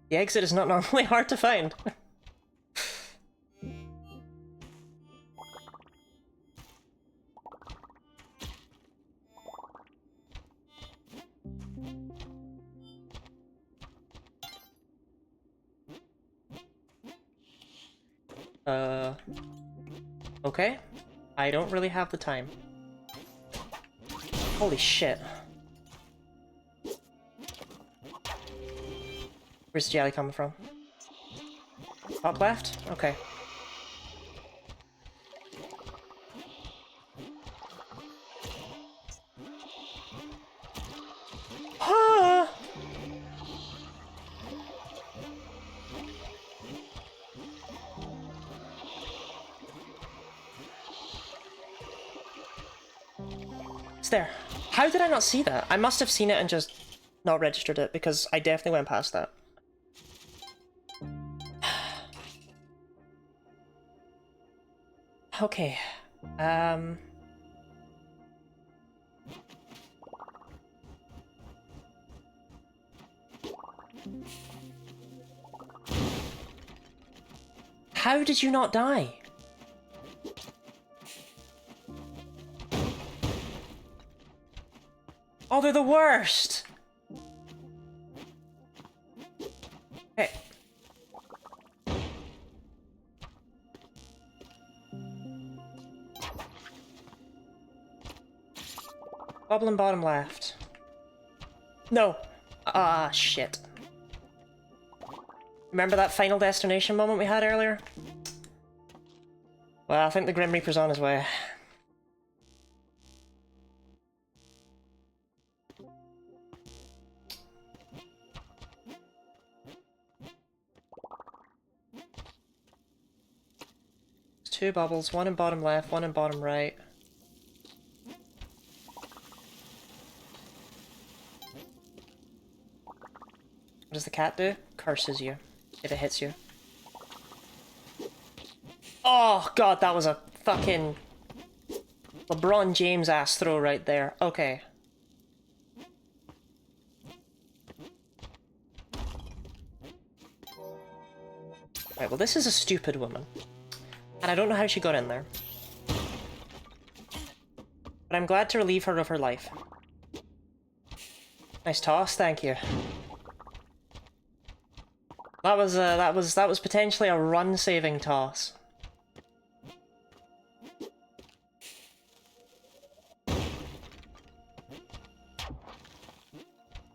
The exit is not normally hard to find. Okay. I don't really have the time. Holy shit. Where's the jelly coming from? Top left? Okay. Ah! It's there. How did I not see that? I must have seen it and just not registered it, because I definitely went past that. Okay. How did you not die? Oh, they're the worst! Okay. Goblin bottom left. No! Ah, shit. Remember that final destination moment we had earlier? Well, I think the Grim Reaper's on his way. There's two bubbles, one in bottom left, one in bottom right. What does the cat do? Curses you if it hits you. Oh god, that was a fucking LeBron James ass throw right there. Okay. Right, well this is a stupid woman. And I don't know how she got in there. But I'm glad to relieve her of her life. Nice toss, thank you. That was potentially a run-saving toss.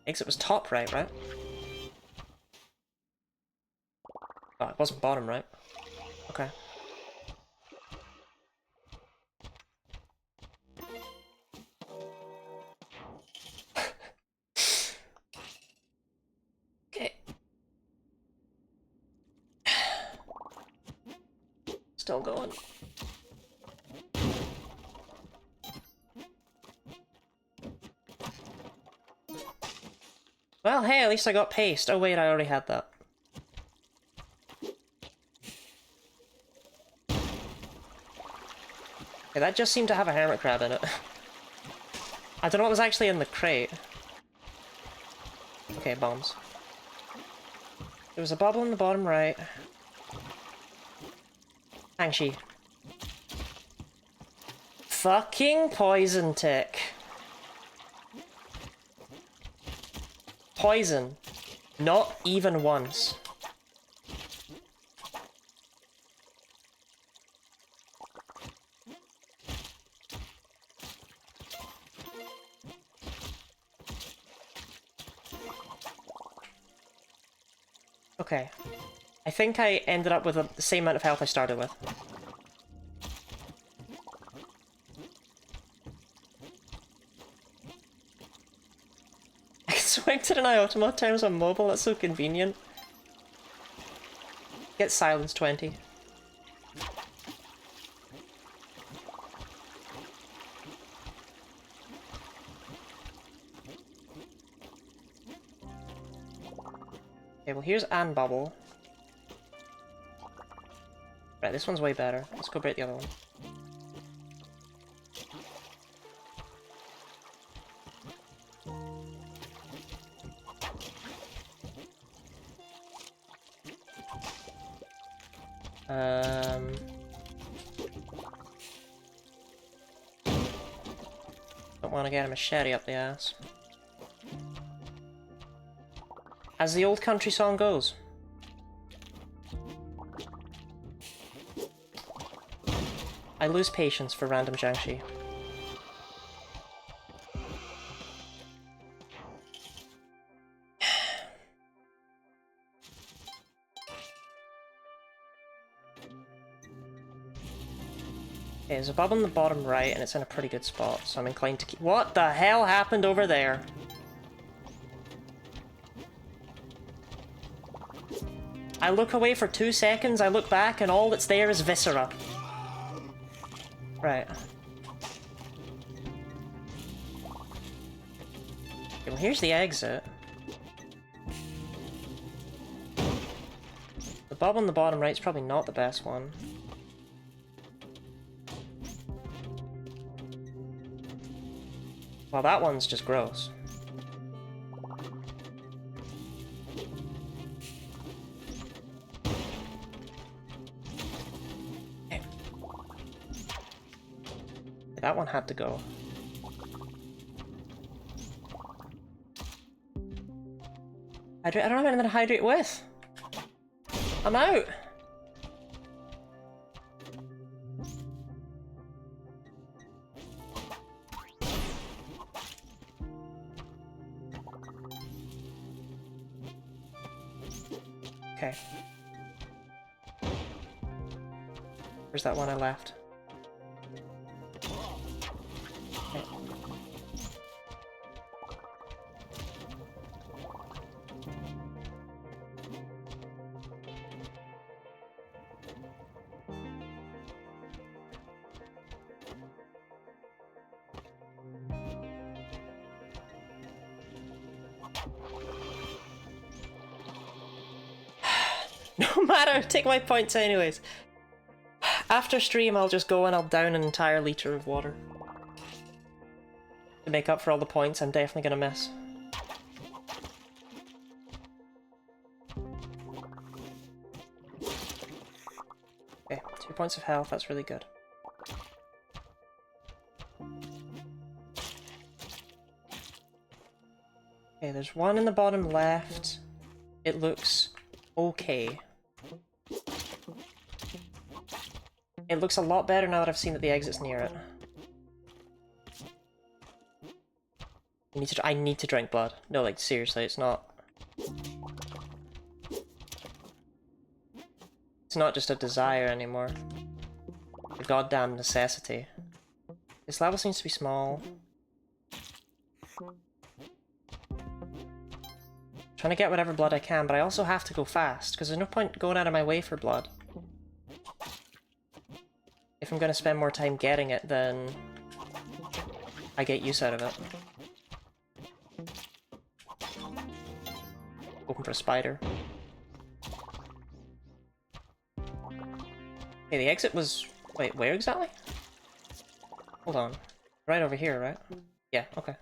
Exit was top right, right? Oh, it wasn't bottom right. Okay. Okay. Still going. Well, hey, at least I got paste. Oh wait, I already had that. Okay, that just seemed to have a hermit crab in it. I don't know what was actually in the crate. Okay, bombs. There was a bubble in the bottom right. Hangshi. Fucking poison tick. Poison. Not even once. Okay. I think I ended up with the same amount of health I started with. I can swing to deny Ultima terms on mobile, that's so convenient. Get silence 20. Okay, well here's Ann Bubble. Right, this one's way better. Let's go break the other one. Don't want to get a machete up the ass. As the old country song goes. I lose patience for random Jiangxi. Okay, there's a bubble in the bottom right, and it's in a pretty good spot, so I'm inclined to keep— What the hell happened over there? I look away for 2 seconds, I look back, and all that's there is viscera. Right. Okay, well here's the exit. The bubble in the bottom right is probably not the best one. Well, that one's just gross. Okay. That one had to go. I don't have anything to hydrate with. I'm out. Okay. Where's that one I left? Okay. No matter, take my points anyways. After stream, I'll just go and I'll down an entire liter of water. To make up for all the points I'm definitely gonna miss. Okay, 2 points of health, that's really good. Okay, there's one in the bottom left. It looks okay. It looks a lot better now that I've seen that the exit's near it. I need to drink blood. No, like, seriously, it's not... It's not just a desire anymore. A goddamn necessity. This level seems to be small. Trying to get whatever blood I can, but I also have to go fast, because there's no point going out of my way for blood. If I'm going to spend more time getting it, then I get use out of it. Open for a spider. Okay, the exit was... Wait, where exactly? Hold on. Right over here, right? Yeah, okay.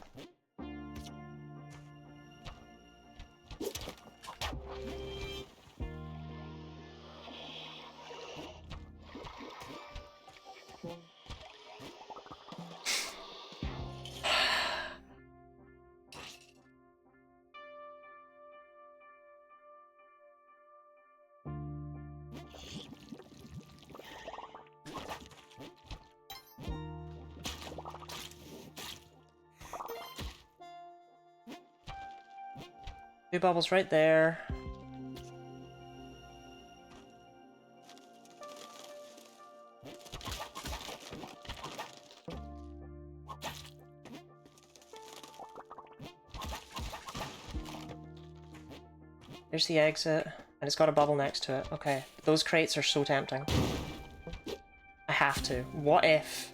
Two bubbles right there. There's the exit, and it's got a bubble next to it. Okay, those crates are so tempting. I have to. What if?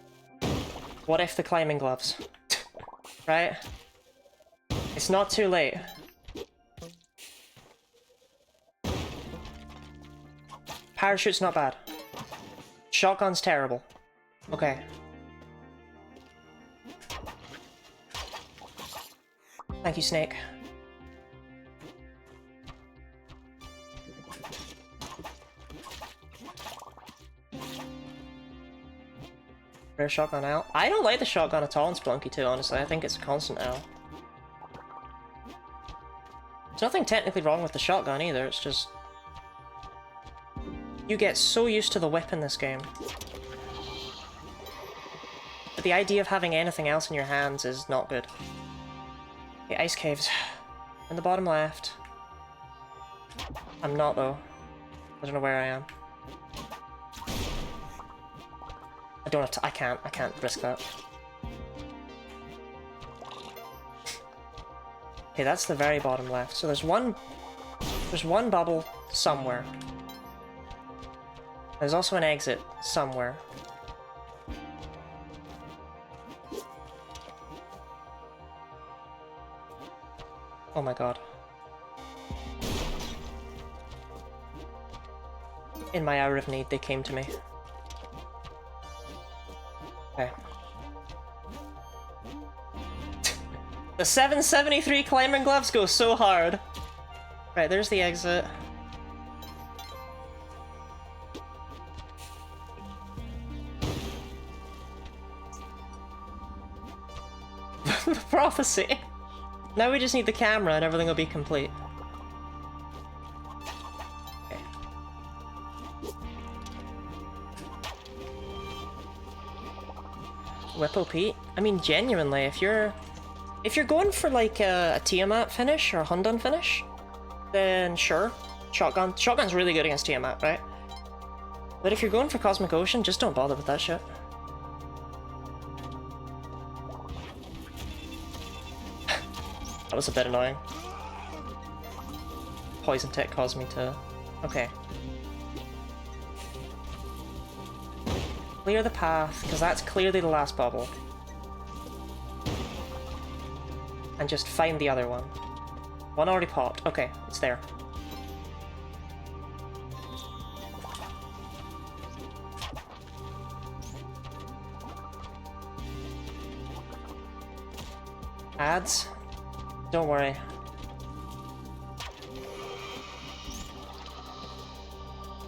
What if the climbing gloves? Right? It's not too late. Parachute's not bad. Shotgun's terrible. Okay. Thank you, Snake. Rare shotgun L. I don't like the shotgun at all in Spelunky 2, honestly. I think it's a constant L. There's nothing technically wrong with the shotgun either, it's just... You get so used to the whip in this game. But the idea of having anything else in your hands is not good. The ice caves. In the bottom left. I'm not, though. I don't know where I am. I don't have to- I can't risk that. Okay, that's the very bottom left. So there's one bubble somewhere. There's also an exit somewhere. Oh my god. In my hour of need, they came to me. Okay. The 773 climbing gloves go so hard. Right, there's the exit. The prophecy. Now we just need the camera and everything will be complete. Okay. Whippo Pete? I mean, genuinely, if you're going for like a Tiamat finish or a Hundun finish, then sure. Shotgun's really good against Tiamat, right? But if you're going for Cosmic Ocean, just don't bother with that shit. That was a bit annoying. Poison Tech caused me to... Okay. Clear the path, because that's clearly the last bubble. And just find the other one. One already popped. Okay, it's there. Ads? Don't worry.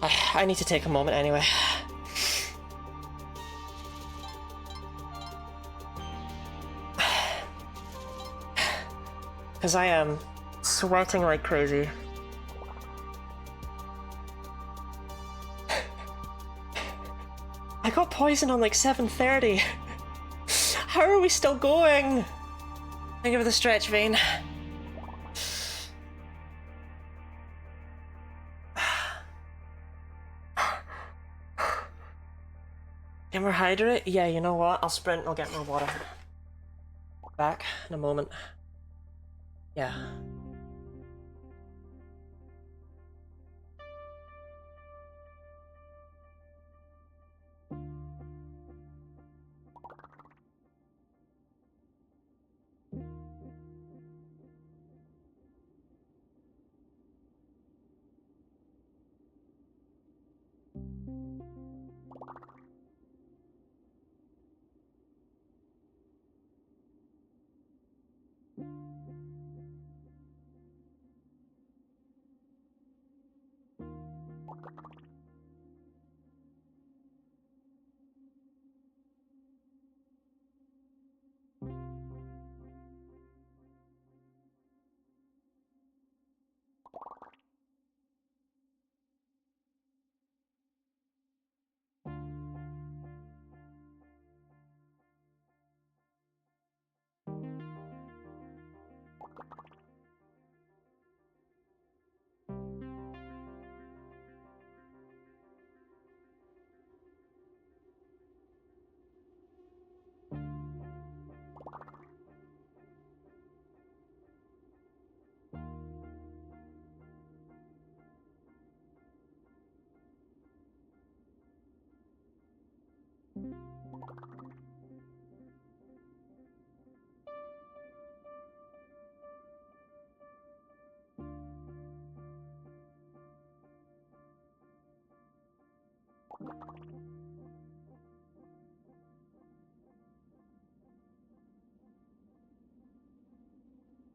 I need to take a moment anyway. Because I am sweating like crazy. got poisoned on like 7:30. How are we still going? Think of the stretch vein. Can we hydrate? Yeah, you know what? I'll sprint and I'll get more water. Back in a moment. Yeah.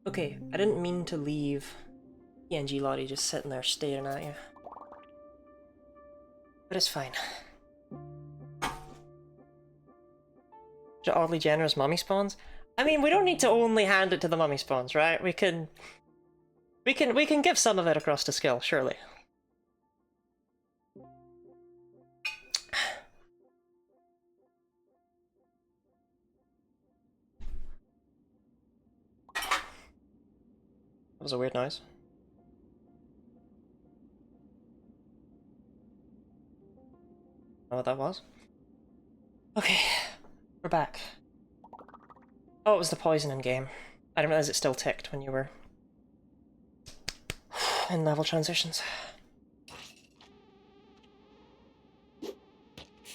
Okay, I didn't mean to leave PNG Lottie just sitting there staring at you. But it's fine. Oddly generous mummy spawns? I mean, we don't need to only hand it to the mummy spawns, right? We can give some of it across to skill, surely. That was a weird noise. Know what that was? Okay, we're back. Oh, it was the poison in game. I didn't realize it still ticked when you were in level transitions.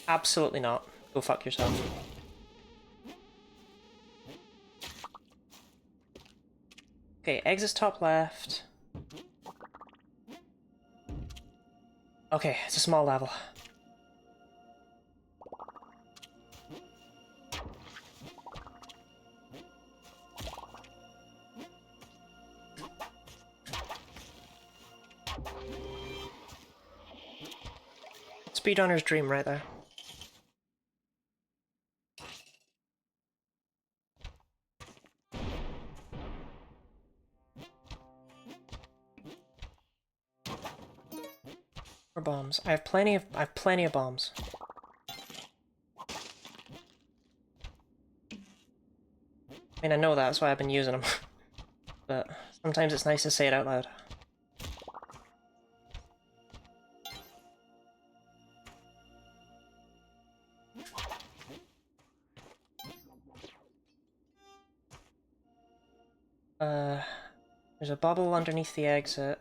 Absolutely not. Go fuck yourself. Okay, exit top left. Okay, it's a small level. Speedrunner's dream right there. More bombs. I have plenty of bombs. I mean, I know that's why I've been using them. But sometimes it's nice to say it out loud. There's a bubble underneath the exit.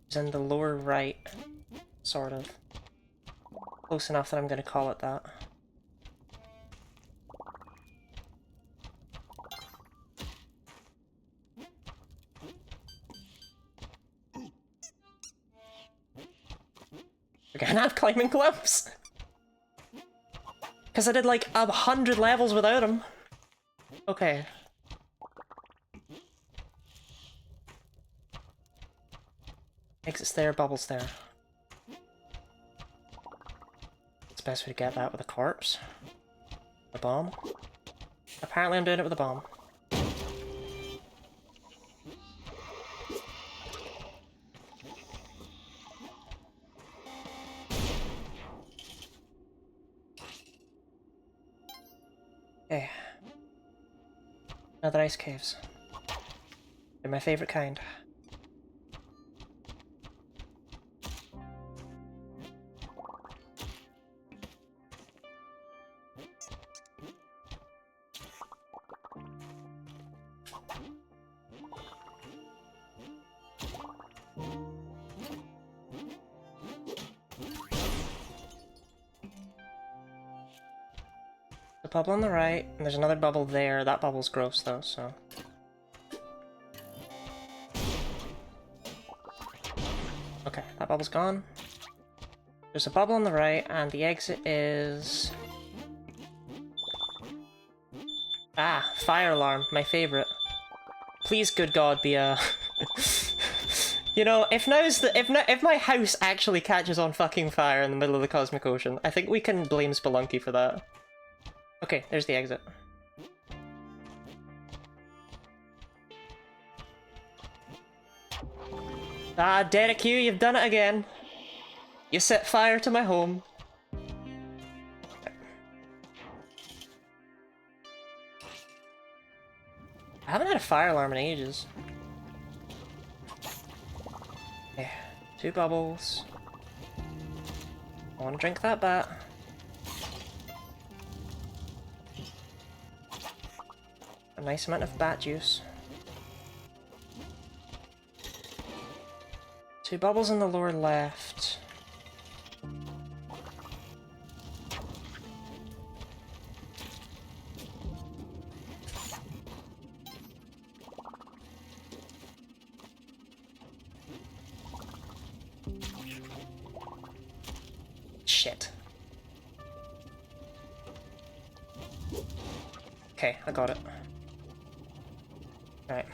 It's in the lower right, sort of. Close enough that I'm gonna call it that. We're gonna have climbing gloves! Because I did like 100 levels without them. Okay. Exits there, bubbles there. It's the best way to get that with a corpse. A bomb. Apparently I'm doing it with a bomb. Another ice caves. They're my favorite kind. The bubble on the right, and there's another bubble there. That bubble's gross though, so... Okay, that bubble's gone. There's a bubble on the right, and the exit is... Ah, fire alarm, my favorite. Please, good God, be a... You know, if my house actually catches on fucking fire in the middle of the cosmic ocean, I think we can blame Spelunky for that. Okay, there's the exit. Ah, Derek, you've done it again. You set fire to my home. I haven't had a fire alarm in ages. Okay, 2 bubbles. I want to drink that bat. A nice amount of bat juice. 2 bubbles in the lower left. Shit. Okay, I got it. Right.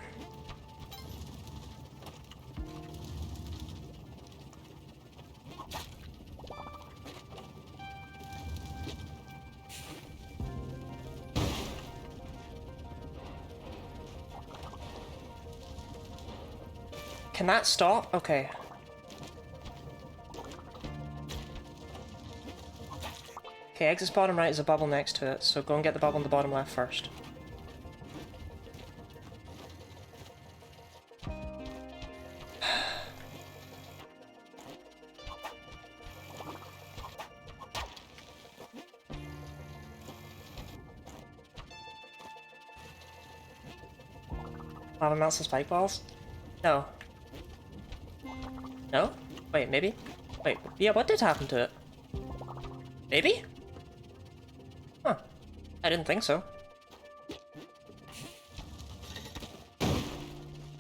Can that stop? Okay. Okay, exit's bottom right is a bubble next to it, so go and get the bubble in the bottom left first. Lava melts the spike balls? No. No? Wait, maybe? Wait, yeah, what did happen to it? Maybe? Huh. I didn't think so.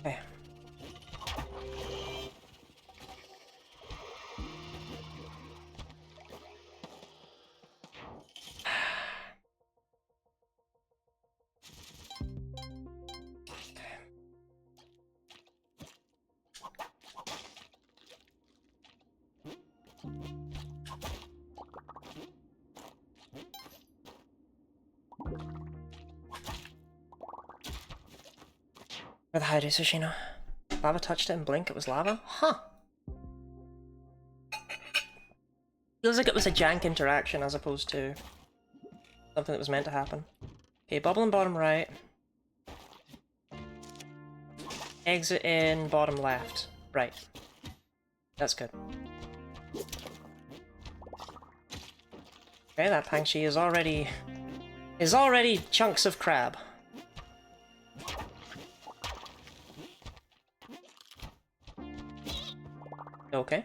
Okay. Where the hide is, Sushino? Lava touched it and blink, it was lava? Huh. Feels like it was a jank interaction as opposed to something that was meant to happen. Okay, bubble in bottom right. Exit in bottom left. Right. That's good. Okay, that Pangshi is already chunks of crab. Okay.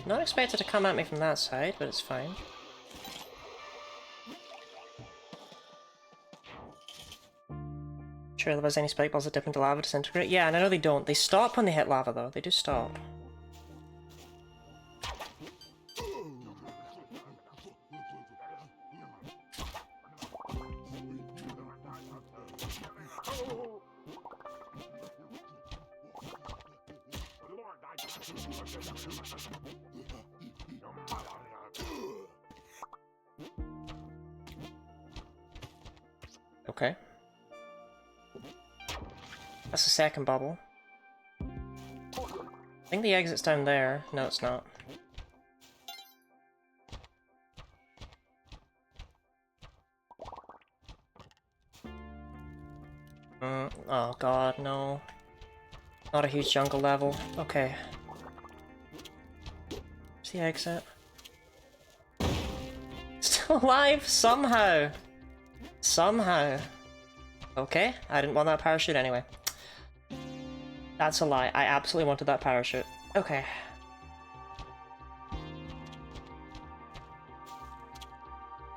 Not expected to come at me from that side, but it's fine. Sure there was any spike balls that dip into lava disintegrate? Yeah, and I know they don't. They stop when they hit lava though. They do stop. Okay. That's the second bubble. think the exit's down there. No, it's not. Oh god, no. Not a huge jungle level. Okay. Where's the exit? Still alive? Somehow! Somehow. Okay, I didn't want that parachute anyway. That's a lie. I absolutely wanted that parachute. Okay.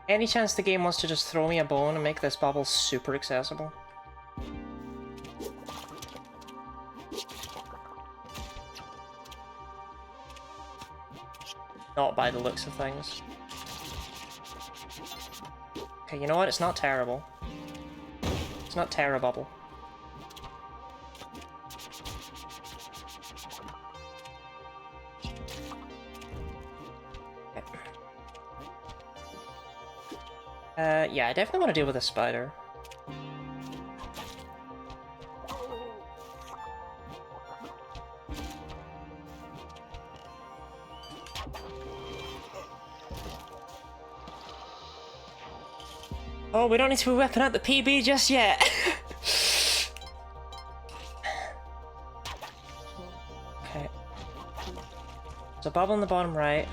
Any chance the game wants to just throw me a bone and make this bubble super accessible? Not by the looks of things. Okay, you know what? It's not terrible. It's not terrible. Yeah, I definitely want to deal with a spider. Oh, we don't need to be whipping out the PB just yet! Okay. There's a bubble in the bottom right.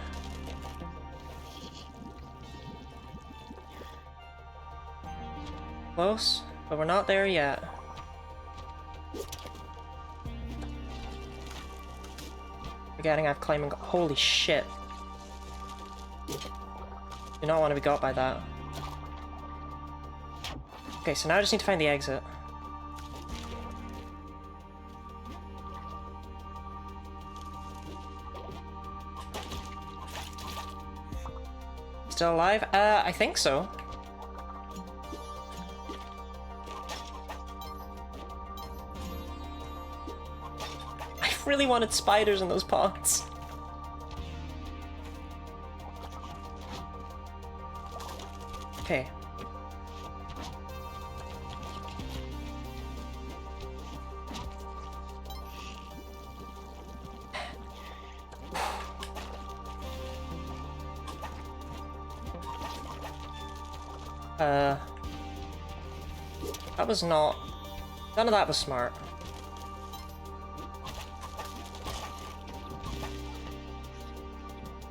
Close, but we're not there yet. Forgetting I've climbing. Holy shit. Do not want to be got by that. Okay, so now I just need to find the exit. Still alive? I think so. I really wanted spiders in those pots. Okay. That was not... None of that was smart.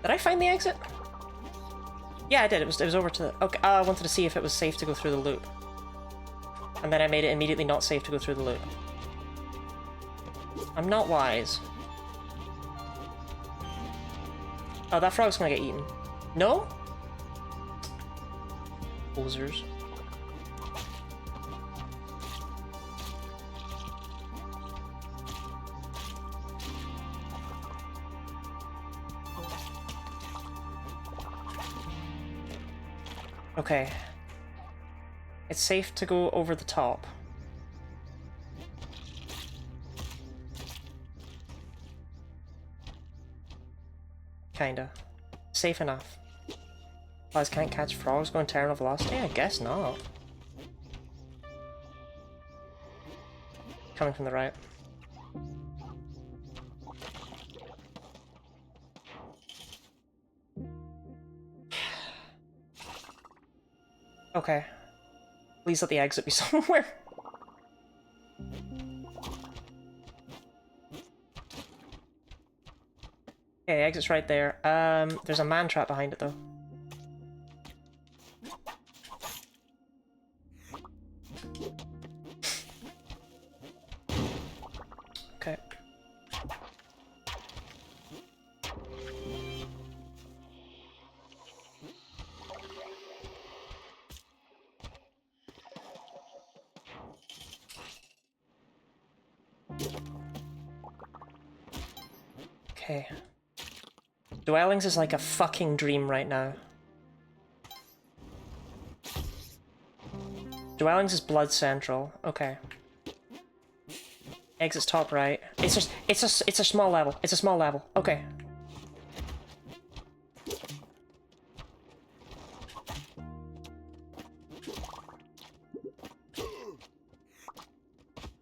Did I find the exit? Yeah, I did. It was over to the... Okay, I wanted to see if it was safe to go through the loop. And then I made it immediately not safe to go through the loop. I'm not wise. Oh, that frog's gonna get eaten. No? Posers. Okay. It's safe to go over the top. Kinda. Safe enough. Flies can't catch frogs going terminal velocity? I guess not. Coming from the right. Okay. Please let the exit be somewhere. Okay, the exit's right there. There's a man trap behind it though. Okay. Okay. Dwellings is like a fucking dream right now. Dwellings is blood central. Okay. Exit's top right. It's a small level. It's a small level. Okay.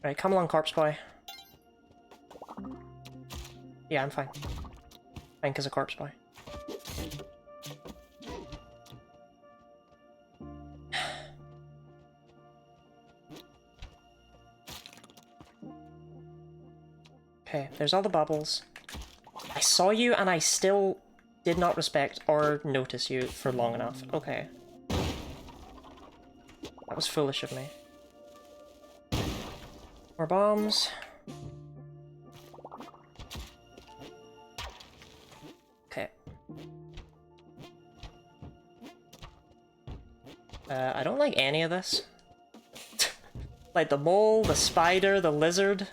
Right, come along, corpse boy. Yeah, I'm fine. Fine, 'cause a corpse boy. Okay, there's all the bubbles. I saw you and I still did not respect or notice you for long enough. Okay. That was foolish of me. More bombs. Okay. I don't like any of this. Like the mole, the spider, the lizard.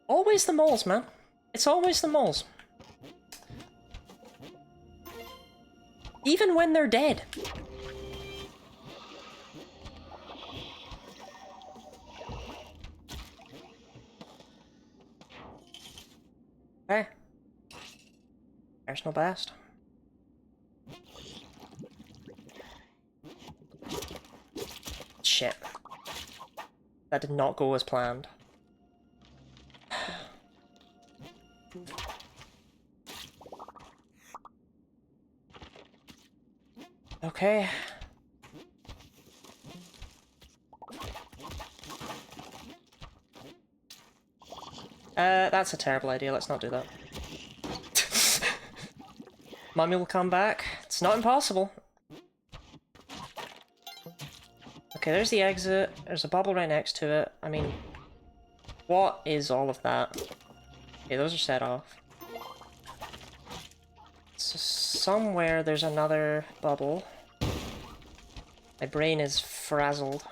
Always the moles, man. It's always the moles. Even when they're dead. Okay. There's no best. Shit. That did not go as planned. Okay. That's a terrible idea. Let's not do that. Mummy will come back. It's not impossible. Okay, there's the exit. There's a bubble right next to it. I mean, what is all of that? Okay, those are set off. So somewhere there's another bubble. My brain is frazzled.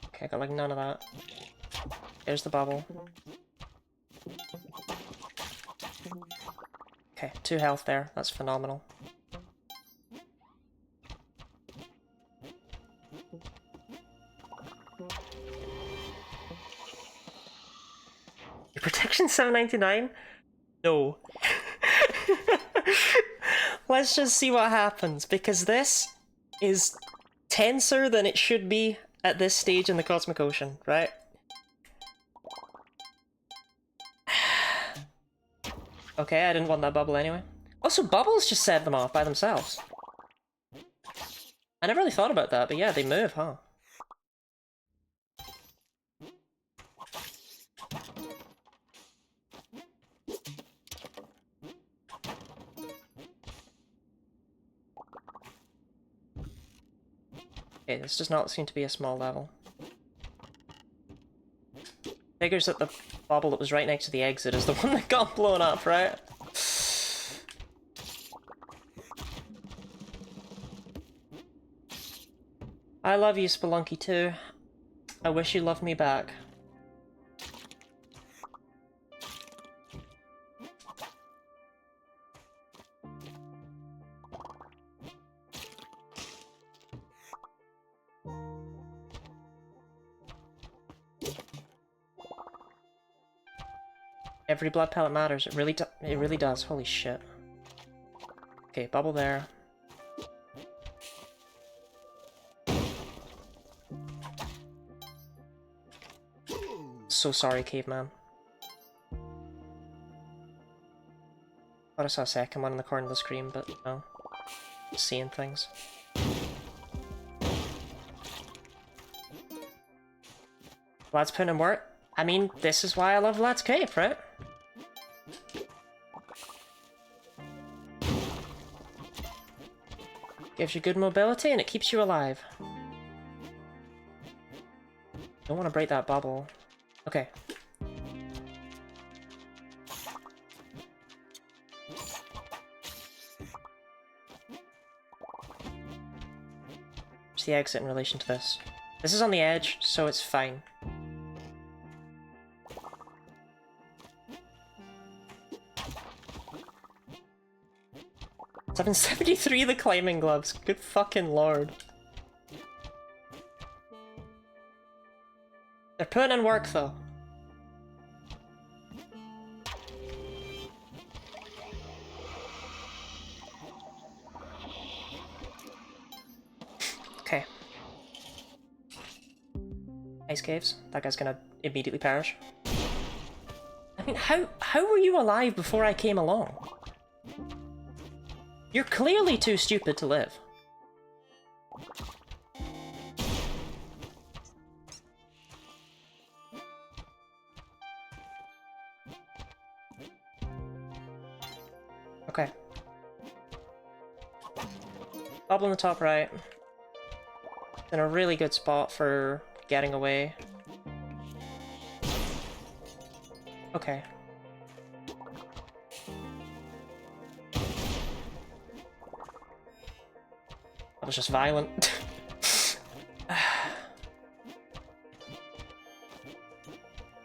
Okay, I got like none of that. There's the bubble. Okay, 2 health there. That's phenomenal. Your protection 799? No. Let's just see what happens, because this is tenser than it should be at this stage in the Cosmic Ocean, right? Okay, I didn't want that bubble anyway. Also, bubbles just set them off by themselves. I never really thought about that, but yeah, they move, huh? Okay, this does not seem to be a small level. Figures that the bubble that was right next to the exit is the one that got blown up, right? I love you, Spelunky, too. I wish you loved me back. Every blood pellet matters. It really does. Holy shit. Okay, bubble there. So sorry, caveman. Thought I saw a second one in the corner of the screen, but no. Seeing things. Lads putting in work. I mean, this is why I love Lads Cave, right? Gives you good mobility and it keeps you alive. Don't want to break that bubble. Okay. Where's the exit in relation to this? This is on the edge, so it's fine. 773 the climbing gloves. Good fucking lord. They're putting in work though. Ice caves. That guy's gonna immediately perish. I mean, how were you alive before I came along? You're clearly too stupid to live. Okay. Bubble in the top right. In a really good spot for getting away. Okay. That was just violent.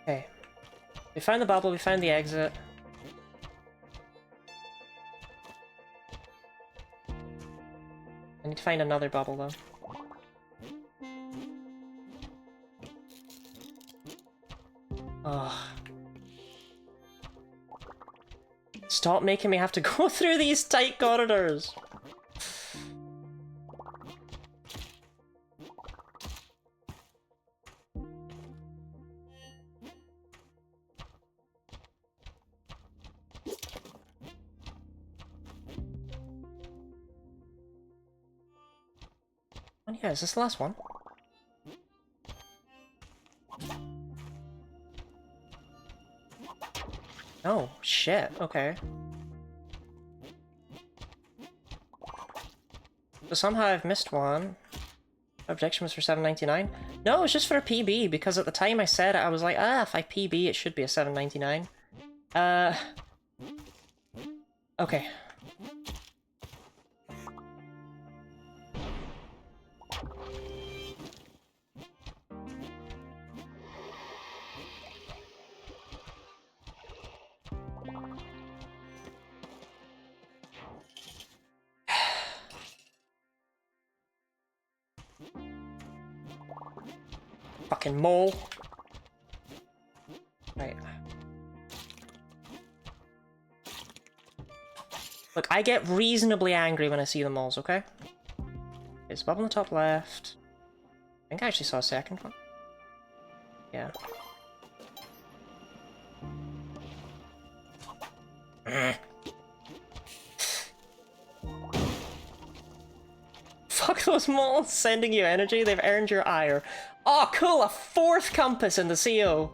Okay. We found the bubble, we found the exit. I need to find another bubble though. Ugh. Stop making me have to go through these tight corridors! Oh yeah, is this the last one? Oh, shit, okay. So somehow I've missed one. Objection was for $7.99? No, it's just for a PB, because at the time I said it, I was like, ah, if I PB, it should be a $7.99. Okay. Fucking mole. Right. Look, I get reasonably angry when I see the moles, okay? There's a bubble on the top left. I think I actually saw a second one. Yeah. Fuck those moles sending you energy, they've earned your ire. Oh cool, a fourth compass in the CO!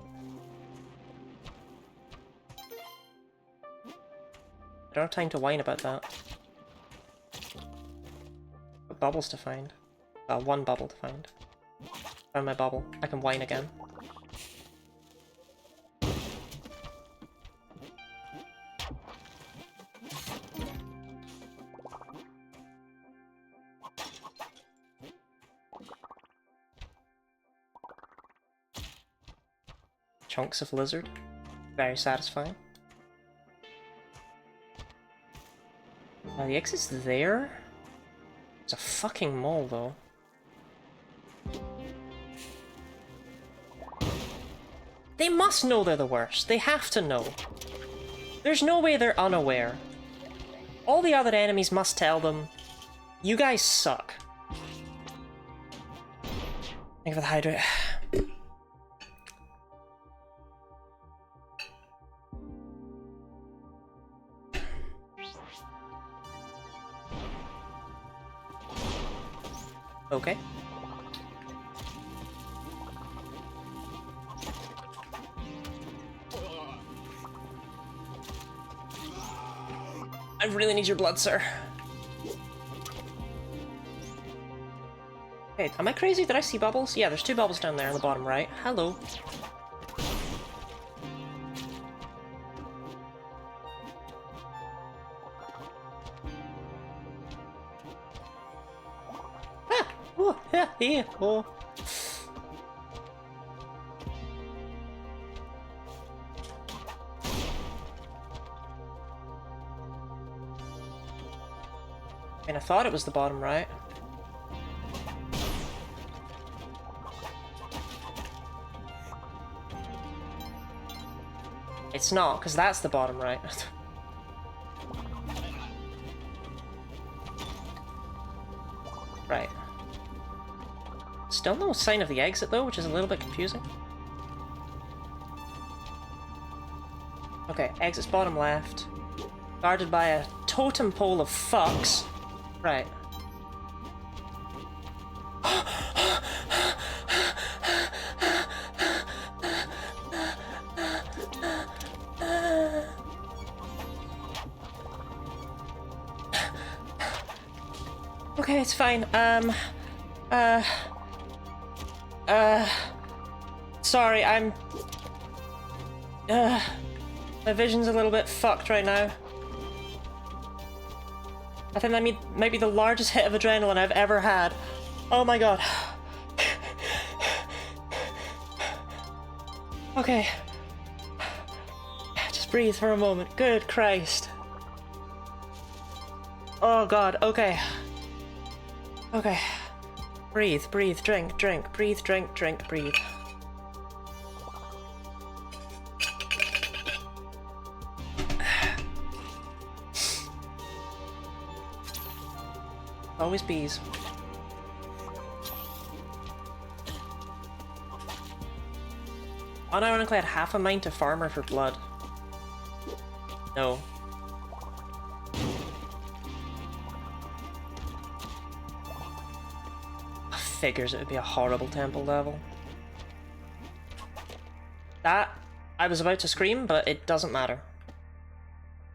I don't have time to whine about that. What bubbles to find? One bubble to find. Found my bubble. I can whine again. Chunks of lizard. Very satisfying. The exit's there? It's a fucking mole, though. They must know they're the worst. They have to know. There's no way they're unaware. All the other enemies must tell them, you guys suck. Thank you for the hydrate. Okay. I really need your blood, sir. Hey, am I crazy? Did I see bubbles? Yeah, there's two bubbles down there on the bottom right. Hello. Ah! Oh, yeah, yeah, oh. And I thought it was the bottom right. It's not, because that's the bottom right. Right. Still no sign of the exit though, which is a little bit confusing. Okay, exit's bottom left. Guarded by a totem pole of fucks. Right. Okay, it's fine. Sorry, I'm... my vision's a little bit fucked right now. I think that might be the largest hit of adrenaline I've ever had. Oh my god. Okay. Just breathe for a moment. Good Christ. Oh god, okay. Okay. Breathe, breathe, drink, drink, breathe, drink, drink, breathe. Always bees. Unironically, I had half a mind to farmer for blood. No. Figures it would be a horrible temple level. That, I was about to scream, but it doesn't matter.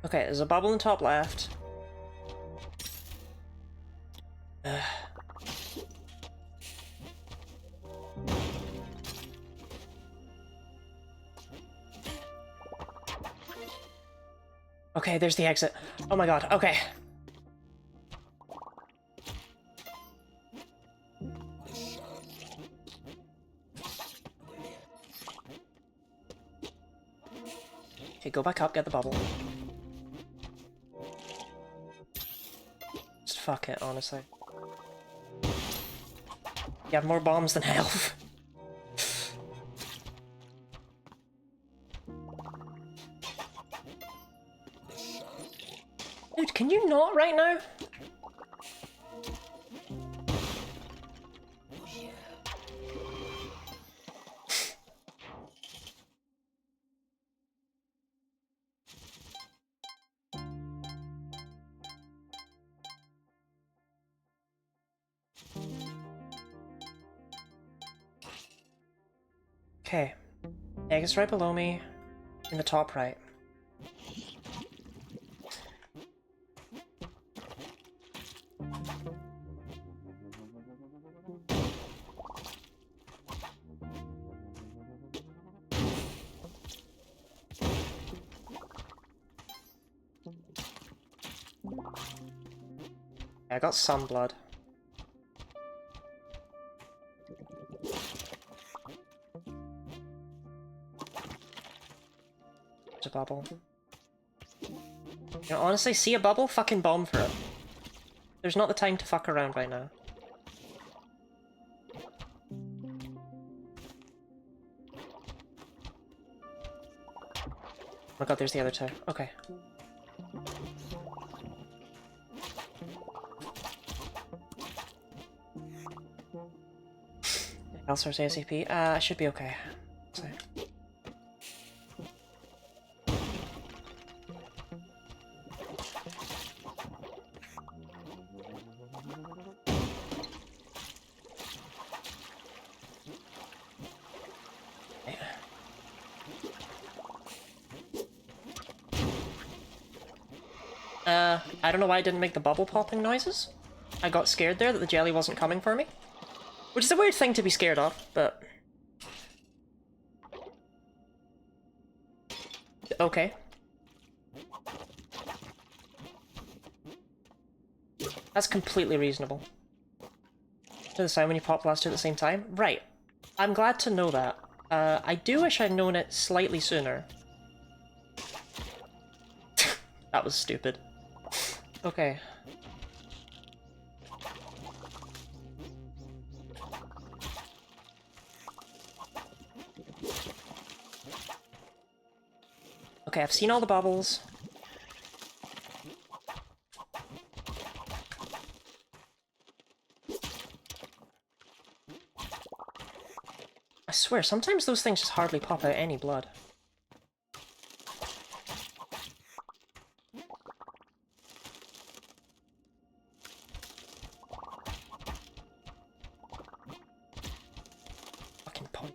Okay, there's a bubble in top left. Okay, there's the exit. Oh my god, okay. Okay, go back up, get the bubble. Just fuck it, honestly. You have more bombs than health. Dude, can you not right now? Okay. Egg is right below me, in the top right. I got some blood. There's a bubble. You know, honestly, see a bubble? Fucking bomb for it. There's not the time to fuck around right now. Oh my god, there's the other two. Okay. Elsewhere's ASAP. I should be okay. So. I don't know why I didn't make the bubble popping noises. I got scared there that the jelly wasn't coming for me. Which is a weird thing to be scared of, but... okay. That's completely reasonable. To decide when you pop last two at the same time? Right. I'm glad to know that. I do wish I'd known it slightly sooner. That was stupid. Okay. Okay, I've seen all the bubbles. swear, sometimes those things just hardly pop out any blood. Fucking point.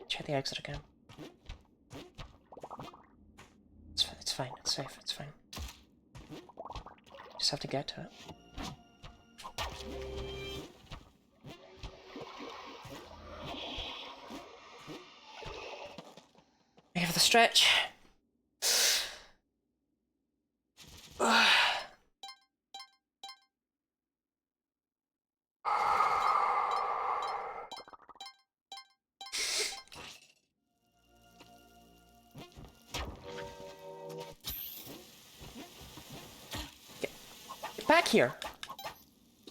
Check the exit again. It's fine, it's safe, it's fine. Just have to get to it. I have the stretch. Back here!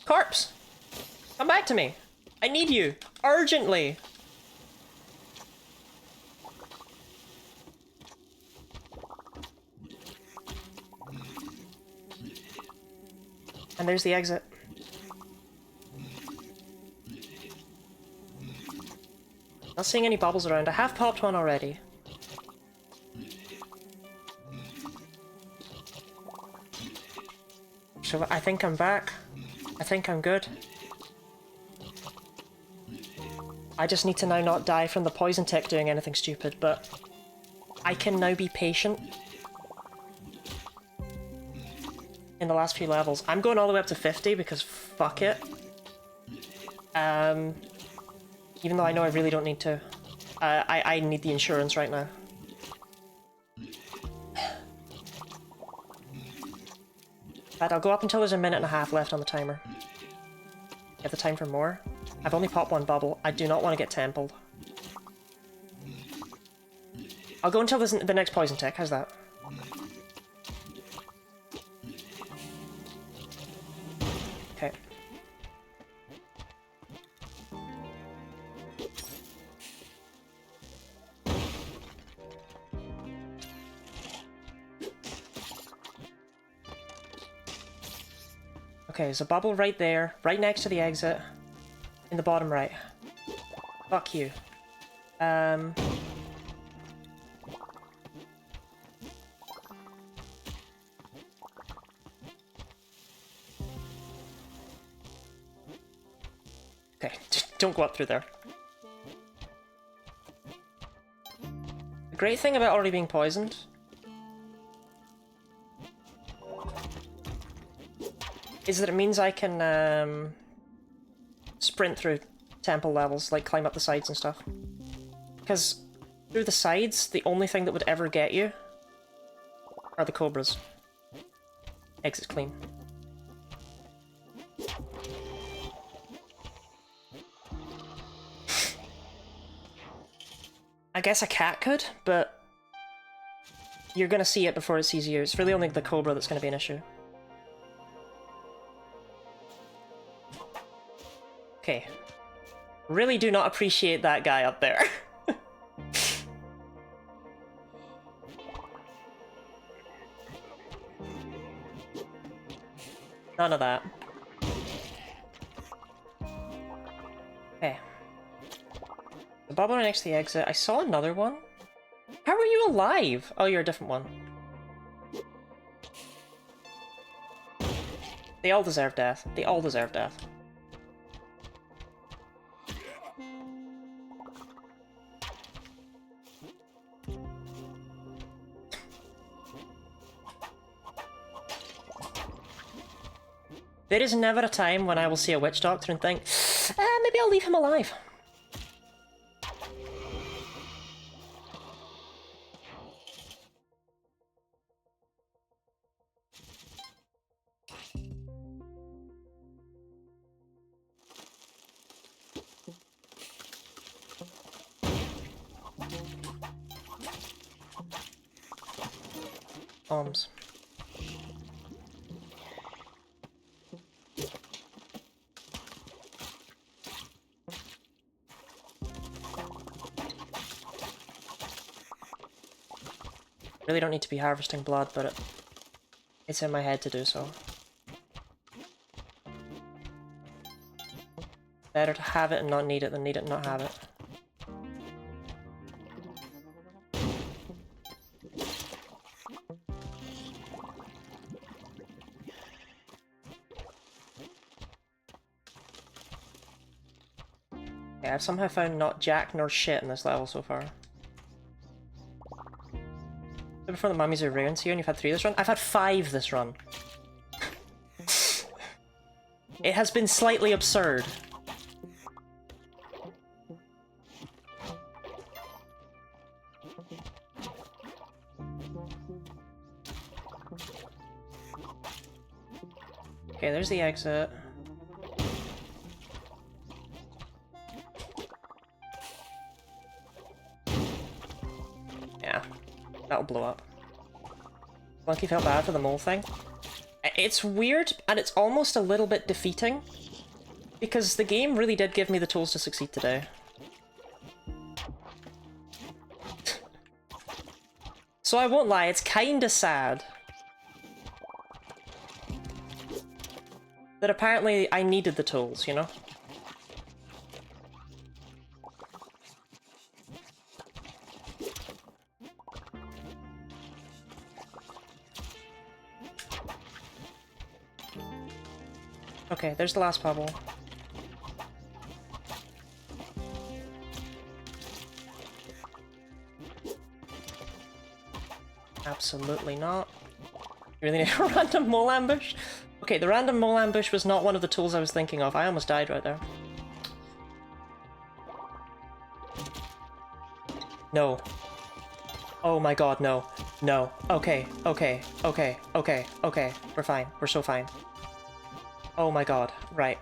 Corpse! Come back to me! I need you! Urgently! And there's the exit. Not seeing any bubbles around. I have popped one already. So I think I'm back. I think I'm good. I just need to now not die from the poison tick doing anything stupid, but I can now be patient in the last few levels. I'm going all the way up to 50 because fuck it. Even though I know I really don't need to. I need the insurance right now. But I'll go up until there's a minute and a half left on the timer. You have the time for more? I've only popped one bubble. I do not want to get templed. I'll go until there's the next poison tick. How's that? Okay. Okay, there's a bubble right there, right next to the exit, in the bottom right. Fuck you. Okay, just don't go up through there. The great thing about already being poisoned is that it means I can sprint through temple levels, like climb up the sides and stuff. Because through the sides, the only thing that would ever get you are the cobras. Exit clean. I guess a cat could, but you're gonna see it before it sees you. It's really only the cobra that's gonna be an issue. Okay. Really do not appreciate that guy up there. None of that. Okay. The bubble next to the exit. I saw another one. How are you alive? Oh, you're a different one. They all deserve death. They all deserve death. There is never a time when I will see a witch doctor and think, maybe I'll leave him alive. Bombs. Really don't need to be harvesting blood, but it's in my head to do so. Better to have it and not need it than need it and not have it. Okay, I've somehow found not jack nor shit in this level so far. Before the mummies are ruins here and you've had 3 this run? I've had 5 this run. It has been slightly absurd. Okay, there's the exit. Yeah, that'll blow up. Spelunky felt bad for the mole thing. It's weird, and it's almost a little bit defeating, because the game really did give me the tools to succeed today. So I won't lie, it's kinda sad that apparently I needed the tools, you know? Okay, there's the last bubble. Absolutely not. You really need a random mole ambush? Okay, the random mole ambush was not one of the tools I was thinking of. I almost died right there. No. Oh my god, no. No. Okay, okay, okay, okay, okay. We're fine. We're so fine. Oh my god, right.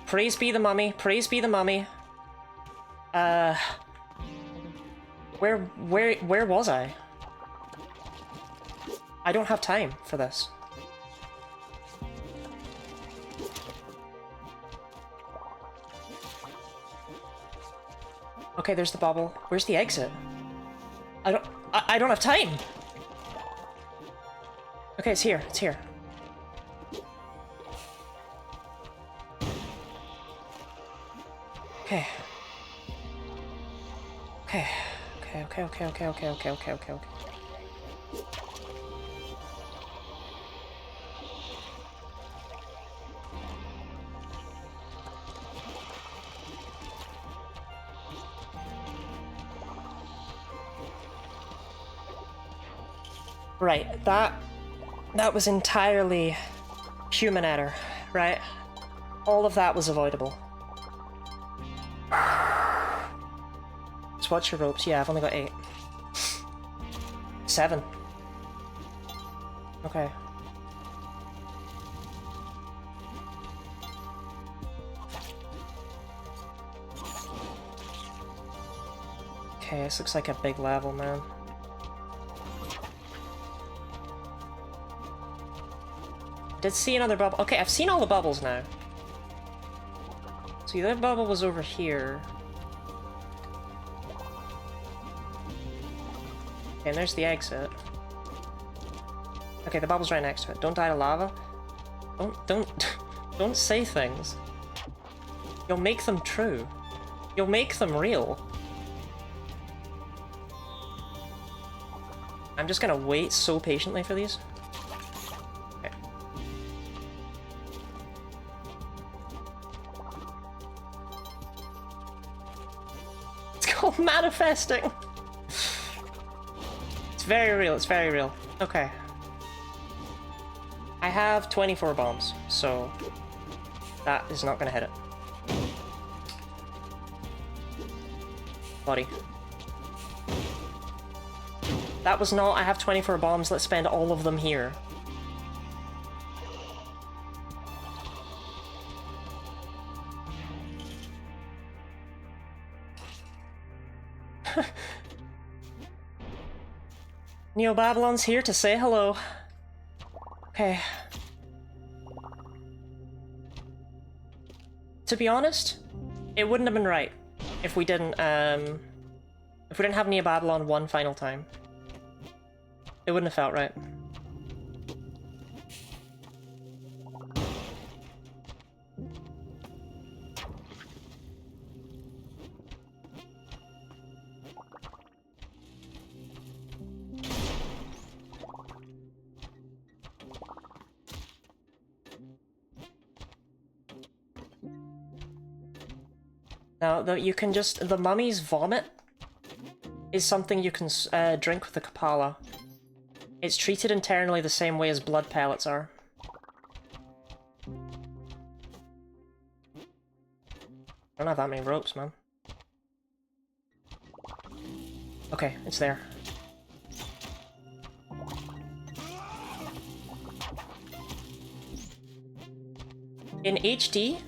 Praise be the mummy, praise be the mummy. Where was I? I don't have time for this. Okay, there's the bobble. Where's the exit? I don't have time! Okay, it's here, it's here. Okay. Okay. Okay. Right, that was entirely human error, right? All of that was avoidable. Just watch your ropes. Yeah, I've only got 8. 7. Okay. Okay, this looks like a big level, man. Did see another bubble. Okay, I've seen all the bubbles now. So the other bubble was over here. Okay, and there's the exit. Okay, the bubble's right next to it. Don't die to lava. Don't say things. You'll make them true. You'll make them real. I'm just gonna wait so patiently for these. Okay. It's called manifesting! It's very real, it's very real. Okay. I have 24 bombs, so that is not gonna hit it. Buddy. That was not, I have 24 bombs, let's spend all of them here. Neo-Babylon's here to say hello. Okay. To be honest, it wouldn't have been right if we didn't If we didn't have Neo Babylon one final time, it wouldn't have felt right. Now, though, you can just... The mummy's vomit is something you can drink with the Kapala. It's treated internally the same way as blood pellets are. I don't have that many ropes, man. Okay, it's there. In HD,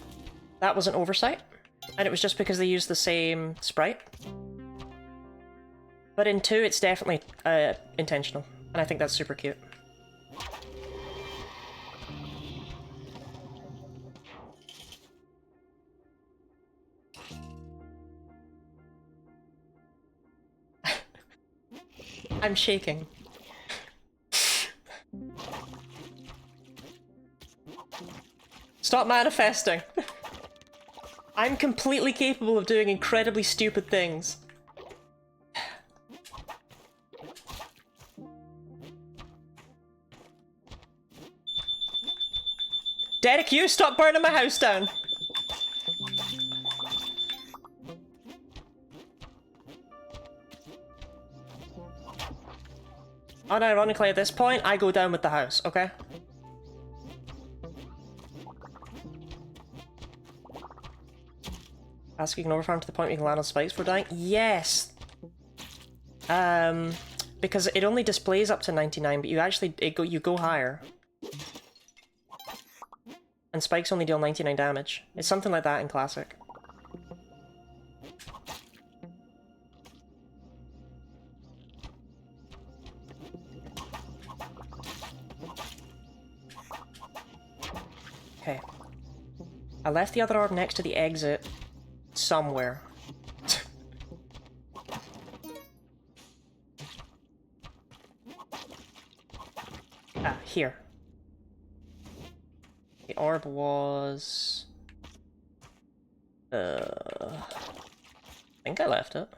that was an oversight. And it was just because they used the same sprite. But in 2, it's definitely intentional. And I think that's super cute. I'm shaking. Stop manifesting! I'm completely capable of doing incredibly stupid things. Derek, you stop burning my house down! Unironically, at this point, I go down with the house, okay? Ask you can overfarm to the point where you can land on spikes for dying? Yes! Because it only displays up to 99, but you actually, you go higher. And spikes only deal 99 damage. It's something like that in Classic. Okay. I left the other orb next to the exit somewhere. Ah, here. The orb was... I think I left it.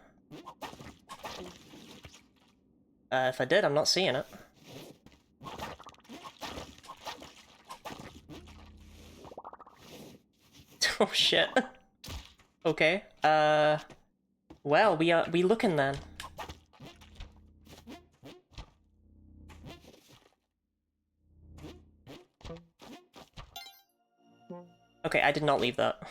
If I did, I'm not seeing it. Oh shit. Okay. Well, we looking then. Okay, I did not leave that.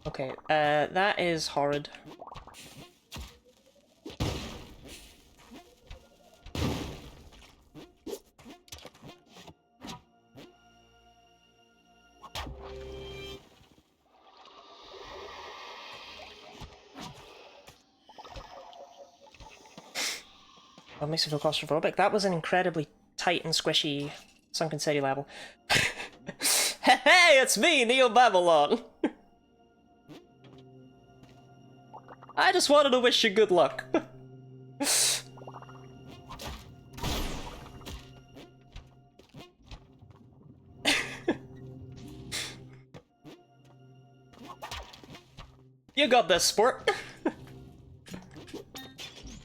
Okay, that is horrid. That makes me feel claustrophobic. That was an incredibly tight and squishy Sunken City level. Hey, it's me, Neo Babylon! I just wanted to wish you good luck. You got this, sport.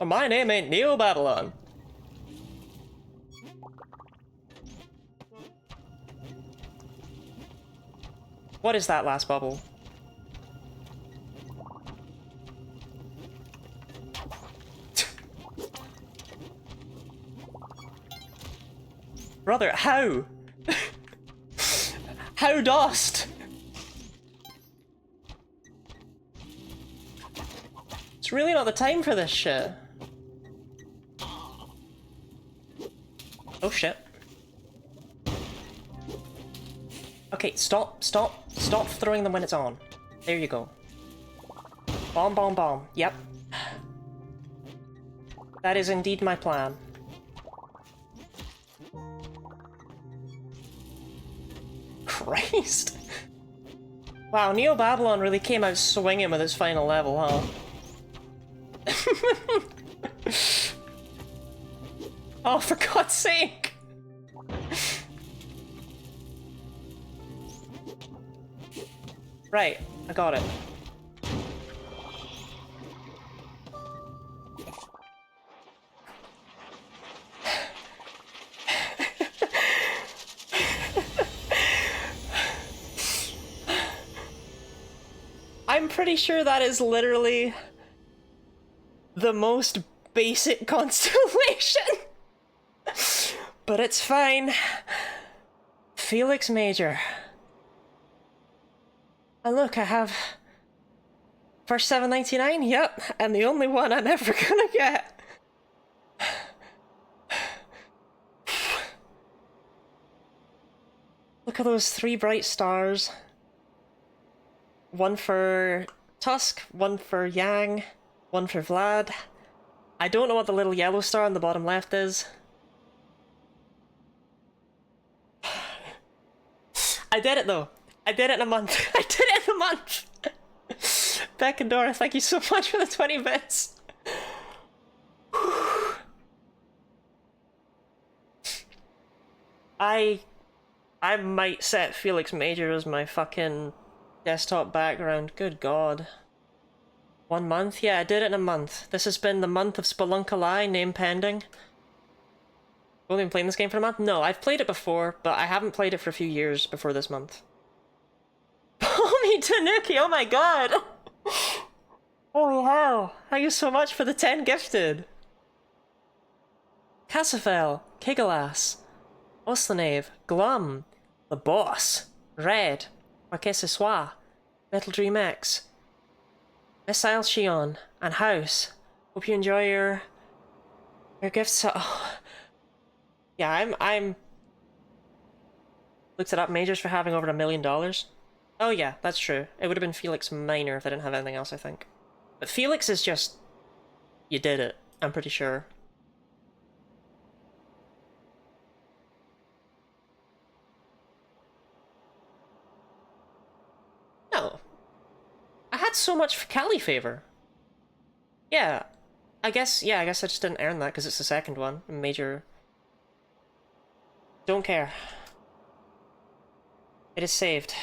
My name ain't Neo Babylon. What is that last bubble? Brother, how? How dost? It's really not the time for this shit. Oh shit. Okay, stop throwing them when it's on. There you go. Bomb, bomb, bomb. Yep. That is indeed my plan. Christ. Wow, Neo Babylon really came out swinging with its final level, huh? Oh, for God's sake! Right, I got it. I'm pretty sure that is literally the most basic constellation. But it's fine. Felix Major. And look, I have first 799, yep, and the only one I'm ever gonna get. Look at those 3 bright stars. One for Tusk, one for Yang, one for Vlad. I don't know what the little yellow star on the bottom left is. I did it though. I did it in a month. I did it in a month. Beck and Dora, thank you so much for the 20 bits. I might set Felix Major as my fucking desktop background. Good God. 1 month? Yeah, I did it in a month. This has been the month of Spelunky, name pending. Only been playing this game for a month? No, I've played it before, but I haven't played it for a few years before this month. Pommy Tanuki, oh my god! Holy hell! Thank you so much for the 10 gifted! Cassafel, Kigalas, Oslanave, Glum, The Boss, Red, Marquez Soir, Metal Dream X, Missile Shion, and House. Hope you enjoy your gifts. Oh. Yeah, I'm looked it up. Majors for having over $1 million. Oh yeah, that's true. It would have been Felix Minor if I didn't have anything else, I think. But Felix is just... You did it, I'm pretty sure. No. I had so much for Cali favor. Yeah. I guess I just didn't earn that because it's the second one. Major... Don't care. It is saved.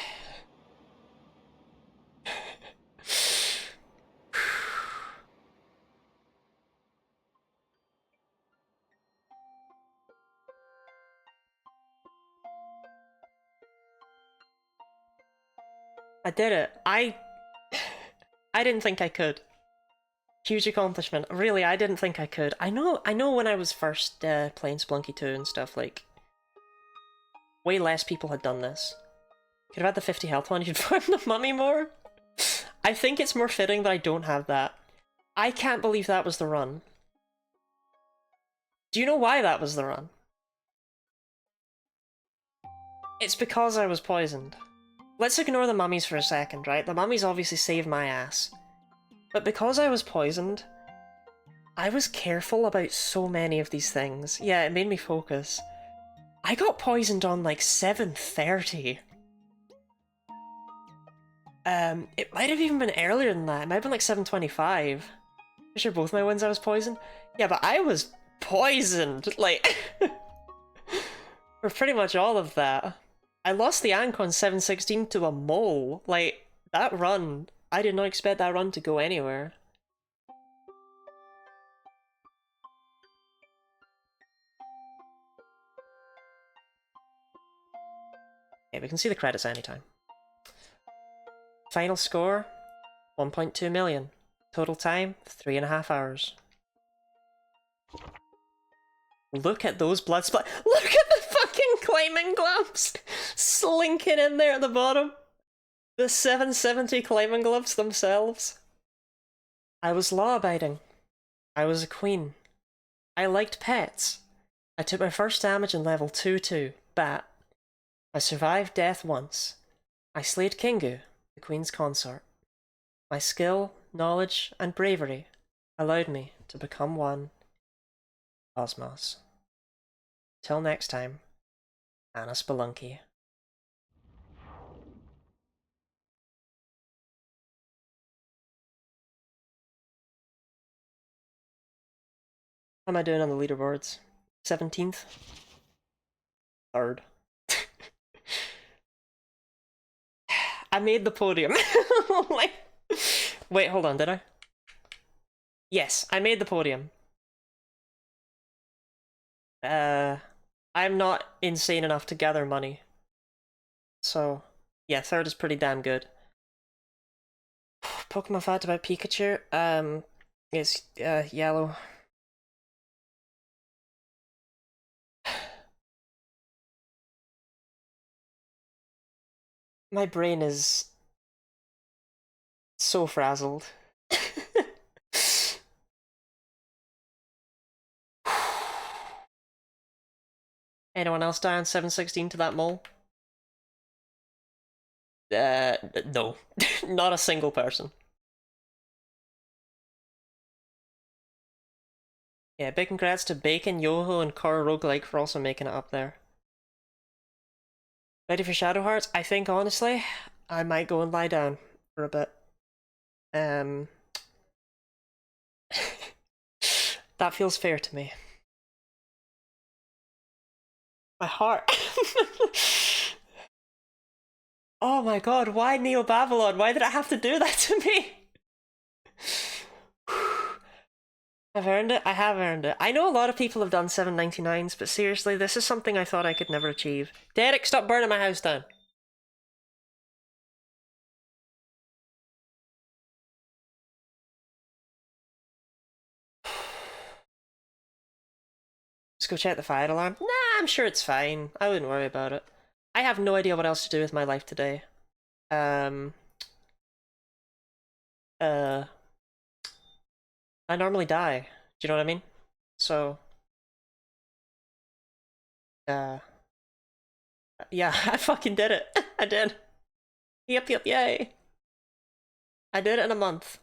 I did it. I didn't think I could. Huge accomplishment. Really, I didn't think I could. I know when I was first playing Spelunky 2 and stuff, like, way less people had done this. Could have had the 50 health one, you'd farm the mummy more. I think it's more fitting that I don't have that. I can't believe that was the run. Do you know why that was the run? It's because I was poisoned. Let's ignore the mummies for a second, right? The mummies obviously saved my ass. But because I was poisoned, I was careful about so many of these things. Yeah, it made me focus. I got poisoned on like 7:30. It might have even been earlier than that. It might have been like 7:25. I'm sure both my wins I was poisoned. Yeah, but I was poisoned, like, for pretty much all of that. I lost the Ancon 7:16 to a mole. Like, that run, I did not expect that run to go anywhere. Okay, we can see the credits anytime. Final score, 1.2 million. Total time, 3.5 hours. Look at those blood splat. Look at the fucking climbing gloves slinking in there at the bottom. The 770 climbing gloves themselves. I was law-abiding. I was a queen. I liked pets. I took my first damage in level 2-2, Bat. I survived death once. I slayed Kingu, the queen's consort. My skill, knowledge, and bravery allowed me to become one. Cosmos. Till next time, Anna Spelunky. How am I doing on the leaderboards? 17th? 3rd. I made the podium. Like, wait, hold on, did I? Yes, I made the podium. I'm not insane enough to gather money. So, yeah, 3rd is pretty damn good. Pokemon fact about Pikachu, it's, yellow. My brain is so frazzled. Anyone else die on 7/16 to that mole? No. Not a single person. Yeah, big congrats to Bacon, Yoho, and Core Roguelike for also making it up there. Ready for Shadow Hearts? I think, honestly, I might go and lie down for a bit. That feels fair to me. My heart. Oh my god, why Neo Babylon? Why did it have to do that to me? I've earned it. I have earned it. I know a lot of people have done 799s, but seriously, this is something I thought I could never achieve. Derek, stop burning my house down. Let's go check the fire alarm. Nah, I'm sure it's fine. I wouldn't worry about it. I have no idea what else to do with my life today. I normally die. Do you know what I mean? So, yeah, I fucking did it. I did. Yep, yay. I did it in a month.